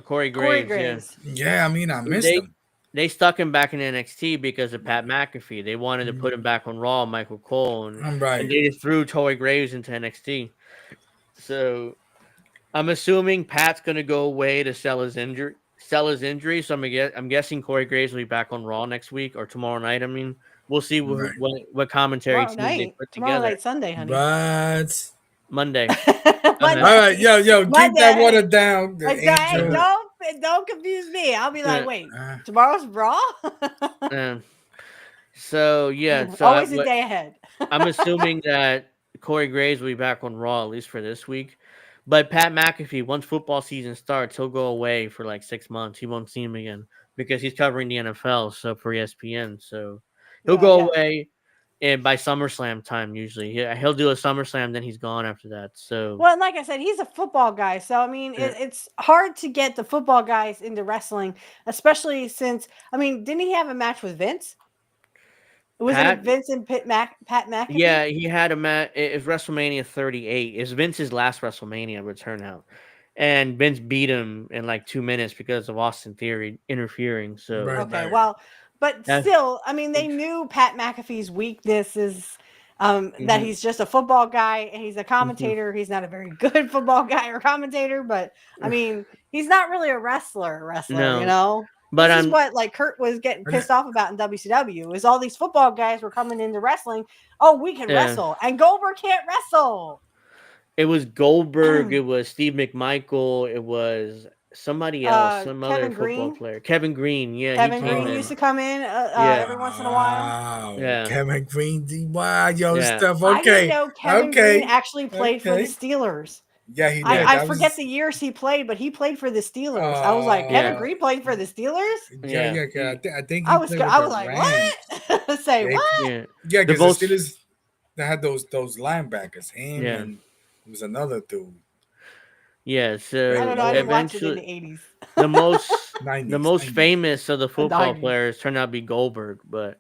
Corey Corey Graves. Yeah, Graves. Yeah, I mean, I missed they him. they stuck him back in NXT because of Pat McAfee. They wanted to put him back on Raw, Michael Cole, I'm and right. they just threw Corey Graves into NXT. So I'm assuming Pat's gonna go away to sell his injury. Sell his injury, so I'm guessing Corey Graves will be back on Raw next week or tomorrow night. I mean, we'll see Right. what commentary team they put Tomorrow together night, Sunday, honey. But Monday. all Uh-huh. right, yo, keep that water Monday. down, the Hey, angel. don't confuse me. I'll be like, Uh, wait, Uh, tomorrow's Raw? um, so yeah, Always a day ahead. I'm assuming that Corey Graves will be back on Raw at least for this week. But Pat McAfee, once football season starts, he'll go away for like 6 months. He won't see him again because he's covering the NFL, so for ESPN. So he'll Well, go yeah. away, and by SummerSlam time usually, he'll do a SummerSlam, then he's gone after that. So Well, and like I said, he's a football guy. So, I mean, yeah, it's hard to get the football guys into wrestling, especially since, I mean, didn't he have a match with Vince? wasn't it Vince and Pat McAfee? Yeah, he had a match. It's WrestleMania 38. It's Vince's last WrestleMania return out, and Vince beat him in like 2 minutes because of Austin Theory interfering. So Right, Okay, right. well, but that's still, I mean, they knew Pat McAfee's weakness is that mhm, he's just a football guy and he's a mhm. commentator. He's not a very good football guy or commentator, but I mean, he's not really a wrestler, you No, know? but This is I'm what like Kurt was getting And pissed off about in WCW is all these football guys were coming into wrestling. Oh, we can yeah. wrestle, and Goldberg can't wrestle. It was Goldberg. It was Steve McMichael. It was somebody else, some other Kevin football Green. player. Kevin Green. Yeah, he Kevin came Green used uh, to in. come in Yeah, every once in a while. wow, yeah, Kevin Green, wow, yo, yeah. stuff. I didn't Okay, know Kevin Green okay, actually played for the okay. Steelers. Yeah, he Yeah, did. I That forget was the years he played, but he played for the Steelers. I was like, Kevin uh yeah, Green played for the Steelers? yeah, yeah. yeah. 'Cause He, I think he played with I the was like, Rams. what? Say Yeah, what? yeah. yeah, The because the most. Steelers they had those linebackers, him Yeah, and there was another dude. yeah. I Very don't So know. I didn't old. watch it in eventually, the 80s. the most, the 90s, most 90s. famous of the The football 90s. players turned out to be Goldberg, but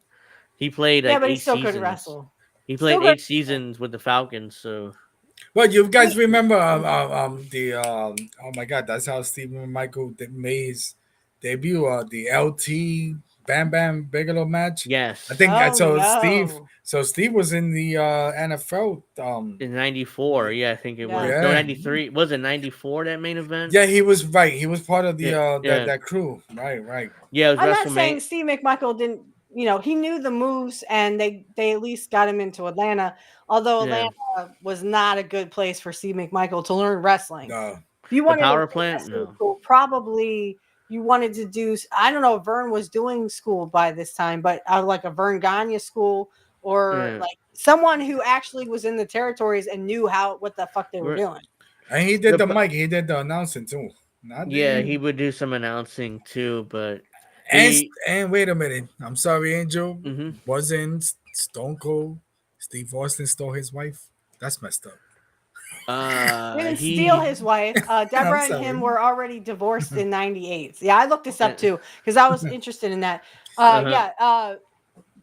he played Yeah, like but he eight still couldn't seasons. wrestle. He played Still couldn't eight wrestle. seasons with the Falcons. So Well, you guys Wait. remember the oh my god, that's how Stephen Michael made his debut, the LT Bam Bam Bigelow match. I yes, think Oh, Steve no. was in the NFL. in '94. Yeah, I think it Yeah. was. No, Yeah, '93. Was it '94 that main event? yeah, he was right. He was part of the Yeah, yeah, that crew. Right, right. yeah. It was I'm not saying WrestleMania. Steve McMichael didn't, he knew the moves and they at least got him into Atlanta, although Yeah, Atlanta was not a good place for Steve McMichael to learn wrestling. No, If you the wanted to learn power plant. wrestling No. school, probably you wanted to do, I don't know if Vern was doing school by this time, but like a Vern Gagne school or Yeah, like someone who actually was in the territories and knew what the fuck they were we're, doing. and he did the the po- mic. He did the announcing too. Not yeah, the he would do some announcing too, but and he. and wait a minute. I'm sorry, Angel. Hmm. Wasn't Stone Cold Steve Austin stole his wife? That's messed up. He didn't steal He. his wife. I'm Deborah and sorry. him were already divorced in '98. Yeah, I looked this up Uh too because I was interested in that. huh. Yeah,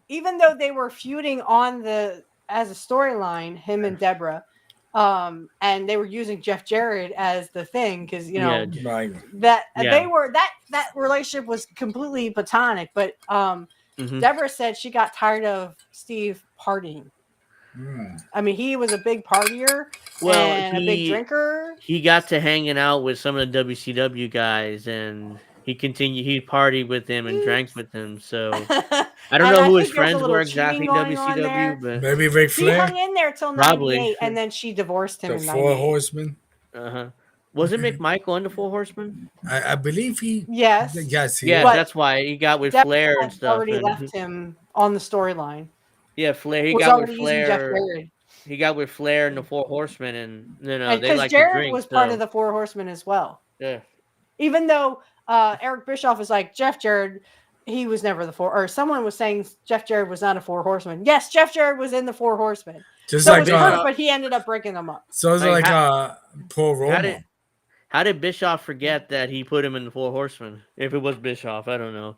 even though they were feuding on the as a storyline, him and Deborah, and they were using Jeff Jarrett as the thing because Yeah. Right. that Yeah. they were that relationship was completely platonic. But Hmm. Deborah said she got tired of Steve partying. Mm. I mean, he was a big partier Well, and a big drinker. he got to hanging out with some of the WCW guys, and he continued. He partied with them and drank Oops. with them. So And I don't know who his think there was a friends were little cheating exactly in going on WCW, there. but Maybe Ric He Flair, hung in there till probably. '98, and then she divorced him the in Four '98. Horsemen. Uh huh. Was it McMichael and the Four Horsemen? I believe he. Yes, Yes, he Yeah, was. but that's why he got with Deborah Flair and had stuff, already and left him on the storyline. yeah, Flair. He Was got with already using Jeff Flair. Jarrett, He got with Flair and the Four Horsemen, and and they because like to Jarrett drink. was part of So the Four Horsemen as well. yeah, Even though Eric Bischoff is like Jeff Jarrett, he was never the four. Or someone was saying Jeff Jarrett was not a Four Horseman. Yes, Jeff Jarrett was in the Four Horsemen. Just So but was like Kurt, Bischoff. but he ended up breaking them up. so it's Like like Paul how Roma. did how did Bischoff forget that he put him in the Four Horsemen? If it was Bischoff, I don't know.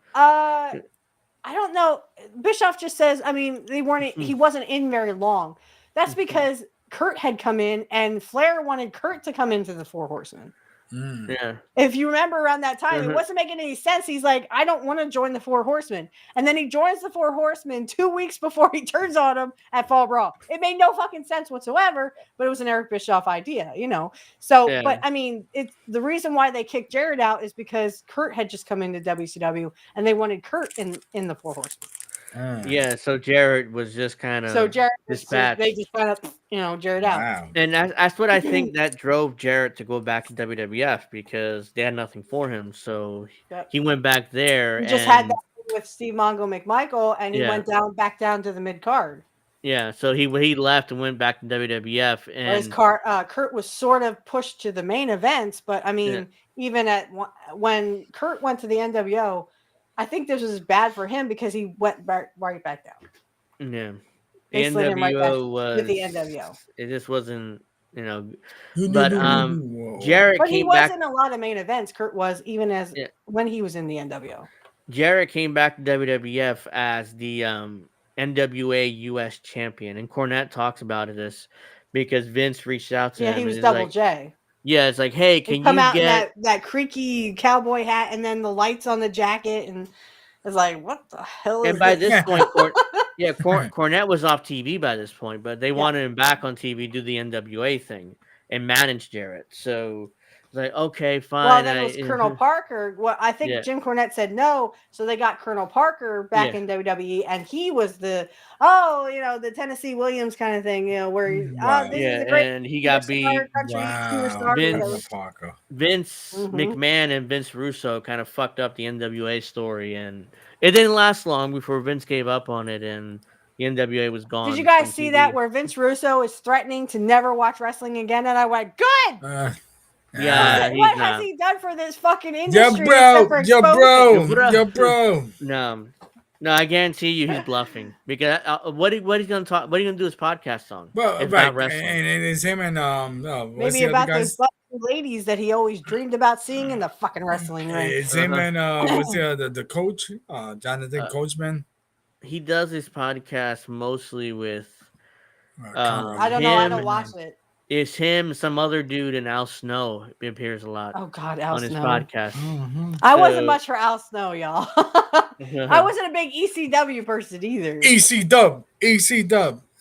I don't know. Bischoff just says, I mean, he wasn't in very long. That's because Kurt had come in and Flair wanted Kurt to come into the Four Horsemen. Mm. Yeah, If you remember around that time, it Mhm. wasn't making any sense. He's like, I don't want to join the Four Horsemen. And then he joins the Four Horsemen 2 weeks before he turns on them at Fall Brawl. It made no fucking sense whatsoever, but it was an Eric Bischoff idea, So, Yeah. but I mean, it's the reason why they kicked Jared out is because Kurt had just come into WCW and they wanted Kurt in the Four Horsemen. yeah. So Jarrett was just kind of So Jared, dispatched. they just kind of, Jared out. Wow. And that's what I think that drove Jarrett to go back to WWF because they had nothing for him. So Yep. he went back there. He just and, had that thing with Steve Mongo McMichael, and he Yeah. went back down to the mid card. Yeah, so he left and went back to WWF, Whereas and Kurt was sort of pushed to the main events, but I mean, even when Kurt went to the NWO, I think this was bad for him because he went right back down. yeah, the They slid him right back NWO was with the NWO. It just wasn't, No, but Whoa. Jarrett But he came was back. in a lot of main events. Kurt was even Yeah. when he was in the NWO. Jarrett came back to WWF as the NWA US champion. And Cornette talks about this because Vince reached out to Yeah, him he and was is Double like, J. yeah, it's like, hey, He can come you out in get that creaky cowboy hat and then the lights on the jacket, and it's like, what the hell and is by this? this point, Cornette was off TV by this point, but they Yeah. wanted him back on TV, do the NWA thing, and manage Jarrett. So it's like, okay, Well, fine. then it was Colonel Parker. Well, I think Yeah. Jim Cornette said no, so they got Colonel Parker back Yeah. in WWE, and he was the the Tennessee Williams kind of thing, where Right. this is Yeah, a great and he got superstar, beat. country Wow. superstar, Colonel whatever. Parker. Vince Mhm. McMahon and Vince Russo kind of fucked up the NWA story, and it didn't last long before Vince gave up on it, and the NWA was gone. Did you guys from see TV. that where Vince Russo is threatening to never watch wrestling again? And I went, good. Yeah, he's What has not. he done for this fucking Yo, industry bro. except for Yo, exposing? bro. bro. Yo, bro. No, no, I guarantee you he's bluffing because what he's gonna talk? What are you gonna do his podcast on? Well, If right. not wrestling. And it's him and what's Maybe the other about those guys? fucking ladies that he always dreamed about seeing in the fucking wrestling ring. It's him Uh-huh. and what's the coach? Jonathan Coachman. He does his podcast mostly with I don't know. I don't watch it. It's him, some other dude, and Al Snow appears a lot Oh God, Al on his Snow. podcast. I wasn't much for Al Snow, y'all. I I wasn't a big ECW person either. EC Dub.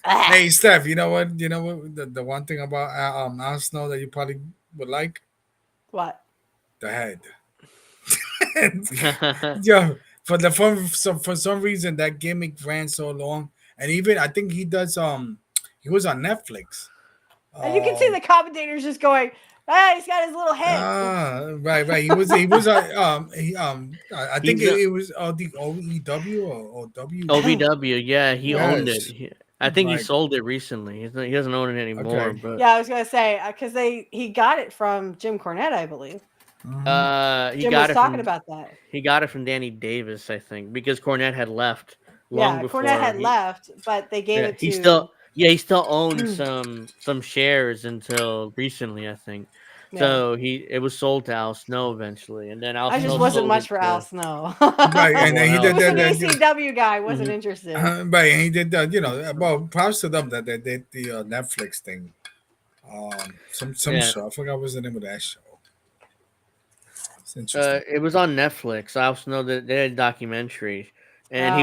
Ah, Hey, Steph. You know what? The one thing about Al Snow that you probably would like what? the head. Yeah, for some reason that gimmick ran so long, and even I think he does he was on Netflix. And you can see the commentators just going, "Ah, he's got his little head." Right. He was I think it was the OEW or OW. OVW, yeah, he owned it. Yes. I think he Right. sold it recently. He doesn't own it anymore. Okay. But Yeah, I was gonna say because he got it from Jim Cornette, I believe. he Jim got was it talking from about that. he got it from Danny Davis, I think, because Cornette had left long Yeah, before. Cornette had left, but they gave Yeah, it to. he still owned some shares until recently, I think. Yeah. So it was sold to Al Snow eventually, and then Al I Snow just wasn't sold much it for to- Al Snow. Right, and then he Wow. did Just an that. ECW guy, wasn't interested. Right, and he did that. Well, props to them that they did the Netflix thing. Some Yeah. show. I forgot what's the name of that show. It's interesting. It was on Netflix. I also know that they had a documentary, and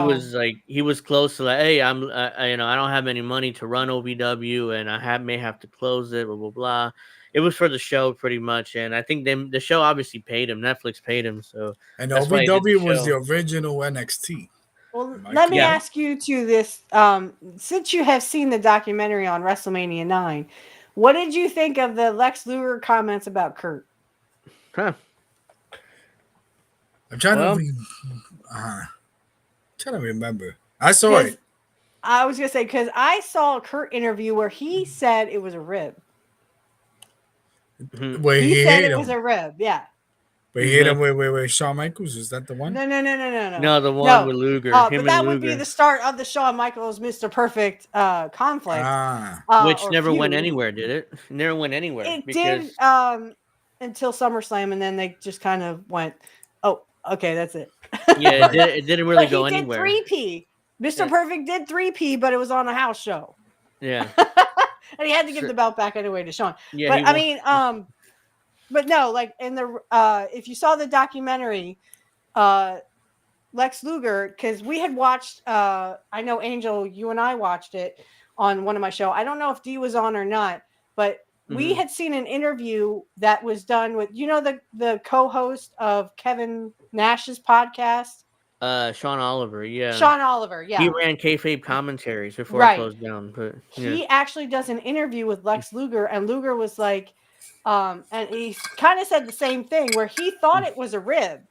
he was close to like, hey, I don't have any money to run OVW, and I may have to close it. Blah blah blah. It was for the show pretty much, and I think the show obviously paid him. Netflix paid him, so And that's why he did OVW the was the show. original NXT. Well, Mike, let me yeah. ask you to this. Since you have seen the documentary on WrestleMania 9, what did you think of the Lex Luger comments about Kurt? Huh. I'm trying Well- to remember. I saw it. I was gonna say because I saw a Kurt interview where he said it was a rib. Where He he said hit it him. was a rib. Yeah. Where he hit him with Shawn Michaels. Is that the one? No. No, the one with Luger. But Him that and would be Luger, the start of the Shawn Michaels Mr. Perfect conflict. which or never went feud. anywhere, did it? Never went anywhere. It because did until SummerSlam, and then they just kind of went, "Oh, okay, that's it." yeah, it didn't really But go he did anywhere. 3P. Mr. Yeah. Perfect did 3P, but it was on a house show, Yeah, and he had to give the belt back anyway to Shawn. yeah. But he I won. mean, but no, like in the if you saw the documentary, Lex Luger, because we had watched. I know Angel, you and I watched it on one of my show. I don't know if D was on or not, but we had seen an interview that was done with the co-host of Kevin Nash's podcast, Sean Oliver. Yeah, Sean Oliver. Yeah, he ran kayfabe commentaries before Right. it closed down. But yeah. he actually does an interview with Lex Luger, and Luger was like, and he kind of said the same thing where he thought it was a rib.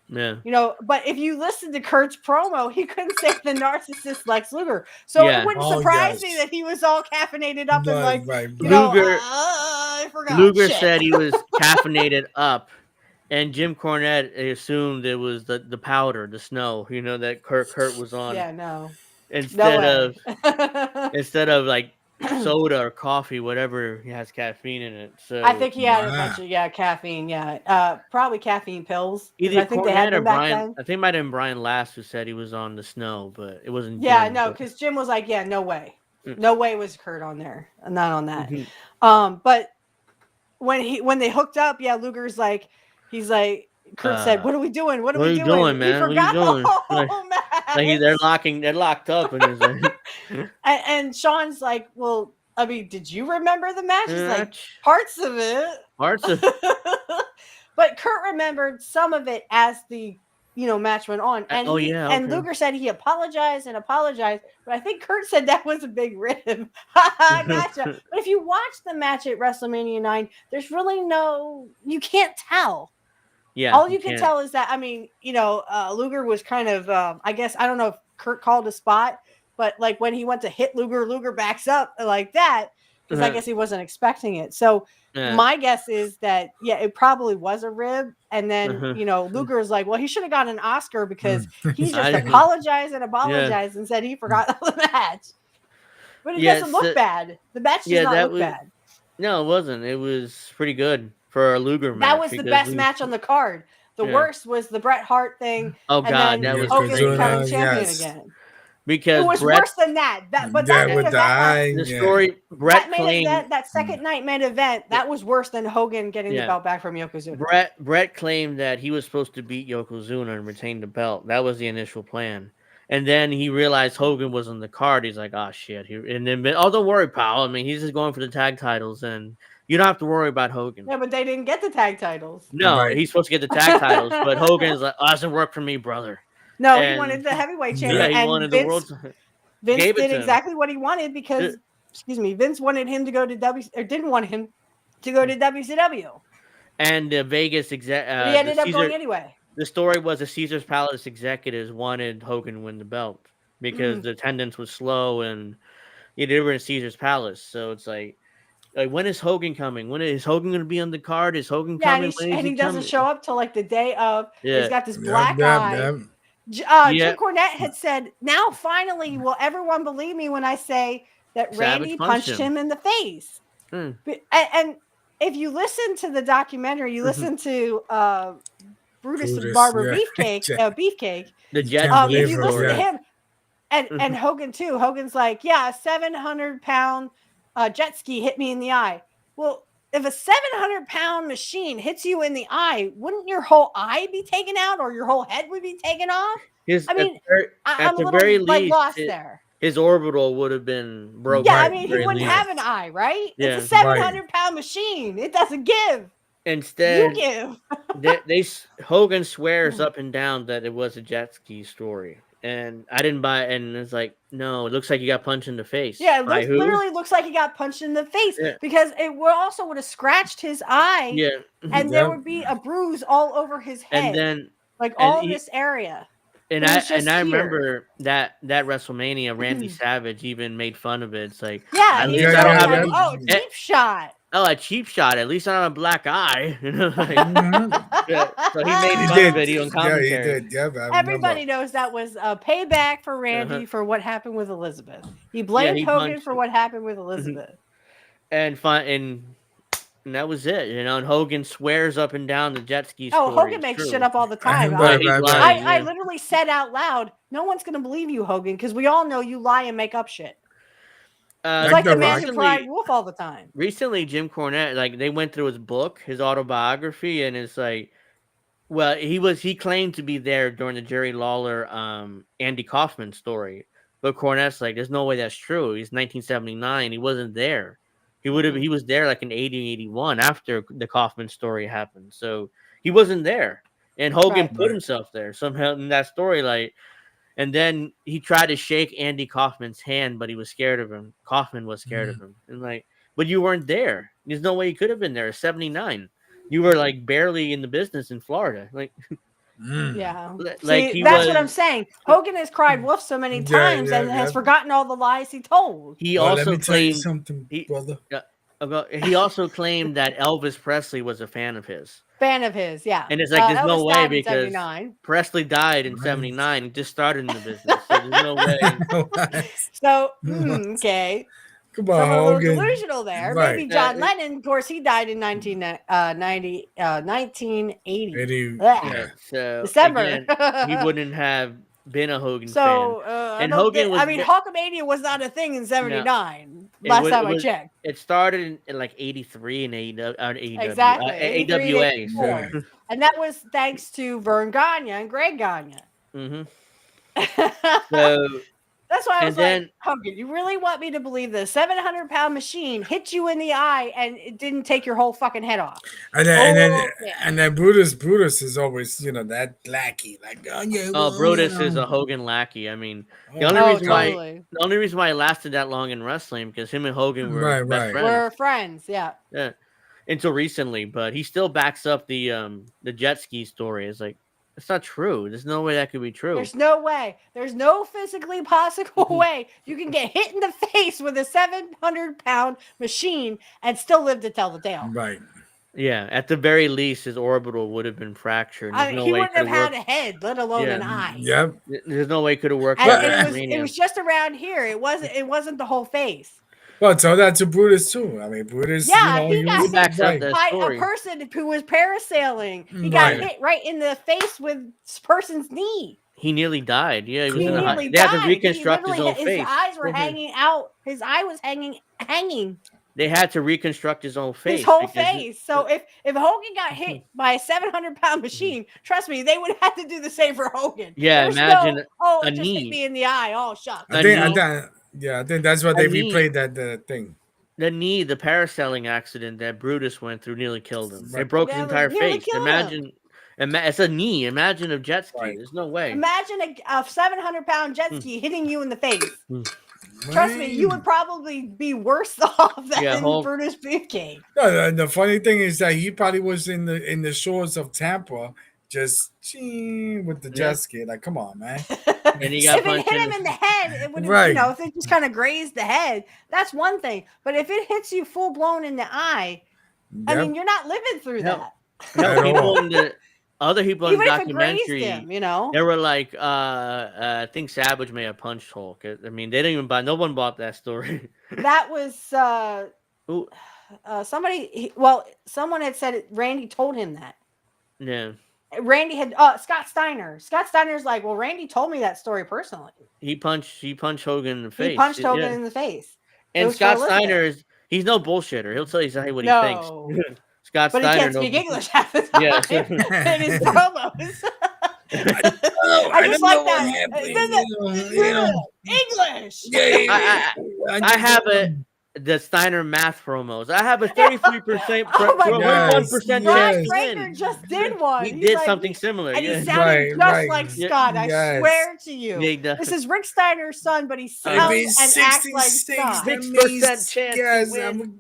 Yeah. But if you listen to Kurt's promo, he couldn't say the narcissist Lex Luger. So Yeah. it wouldn't Oh, surprise yes. me that he was all caffeinated up and like, Right. Luger- I forgot. Luger shit." said he was caffeinated up, and Jim Cornette assumed it was the powder, the snow, that Kurt was on. Yeah, no. Instead No of way. instead of like soda or coffee, whatever has caffeine in it. So I think he had a Wow. bunch of caffeine. Probably caffeine pills because either I think they had Cornette or them back Brian. then. I think it might have been Brian Last who said he was on the snow, but it wasn't Yeah, Jim. no, But because Jim was like, yeah, no way, Mm. no way was Kurt on there, not on that. Mhm. But when they hooked up, Luger's like, he's like, Kurt said, "What are we doing? What are what are we you doing?" doing, He man? What are you forgot doing? the Like, whole match. they're locked up, and it's like and Sean's like, "Well, I mean, did you remember the match?" He's like, match. "Parts of it." Parts of But Kurt remembered some of it as the match went on, and okay. Luger said he apologized and apologized, but I think Kurt said that was a big rib. Gotcha. But if you watch the match at WrestleMania 9, there's really you can't tell. Yeah, All you can tell is that Luger was kind of I guess I don't know if Kurt called a spot, but like when he went to hit Luger backs up like that because I guess he wasn't expecting it. So my guess is that it probably was a rib, and then Luger is like, well, he should have gotten an Oscar because he just apologized and said he forgot the match. But it doesn't look bad. The match does not look bad. No, it wasn't. It was pretty good for a Luger match. That was the best match on the card. The worst was the Bret Hart thing. Oh God, and that then was Hogan crazy. becoming champion again. Because it was worse than that. That main event, the story, Bret claimed that second night main event, that was worse than Hogan getting the belt back from Yokozuna. Bret claimed that he was supposed to beat Yokozuna and retain the belt. That was the initial plan. And then he realized Hogan was on the card. He's like, "Oh shit!" And then, don't worry, pal. I mean, he's just going for the tag titles, and you don't have to worry about Hogan. Yeah, but they didn't get the tag titles. No, he's supposed to get the tag titles, but Hogan's like, "Oh, doesn't work for me, brother." No, he wanted the heavyweight champion. Yeah, he wanted the world. Vince did exactly what he wanted because, Vince wanted him to go to didn't want him to go to WCW. And the Vegas he ended up going anyway. The story was the Caesar's Palace executives wanted Hogan to win the belt because the attendance was slow and they were in Caesar's Palace. So it's like when is Hogan coming? When is Hogan going to be on the card? Is Hogan coming? And he doesn't show up till like the day of. Yeah. He's got this black eye. Jim Cornette had said, "Now finally will everyone believe me when I say that Randy punched him in the face." And if you listen to the documentary, you listen to Brutus Barber Beefcake. The Jet. If you listen to him, and Hogan too, Hogan's like, "Yeah, a 700-pound jet ski hit me in the eye." Well, if a 700-pound machine hits you in the eye, wouldn't your whole eye be taken out or your whole head would be taken off? I'm a little lost there. His orbital would have been broken. Yeah, I mean, he wouldn't have an eye, right? Yeah. It's a 700-pound machine. It doesn't give. Instead, you give. Hogan swears up and down that it was a jet ski story. And I didn't buy it. And it's like, no, it looks like he got punched in the face. Yeah, it literally looks like he got punched in the face because it would have scratched his eye. Yeah. And there would be a bruise all over his head. And then, all this area. And I remember that WrestleMania, Randy Savage even made fun of it. It's like, at least I don't have cheap shot. Oh, a cheap shot. At least I don't have a black eye. So he made fun of it on commentary. Yeah, he did. Yeah, everybody knows that was a payback for Randy for what happened with Elizabeth. He blamed Hogan for what happened with Elizabeth. And that was it, And Hogan swears up and down the jet ski story. Oh, Hogan makes shit up all the time. I literally said out loud, "No one's going to believe you, Hogan, because we all know you lie and make up shit." It's like the man who cried wolf all the time. Recently, Jim Cornette, they went through his book, his autobiography, and it's like, well, he claimed to be there during the Jerry Lawler, Andy Kaufman story, but Cornette's like, there's no way that's true. He's 1979. He wasn't there. He was there like in 80, 81 after the Kaufman story happened. So he wasn't there. And Hogan put himself there somehow in that story, and then he tried to shake Andy Kaufman's hand, but he was scared of him. Kaufman was scared of him. And but you weren't there. There's no way you could have been there. 79. You were barely in the business in Florida. Yeah. That's what I'm saying. Hogan has cried wolf so many times and has forgotten all the lies he told. He also let me tell you something, brother. He also claimed that Elvis Presley was a fan of his. Yeah. And it's like, there's no way because Presley died in 79 and just started in the business. So there's no way. So, okay. Come on, Some a little Hogan. delusional there. Right. Maybe John Lennon, of course, he died in 1980. Yeah. So December. again, he wouldn't have been a Hogan fan. So I And don't Hogan think. was I mean, Hulkamania was not a thing in '79. Last time I checked. It started in like '83 in AEW, Exactly. 83 to AWA. 84. And that was thanks to Vern Gagne and Greg Gagne. Mm-hmm. So that's why I was then, like, Hogan, you really want me to believe the 700-pound machine hit you in the eye and it didn't take your whole fucking head off? And then Brutus is always, that lackey. Like, Brutus is a Hogan lackey. I mean, the only reason why he lasted that long in wrestling because him and Hogan were best friends. We're friends, yeah. Until recently, but he still backs up the jet ski story. It's like it's not true. There's no way that could be true. There's no way. There's no physically possible way you can get hit in the face with a 700-pound machine and still live to tell the tale. Right. Yeah, at the very least, his orbital would have been fractured. He wouldn't have had a head, let alone an eye. Yep. There's no way it could have worked. And it was just around here. It wasn't the whole face. Well, tell that to Brutus too. I mean, Brutus. Yeah, he got hit by a person who was parasailing. He got hit right in the face with this person's knee. He nearly died. Yeah, he nearly died. They had to reconstruct his own face. His eyes were hanging out. His eye was hanging. They had to reconstruct his own face. His whole face. So if Hogan got hit by a 700-pound machine, trust me, they would have to do the same for Hogan. Yeah, imagine a knee. Just hit me in the eye. Oh, shucks. I think that's why they replayed that thing. The knee, the parasailing accident that Brutus went through nearly killed him. It broke his entire face. Imagine, it's a knee. Imagine a jet ski. Right. There's no way. Imagine a 700-pound jet ski hitting you in the face. Trust me, you would probably be worse off than Brutus Beefcake. No, the funny thing is that he probably was in the shores of Tampa, just with the jet ski. Like, come on, man. And he got if it hit him in the head, it would have, if it just kind of grazed the head, that's one thing. But if it hits you full blown in the eye, I mean, you're not living through that. Other people in the documentary, him, they were like, I think Savage may have punched Hulk. I mean, they didn't even no one bought that story. That was someone had said Randy told him that. Yeah. Randy had Scott Steiner. Scott Steiner's like, well, Randy told me that story personally. He punched Hogan in the face. He punched Hogan in the face. And Scott Steiner he's no bullshitter. He'll tell you exactly what he thinks. Scott but Steiner, he can't speak English half the time. Yeah. In his promos. I just like that. English. I have the Steiner math promos. I have a 33%, 31% chance. Trainer just did one. He did something similar. And he sounded just like Scott. I swear to you. This is Rick Steiner's son, but he sounds and acts like Scott. 6% chance to win.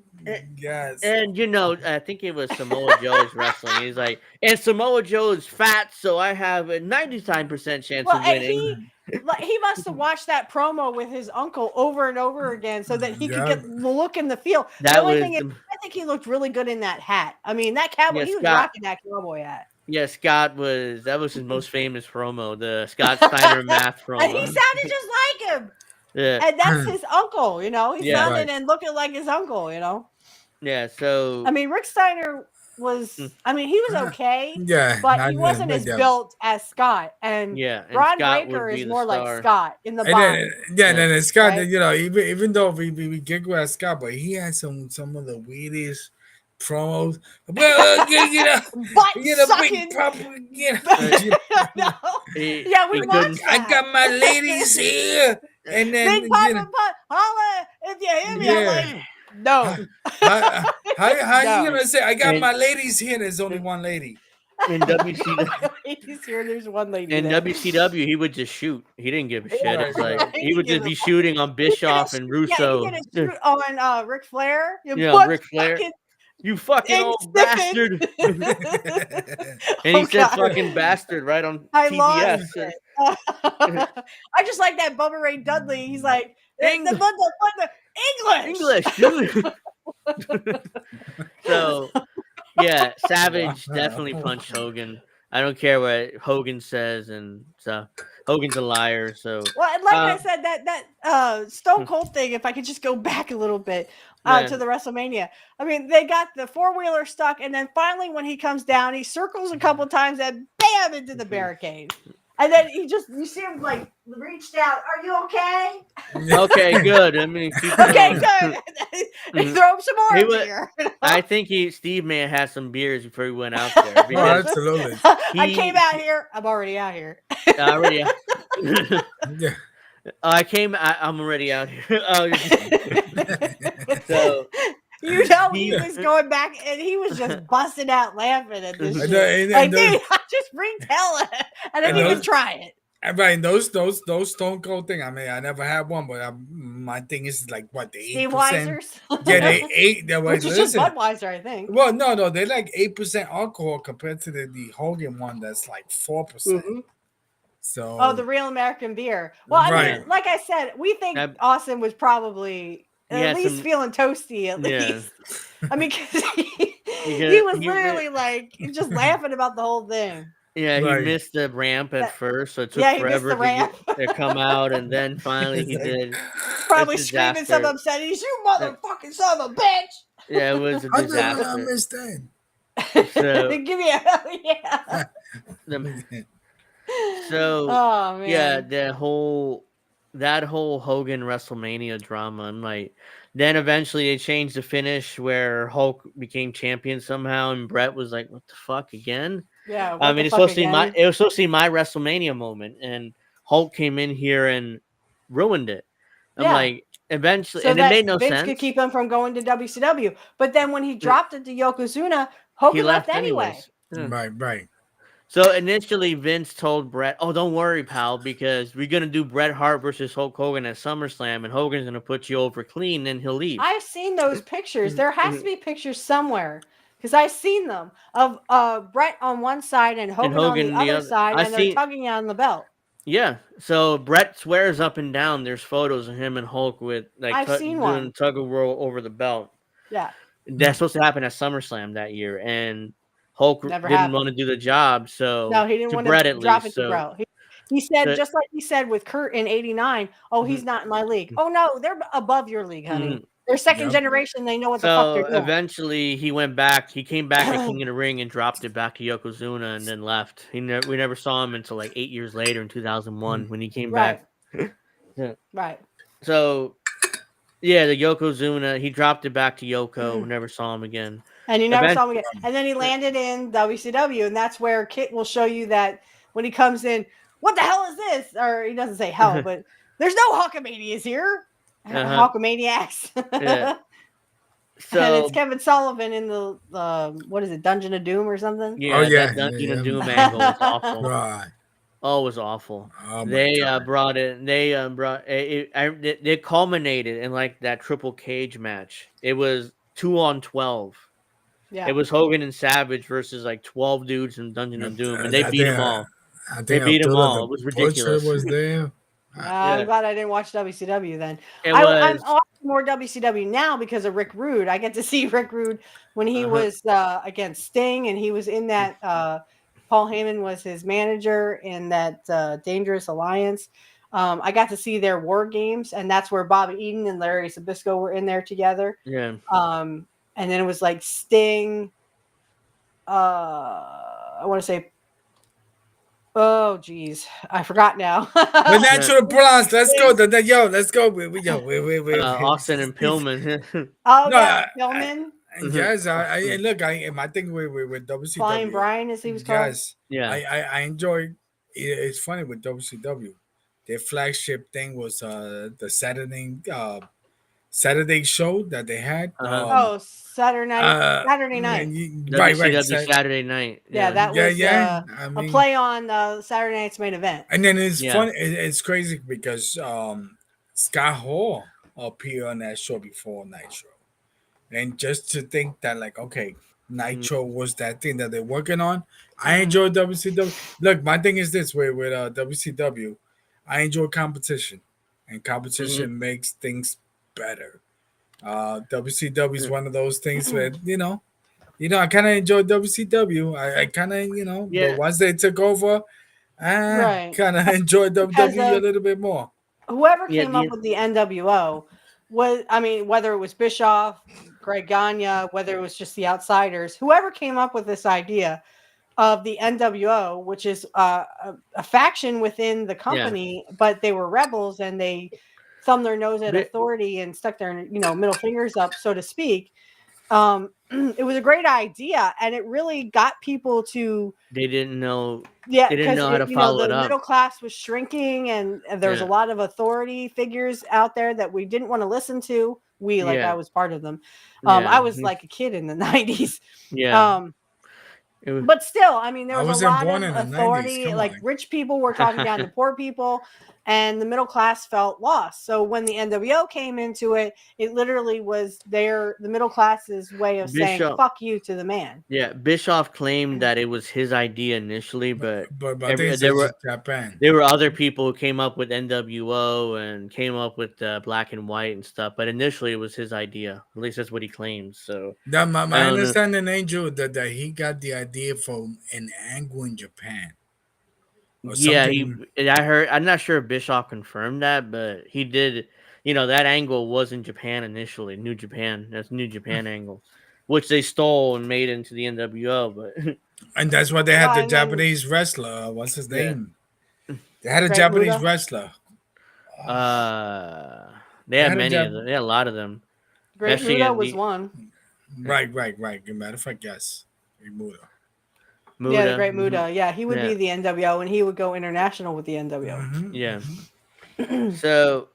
Yes. And I think it was Samoa Joe's wrestling. He's like, and Samoa Joe's fat, so I have a 99% chance of winning. He must have watched that promo with his uncle over and over again so that he could get the look and the feel. The only thing is, I think he looked really good in that hat. I mean, that cowboy, he was rocking that cowboy hat. Yeah, that was his most famous promo, the Scott Steiner math promo. And he sounded just like him. Yeah. And that's his uncle, He sounded and looking like his uncle, Yeah, so I mean, Rick Steiner was he was okay, but he wasn't as built as Scott. And Ron Breaker is more like Scott in the body. Then Scott, right? Even though we giggle at Scott, but he had some of the weirdest promos. Well, big proper, we watched that. I got my ladies here, and then Big Papa holla if you hear me. I'm like, no. How you gonna say I got my ladies here? There's only one lady. In WCW, ladies here, there's one lady. In WCW, he would just shoot. He didn't give a shit. It's like he would just be shooting on Bischoff and Russo. Yeah, he shoot on Ric Flair. Ric Flair. You fucking old bastard. And he said fucking bastard right on TBS. I just like that Bubba Ray Dudley. He's like, English, dude. So, yeah, Savage definitely punched Hogan. I don't care what Hogan says and stuff. Hogan's a liar. So, Well, and like I said, that Stone Cold thing. If I could just go back a little bit to the WrestleMania. I mean, they got the 4-wheeler stuck, and then finally, when he comes down, he circles a couple times and bam into the barricade. And then you see him like reached out. Are you okay? Okay, good. I mean, okay, good. Throw him some more He in was- here. I think Steve may have had some beers before he went out there. Oh, Because absolutely. I came out here. I'm already out here. already. Yeah. I'm already out here. So he was going back and he was just busting out laughing at this And shit. the- Like, and the- dude, I just ringed hell. I didn't even try it. Right, those Stone Cold thing. I mean, I never had one, but my thing is like what the 8%. Steve Weisers. Yeah, they 8. They Which is just Budweiser, I think. Well, no, they're like 8% alcohol compared to the Hogan one that's like 4%. Mm-hmm. So the real American beer. Well, I mean, like I said, we think Austin was probably at least feeling toasty. At least, I mean, because he was literally like just laughing about the whole thing. Yeah, he missed the ramp at first, so it took forever to come out, and then finally he did. Probably screaming some obscenities, "You motherfucking son of a bitch!" Yeah, it was a disaster. I understand. So, give me a hell yeah. So, oh man, yeah, that whole Hogan WrestleMania drama, and like, then eventually they changed the finish where Hulk became champion somehow, and Brett was like, "What the fuck again?" Yeah, I mean, it was supposed to be my WrestleMania moment, and Hulk came in here and ruined it. I'm like, eventually, and it made no Vince sense. Could keep him from going to WCW, but then when he dropped it to Yokozuna, Hogan left anyway. Right. So initially, Vince told Bret, "Oh, don't worry, pal, because we're gonna do Bret Hart versus Hulk Hogan at SummerSlam, and Hogan's gonna put you over clean, and he'll leave." I've seen those pictures. There has to be pictures somewhere because I've seen them of Bret on one side and Hogan on the other side, and they're tugging on the belt. Yeah, so Bret swears up and down. There's photos of him and Hulk with like doing tug of war over the belt. Yeah, that's supposed to happen at SummerSlam that year, and Hulk didn't want to do the job, so no, he didn't want to drop it to Bret. He said, just like he said with Kurt in '89, "Oh, he's not in my league." Oh no, they're above your league, honey. They're second generation. They know what the fuck they're doing. Eventually, he went back. He came back at King of the Ring and dropped it back to Yokozuna, and then left. We never saw him until like 8 years later in 2001 when he came back. Right. So, yeah, the Yokozuna, he dropped it back to Yoko. Never saw him again. And you never saw him again. And then he landed in WCW, and that's where Kit will show you that when he comes in, what the hell is this? Or he doesn't say hell, but there's no Hulkamanias here. Hulkamaniacs. Yeah. So, and it's Kevin Sullivan in the what is it, Dungeon of Doom or something? Yeah, that Dungeon of Doom angle was awful. Right. Oh, it was awful. Oh, they brought it. They culminated in like that triple cage match. It was 2-on-12. Yeah. It was Hogan and Savage versus like 12 dudes in Dungeon of Doom, and they beat them all. They beat them all. It was ridiculous. Was there. I'm glad I didn't watch WCW then. I'm watching more WCW now because of Rick Rude. I get to see Rick Rude when he was against Sting, and he was in that. Paul Heyman was his manager in that Dangerous Alliance. I got to see their War Games, and that's where Bobby Eaton and Larry Sabisco were in there together. Yeah. And then it was like Sting. I want to say. Oh geez, I forgot now. The Natural Blondes, let's go. Let's go. Austin and Pillman. Pillman. Yes, I look. I think with WCW. Flying Brian, as he was called. Yes, yeah. I enjoy. It's funny with WCW. Their flagship thing was the Saturday show that they had. Saturday night. Right. Saturday night. Yeah, that was a play on Saturday night's main event. And then it's funny. It's crazy because Scott Hall appeared on that show before Nitro, and just to think that Nitro was that thing that they're working on. I enjoy WCW. Look, my thing is this way with WCW. I enjoy competition, and competition makes things better. WCW is one of those things where you I kind of enjoyed WCW. I kind of, Yeah. but once they took over, Right. kind of enjoyed Because WWE a little bit more. whoever Yeah, came up with the NWO was, I mean, whether it was Bischoff, Greg Gagne, whether it was just the Outsiders, whoever came up with this idea of the NWO, which is a faction within the company, but they were rebels and they thumbed their nose at authority and stuck their middle fingers up, so to speak. It was a great idea, and it really got people to they didn't know because how to follow the it up. middle class was shrinking, and there was a lot of authority figures out there that we didn't want to listen to. I was part of them. I was like a kid in the 90s. Yeah. But still, I mean, there I was a wasn't lot born of in the 90s. authority. Come Like on. rich people were talking down to poor people, and the middle class felt lost. So when the NWO came into it, it literally was the middle class's way of saying "fuck you" to the man. Yeah, Bischoff claimed that it was his idea initially, but I think it's Japan. there were other people who came up with NWO and came up with black and white and stuff. But initially, it was his idea. At least that's what he claims. So Now, my I don't know. understanding, Angel, that he got the idea from an angle in Japan. Or Yeah, something. I heard. I'm not sure if Bischoff confirmed that, but he did. That angle was in Japan initially. New Japan. That's New Japan angle, which they stole and made into the NWO. But And that's why they had the and then- Japanese wrestler. What's his Yeah. name? They had a Great Japanese Muta? wrestler. they had had a many Jap- of them. They had a lot of them. Great Especially Muta in was the- one. Right. Matter of fact, yes. Muta. Yeah, the Muta. Great Muta. Yeah, he would Yeah. be the NWO, and he would go international with the NWO. Mhm. Yeah. So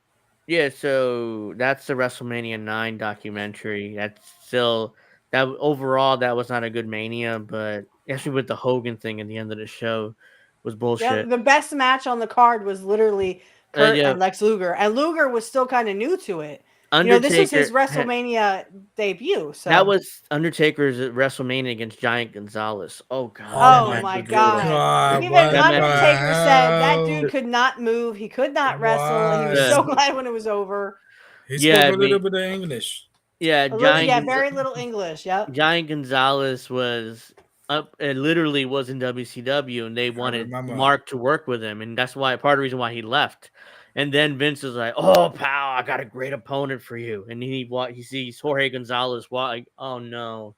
that's the WrestleMania 9 documentary. That's still that overall that was not a good Mania, but actually with the Hogan thing at the end of the show was Yeah, bullshit. the best match on the card was literally Kurt Yeah. and Lex Luger, and Luger was still kind of new to it. This was his WrestleMania debut. So that was Undertaker's WrestleMania against Giant Gonzalez. Oh god. Oh that match my was brutal. God. Even what the Undertaker said that hell? dude could not move. He could not wrestle. He was Yeah. so glad when it was over. He Yeah, spoke a little bit of English. Yeah, Very little English. Yep. Giant Gonzalez was up. It literally was in WCW, and they wanted remember. Mark to work with him, and that's why part of the reason why he left. And then Vince was like, "Oh, pal, I got a great opponent for you." And he sees Jorge Gonzalez. Like, oh no,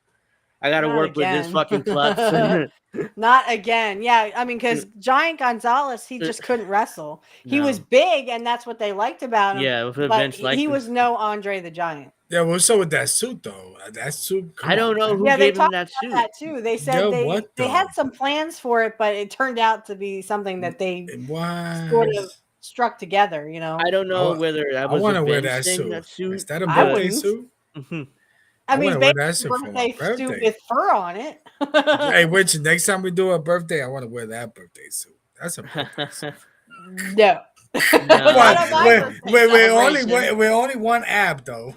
I got to Not work with this again. fucking klutz. Not again. Yeah, I mean, because Giant Gonzalez, he just couldn't wrestle. He was big, and that's what they liked about him. Yeah, but Vince liked he him. was no Andre the Giant. Yeah, what's up with that suit though? That suit. I don't know who Yeah, they gave him talked that about suit. that too. They said they had some plans for it, but it turned out to be something that they sort of struck together. I don't know whether that was. I want to wear Vince that thing, suit. Is that a I birthday wouldn't. suit? I mean, wanna wear basically that suit for my birthday suit birthday. with fur on it. Hey, Rich, next time we do a birthday, I want to wear that birthday suit. That's a birthday suit. No. Not on my birthday we're only one app though.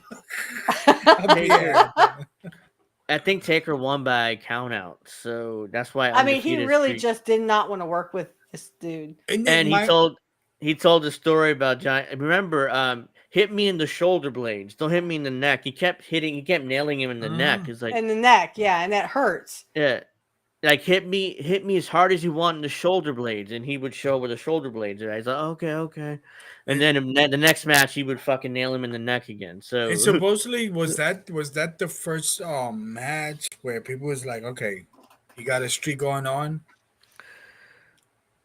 I think Taker won by count out, so that's why. I mean, he really streak. just did not want to work with this dude. And he told the story about Giant. Remember, hit me in the shoulder blades. Don't hit me in the neck. He kept nailing him in the neck. It's like in the neck, yeah, and that hurts. Yeah, like hit me as hard as you want in the shoulder blades, and he would show where the shoulder blades are. He's like, okay. And then the next match, he would fucking nail him in the neck again. So and supposedly was that the first match where people was like, okay, you got a streak going on.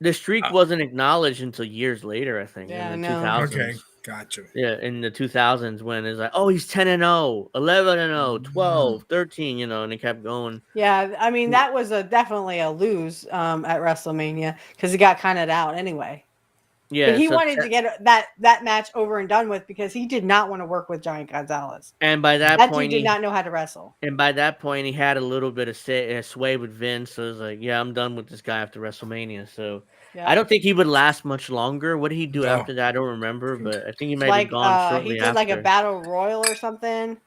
The streak wasn't acknowledged until years later, I think. Yeah, in the I know. 2000s. Okay, gotcha. Yeah, in the 2000s when it's like, oh, he's 10-0, 11-0, 12, 13, and it kept going. Yeah, I mean that was definitely a lose at WrestleMania because he got counted out anyway. Yeah, but he wanted to get that match over and done with because he did not want to work with Giant Gonzalez. And by that point, dude did not know how to wrestle. And by that point, he had a little bit of sway with Vince. So it was like, yeah, I'm done with this guy after WrestleMania. So I don't think he would last much longer. What did he do after that? I don't remember, but I think he might have gone shortly he did like a battle royal or something.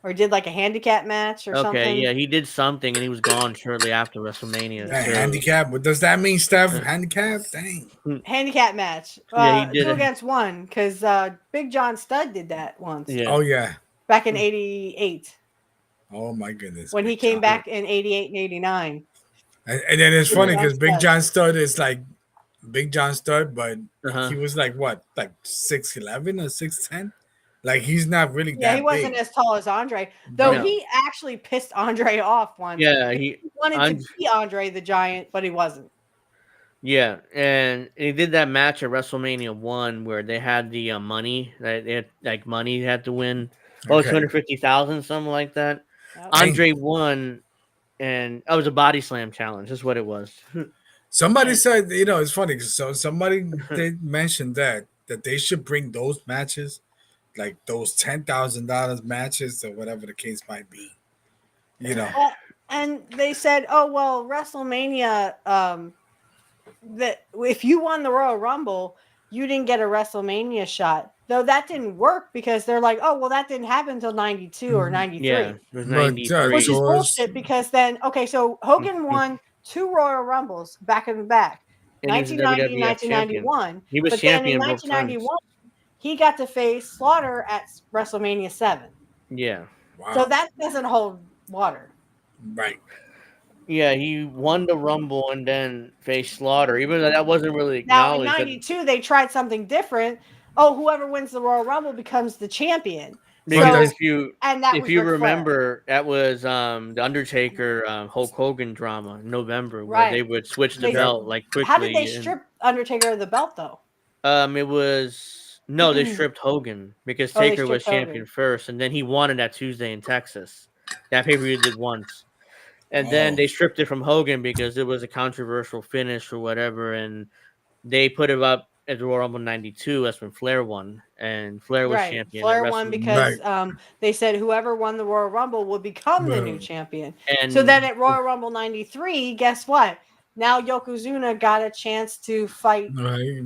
Or did like a handicap match or something. Okay, yeah, he did something and he was gone shortly after WrestleMania. Yeah, handicap. What does that mean, Steph? Handicap? Dang. Handicap match. Yeah, he did 2 against 1 because Big John Studd did that once. Yeah. Oh yeah. Back in '88. Oh my goodness. when he Big came John. back in 88 and 89. And then it's Big funny John because Big Studd. John Studd is like Big John Studd, but Uh-huh. he was like what, like 6'11" or 6'10"? Like he's not really Yeah, he that wasn't big. as tall as Andre, though. Right. No. He actually pissed Andre off once. Yeah, He wanted to be Andre the Giant, but he wasn't. Yeah, and he did that match at WrestleMania 1 where they had the money that they had, like money they had to win. Oh, Okay. 250,000, something like that. Yep. Andre won, and it was a body slam challenge. That's what it was. Somebody said, it's funny. So somebody did mention that they should bring those matches, like those $10,000 matches or whatever the case might be. And they said, "Oh well, WrestleMania. That if you won the Royal Rumble, you didn't get a WrestleMania shot." Though that didn't work because they're like, "Oh well, that didn't happen until 92 or 93." Yeah, it was But 93. Which is so bullshit because then, okay, so Hogan won 2 Royal Rumbles back in the back, And he was a 1990 and WWF champion. 1991. He was But then in champion both times. 1991, he got to face Slaughter at WrestleMania 7. Yeah. wow. So that doesn't hold water. Right. Yeah, he won the Rumble and then faced Slaughter, even though that wasn't really Now in acknowledged. 92, they tried something different. Oh, whoever wins the Royal Rumble becomes the champion. Because So, if you and that was Ric Flair. remember, that was the Undertaker Hulk Hogan drama in November where Right. they would switch the They- belt like quickly. How did they strip Undertaker of the belt though? It was they stripped Hogan because Oh, they Taker was stripped champion Hogan. first, and then he won it that Tuesday in Texas. That pay-per-view did once. And then Oh. they stripped it from Hogan because it was a controversial finish or whatever, and they put it up at the Royal Rumble 92. That's when Flair won, and Flair was Right. champion. Flair at won WrestleMania. because they said whoever won the Royal Rumble would become the new champion. And So then at Royal Rumble 93, guess what? Now Yokozuna got a chance to fight Right.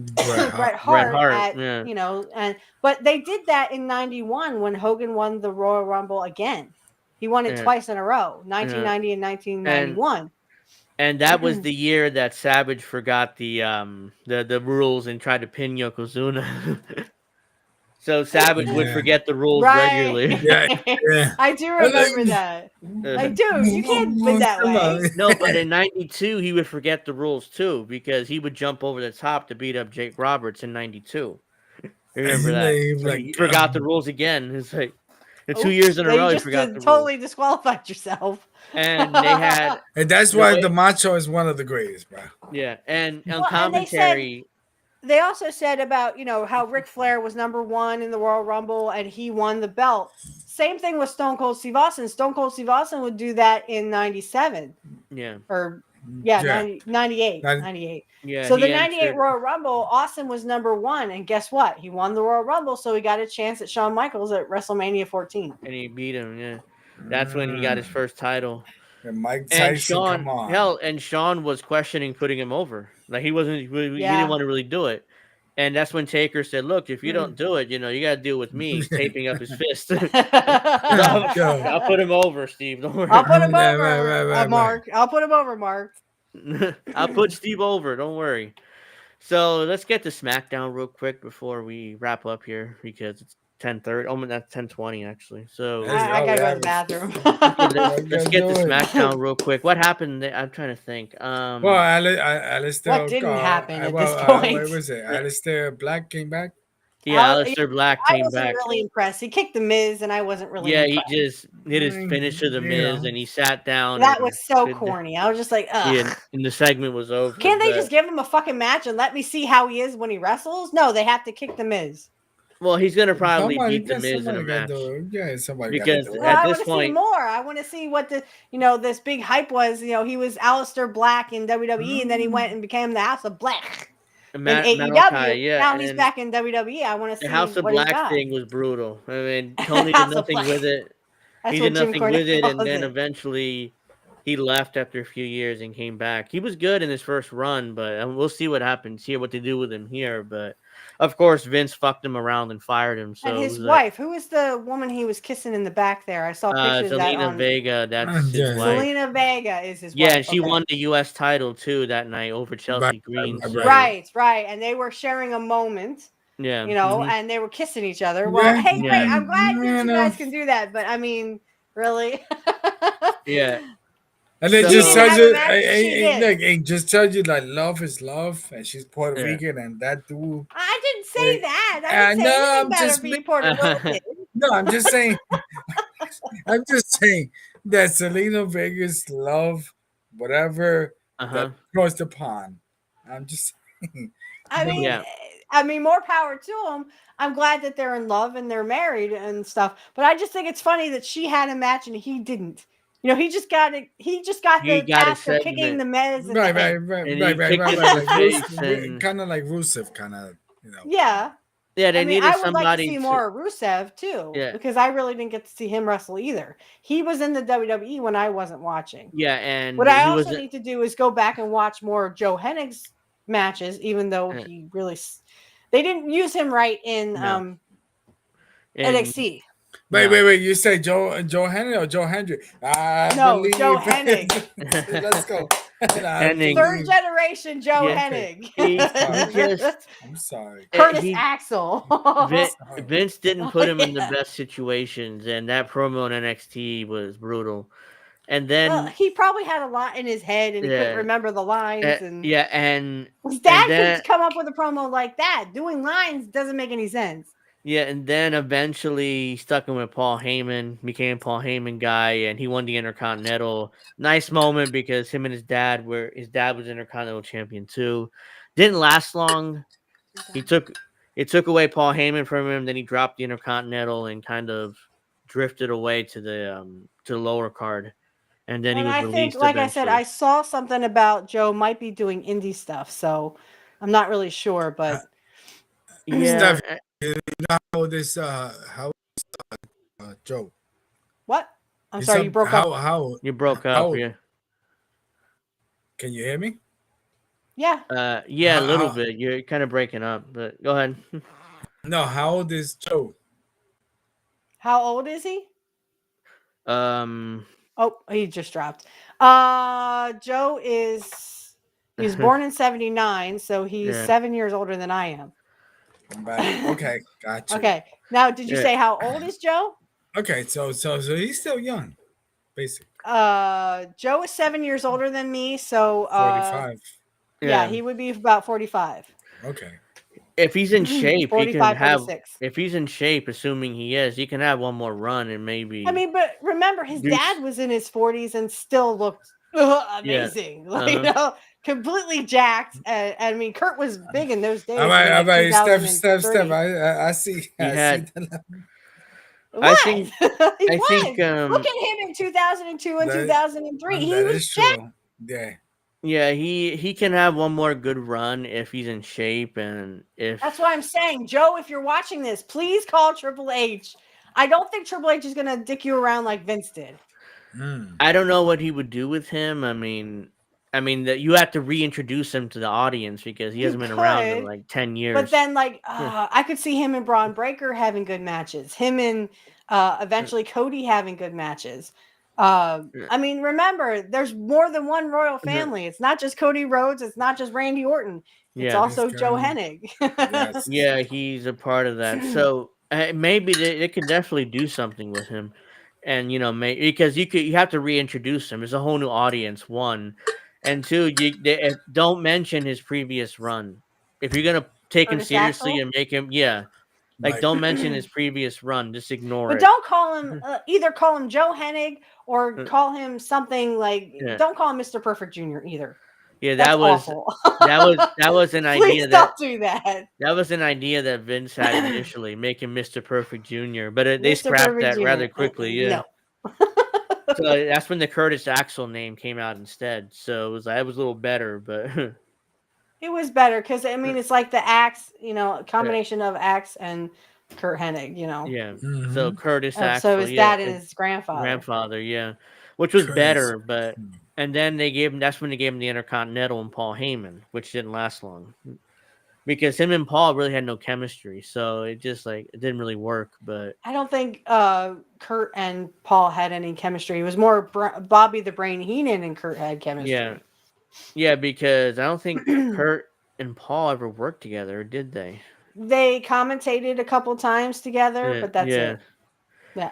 Bret Hart at, yeah. but they did that in 91 when Hogan won the Royal Rumble again. He won it Yeah. twice in a row, 1990 and 1991. And that was the year that Savage forgot the rules and tried to pin Yokozuna. So Savage would forget the rules regularly. Yeah. I do remember that. Like, dude, you can't win that way. No, but in 92, he would forget the rules too because he would jump over the top to beat up Jake Roberts in 92. Remember that? So he forgot the rules again. It's like 2 years in a row, he forgot the rules. Totally disqualified yourself. And they had, and that's why the Macho is one of the greatest, bro. Yeah, and on Well, commentary. They also said about, how Ric Flair was number 1 in the Royal Rumble and he won the belt. Same thing with Stone Cold Steve Austin. Stone Cold Steve Austin would do that in 97. Yeah. Or, 98. 98. Yeah. So the 98 Royal Rumble, Austin was number 1. And guess what? He won the Royal Rumble, so he got a chance at Shawn Michaels at WrestleMania 14. And he beat him, yeah. That's when he got his first title. And Mike Tyson, and Shawn, come on. Hell, and Shawn was questioning putting him over. Like he didn't want to really do it. And that's when Taker said, "Look, if you don't do it, you got to deal with me." He's taping up his fist. I'll put him over, Steve. Don't worry. I'll put him over, Mark. I'll put him over, Mark. I'll put Steve over. Don't worry. So let's get to SmackDown real quick before we wrap up here because it's 10:30. Oh, that's 10:20 actually. So I gotta go to the bathroom. let's get to SmackDown real quick. What happened? I'm trying to think. Well, Alistair. What didn't happen at this point? What was it? Alistair Black came back. Yeah, Alistair Black came back. I wasn't really impressed. He kicked the Miz, and I wasn't really. Yeah, impressed. he just hit his finish to the Miz, and he sat down. That was so corny. I was just like, ugh. Yeah, and the segment was over. Can't they just give him a fucking match and let me see how he is when he wrestles? No, they have to kick the Miz. Well, he's gonna probably beat the Miz in a match. Because at this point, see more. I want to see what the this big hype was. He was Alistair Black in WWE, and then he went and became the House of Black. In AEW, yeah. Now he's back in WWE. I want to see the House of what Black thing was brutal. I mean, Tony did nothing with it. He did nothing with it, and then eventually he left after a few years and came back. He was good in his first run, but we'll see what happens here, what they do with him here. But of course, Vince fucked him around and fired him. So and his wife, who is the woman he was kissing in the back there? I saw pictures of that on Vega. That's his wife. Selena Vega is his wife. Yeah, and she won the U.S. title too that night over Chelsea Green. So. Right, and they were sharing a moment. Yeah, and they were kissing each other. Well, hey, great! I'm glad you guys can do that, but I mean, really. Yeah. And then So He just didn't tells have a you, match, she did. look, and just tells you like love is love, and she's Puerto yeah. Rican, and that dude. I didn't eh, say that. I didn't say no, anything about her being Puerto Rican. no, I'm just saying, I'm just saying that Selena Vegas love whatever that Uh-huh. across the pond. I'm just saying. I mean, Yeah. more power to them. I'm glad that they're in love and they're married and stuff. But I just think it's funny that she had a match and he didn't. You know, he just got it. He just got He the got a task of kicking segment the Mez in the Right, right, head. right, and right, he right, kicked right, him in right. the Like face and kind of like Rusev, kind of, you know. Yeah. yeah, they I mean, needed I would like to somebody see to more of Rusev too, yeah. because I really didn't get to see him wrestle either. He was in the WWE when I wasn't watching. Yeah, What and I he also was need to do is go back and watch more of Joe Hennig's matches, even though uh, he really they didn't use him right in no. And NXT. no. Wait. You say Joe Henry or Joe Hendry? I No, Joe believe Hennig. it. Let's go. I Hennig. Third believe. generation Joe Yeah. Okay. Hennig. He Sorry. just I'm sorry. Curtis he Axel. Sorry. Vince didn't Oh, put him in the yeah. best situations, and that promo in NXT was brutal. And Well, then he probably had a lot in his head and he couldn't yeah, remember the lines. And yeah, his and dad then could come up with a promo like that. Doing lines doesn't make any sense. yeah, and then eventually stuck him with Paul Heyman, became Paul Heyman guy, and he won the Intercontinental. Nice moment because him and his dad was Intercontinental champion too. Didn't last long. He took it took away Paul Heyman from him. Then he dropped the Intercontinental and kind of drifted away to the lower card, and then he And was I think, released like I said, eventually. I saw something about Joe might be doing indie stuff. So I'm not really sure, but Yeah, Steph, you know how this Joe? what? I'm It's sorry, up you broke up. you broke up. how Yeah, can you hear me? Yeah. yeah, a little How bit. You're kind of breaking up, but go ahead. no, how old is Joe? How old is he? um, Oh, he just dropped. Joe is he was born in 79, so he's yeah, 7 years older than I am. I'm back. Okay, got you. Okay. Now, did you yeah, say how old is Joe? Okay, so he's still young, basically Joe is 7 years older than me, so 45. yeah, yeah. he would be about 45. Okay. If he's in shape, he can 45, have. 46. If he's in shape, assuming he is, he can have one more run and I maybe mean, but remember, his do. dad was in his 40s and still looked Yeah. amazing. Like, Uh-huh. completely jacked. And I mean, Kurt was big in those days. All Like right. Steph. 2003. I see. He I see had. that. I What? think. He I think. was. Look at him in 2002 and That 2003. He that was is jacked. true. Yeah. Yeah, he can have one more good run if he's in shape and if. That's why I'm saying, Joe, if you're watching this, please call Triple H. I don't think Triple H is going to dick you around like Vince did. I don't know what he would do with him. I mean that you have to reintroduce him to the audience because he You hasn't been around in could, like 10 but years. then I could see him and Braun Breaker having good matches. Him and eventually Cody having good matches. I mean, remember, there's more than one royal family. It's not just Cody Rhodes. It's not just Randy Orton. It's Yeah. This also Joe guy. Hennig. Yes. Yeah, he's a part of that. So maybe they could definitely do something with him, and because you have to reintroduce him. There's a whole new audience. One, and two, don't mention his previous run. If you're gonna take him Curtis seriously Axel. and make him, yeah, like Right. don't mention his previous run. Just ignore But it. don't call him either. Call him Joe Hennig or Uh, call him something like. Yeah, Don't call him Mr. Perfect Jr. either. yeah. That's That was awful. that was an Please idea don't do that, that was an idea that Vince had initially, making Mr. Perfect Jr. But they Mr. scrapped Perfect that Jr. rather quickly. Yeah. No. So that's when the Curtis Axel name came out instead. So it was a little better, but It was better because I mean it's like the Axe, a yeah, combination of Axe and Kurt Hennig. yeah. So Mm-hmm. Curtis So Axel, his yeah, dad and his grandfather. grandfather, yeah, which was Curtis. better, but and then they gave him. That's when they gave him the Intercontinental and Paul Heyman, which didn't last long because him and Paul really had no chemistry. So it just it didn't really work. But I don't think Kurt and Paul had any chemistry. It was more Bobby the Brain Heenan and Kurt had yeah, chemistry. yeah, because I don't think Kurt and Paul ever worked together, did they? They commentated a couple times together, Yeah, but that's yeah. it. Yeah.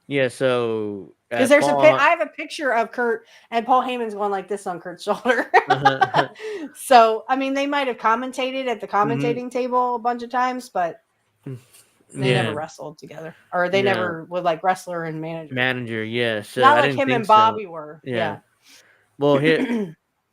Yeah, so Because there's I have a picture of Kurt and Paul Heyman's going like this on Kurt's shoulder. So I mean, they might have commentated at the commentating table a bunch of times, but they never wrestled together, or they never were like wrestler and manager. Yeah, so not I like didn't him think and Bobby so. were. Yeah.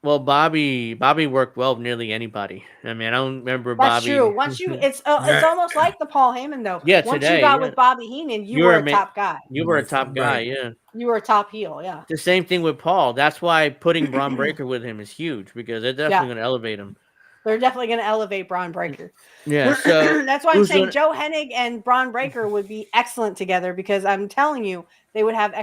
Well, Bobby worked well with nearly anybody. I mean, I don't remember That's Bobby. true. Once you, it's almost like the Paul Heyman though. Yeah, Once today, you got with Bobby Heenan, you were a top guy. You were a top guy, yeah. You were a top heel, yeah. The same thing with Paul. That's why putting Braun Breaker with him is huge, because they're definitely going to elevate him. They're definitely going to elevate Braun Breaker. Yeah, so that's why I'm saying Joe Hennig and Braun Breaker would be excellent together, because I'm telling you, they would have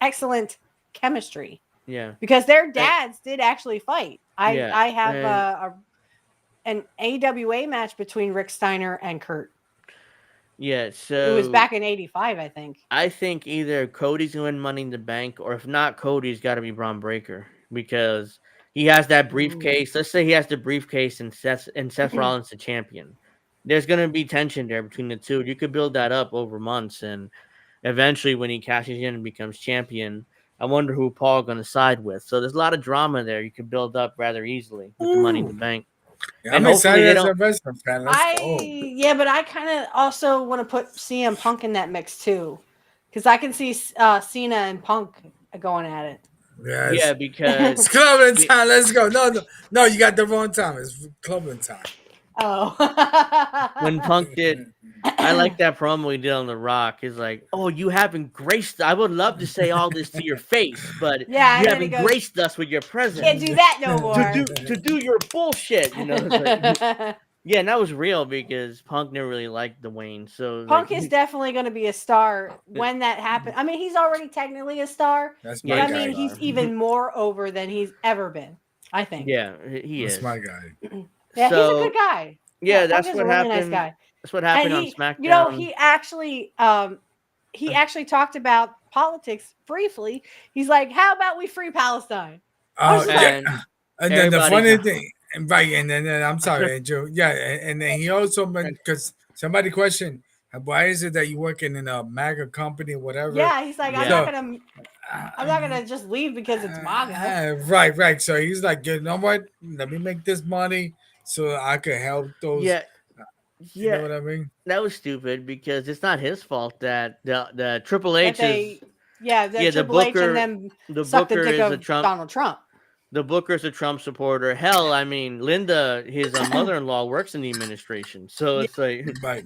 excellent chemistry. Yeah, because their dads did actually fight. I have an AWA match between Rick Steiner and Kurt. Yeah, so it was back in '85, I think. I think either Cody's gonna win Money in the Bank, or if not, Cody's got to be Braun Breaker, because he has that briefcase. Let's say he has the briefcase and Seth Rollins the champion. There's gonna be tension there between the two. You could build that up over months, and eventually, when he cashes in and becomes champion, I wonder who Paul going to side with. So there's a lot of drama there you could build up rather easily with the Money in the Bank. Yeah, I'm excited as a wrestling fan. Let's go. Yeah, but I kind of also want to put CM Punk in that mix too, because I can see Cena and Punk going at it. Yes. Yeah, because it's clubbing time. Let's go. No, you got the wrong time. It's clubbing time. Oh. When Punk did, I like that promo he did on The Rock. He's like, "Oh, you haven't graced. I would love to say all this to your face, but you haven't graced us with your presence. Can't do that no more. to do your bullshit." You know, like, yeah, and that was real, because Punk never really liked Dwayne. So Punk is definitely going to be a star when that happens. I mean, he's already technically a star, but I mean, he's even more over than he's ever been, I think. Yeah, he is. That's my guy. Yeah, he's a good guy. Yeah, that's what happened. Really nice guy. That's what happened on SmackDown. You know, he actually talked about politics briefly. He's like, "How about we free Palestine?" Oh, and then the funny thing, right? And then I'm sorry, Andrew. Yeah, and then he also because somebody questioned, why is it that you working in a MAGA company or whatever? Yeah, he's like, I'm not gonna just leave because it's MAGA. Right. So he's like, you know what? Let me make this money so I could help those. Yeah. You know what I mean? That was stupid, because it's not his fault that the Triple H is. The Triple H and them sucked the dick of Donald Trump. The Booker's a Trump supporter. Hell, I mean, Linda, his mother-in-law, works in the administration, so it's like. Right.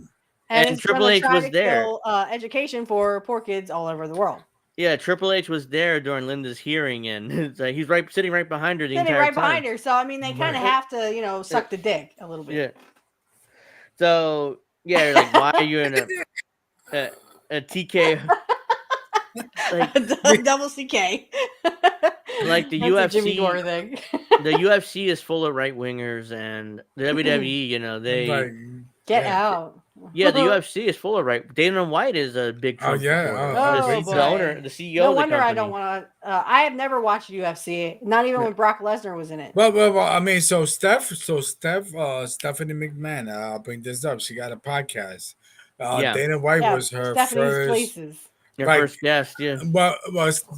And Triple H was there. Education for poor kids all over the world. Yeah, Triple H was there during Linda's hearing, and it's like he's sitting right behind her the entire time. Behind her, so I mean, they kind of have to, suck the dick a little bit. Yeah. So yeah, like, why are you in a TK? Like, double CK. Like the UFC, the UFC is full of right wingers, and the WWE, they get out. Yeah, the UFC is full of right. Dana White is a big Trump supporter. The owner, the CEO. No of the wonder company. I don't want to. I have never watched UFC, not even when Brock Lesnar was in it. Well, I mean, Stephanie McMahon. I'll bring this up. She got a podcast. Dana White was her Stephanie's Places. Your first guest, yeah. Well,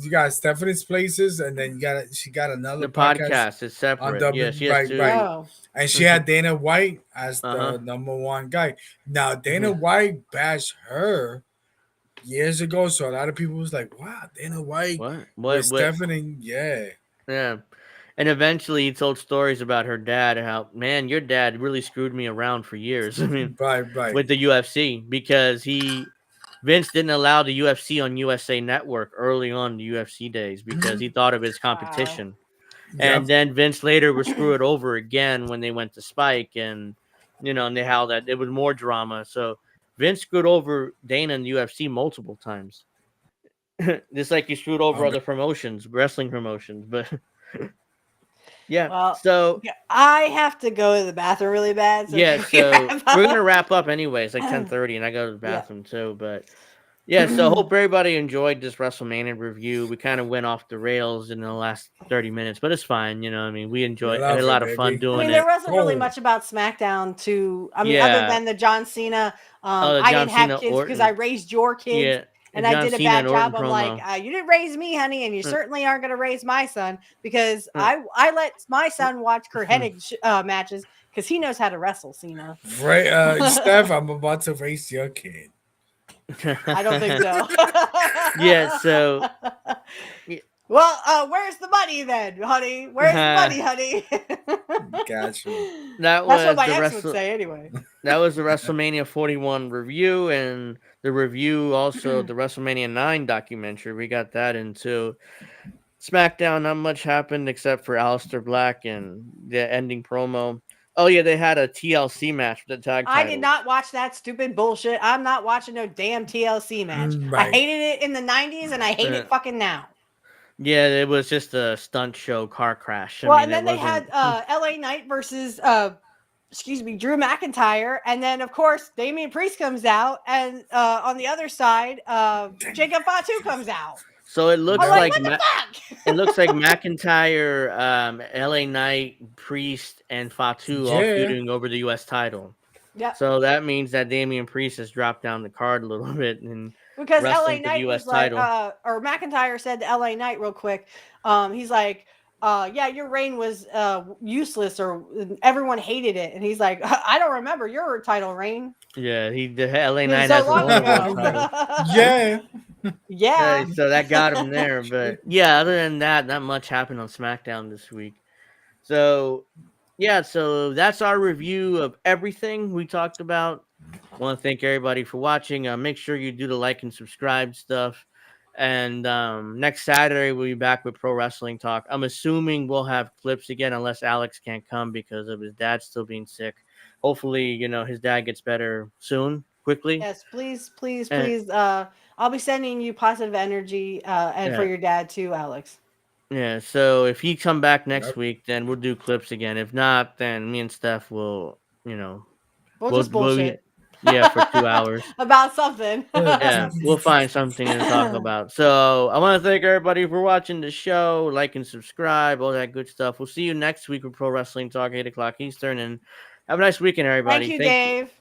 you got Stephanie's Places, and then she got another podcast. It's separate. Yeah, she has two. Oh. And she had Dana White as the number one guy. Now, Dana White bashed her years ago, so a lot of people was like, wow, Dana White with Stephanie, yeah. Yeah. And eventually he told stories about her dad, how, man, your dad really screwed me around for years. I mean, right. With the UFC, because Vince didn't allow the UFC on USA Network early on in the UFC days, because he thought of it as competition. Wow. And then Vince later would screw it over again when they went to Spike, and and they held that it was more drama. So Vince screwed over Dana in the UFC multiple times. Just like he screwed over other promotions, wrestling promotions. But yeah, well, so I have to go to the bathroom really bad. So we're gonna wrap up anyway. It's like 10:30, and I go to the bathroom too. But yeah, so hope everybody enjoyed this WrestleMania review. We kind of went off the rails in the last 30 minutes, but it's fine. I mean, we enjoyed it. Had a lot of fun doing it. I mean, there wasn't really much about SmackDown other than the John Cena. I didn't have kids because I raised your kids. and I John did a Cena bad and Orton job. I'm like, promo. you didn't raise me, honey, and you Mm. certainly aren't going to raise my son because Mm. I let my son watch Kurt Hennig matches because he knows how to wrestle, Cena. Right, Steph, I'm about to raise your kid. I don't think so. Yeah, so Well, where's the money then, honey? Where's the money, honey? Gotcha. that That's what was my the ex would say anyway. That was the WrestleMania 41 review, and the review also the WrestleMania 9 documentary. We got that into SmackDown. Not much happened except for Aleister Black and the ending promo. Oh yeah, they had a TLC match with the tag I titles. did not watch that stupid bullshit. I'm not watching no damn TLC match. I Right. hated it in the 90s and I hate it fucking now. Yeah, it was just a stunt show car crash. Well, mean, and then they had LA Knight versus Drew McIntyre, and then of course Damian Priest comes out, and on the other side, Jacob Fatu comes out. So it looks I'm like what the fuck? it looks like McIntyre, LA Knight, Priest, and Fatu all Yeah. feuding over the U.S. title. Yeah. So that means that Damian Priest has dropped down the card a little bit and Because LA wrestling for the Knight U.S. was like, title. or McIntyre said to LA Knight real quick, he's like, yeah, your reign was useless, or everyone hated it, and he's like, I don't remember your title reign. Yeah, the LA It was Knight so has a long honorable ago. title. Yeah. Yeah. So that got him there. But yeah, other than that, not much happened on SmackDown this week. So yeah, so that's our review of everything we talked about. I want to thank everybody for watching. Make sure you do the like and subscribe stuff. And next Saturday we'll be back with Pro Wrestling Talk. I'm assuming we'll have clips again, unless Alex can't come because of his dad still being sick. Hopefully, his dad gets better soon, quickly. Yes, please, please, And- please. I'll be sending you positive energy, and for Yeah. your dad too, Alex. Yeah, so if he come back next Yep. week, then we'll do clips again. If not, then me and Steph will, We'll just bullshit. For 2 hours. About something. Yeah, we'll find something to talk about. So I want to thank everybody for watching the show. Like and subscribe, all that good stuff. We'll see you next week with Pro Wrestling Talk, 8 o'clock Eastern. And have a nice weekend, everybody. Thank you, Dave.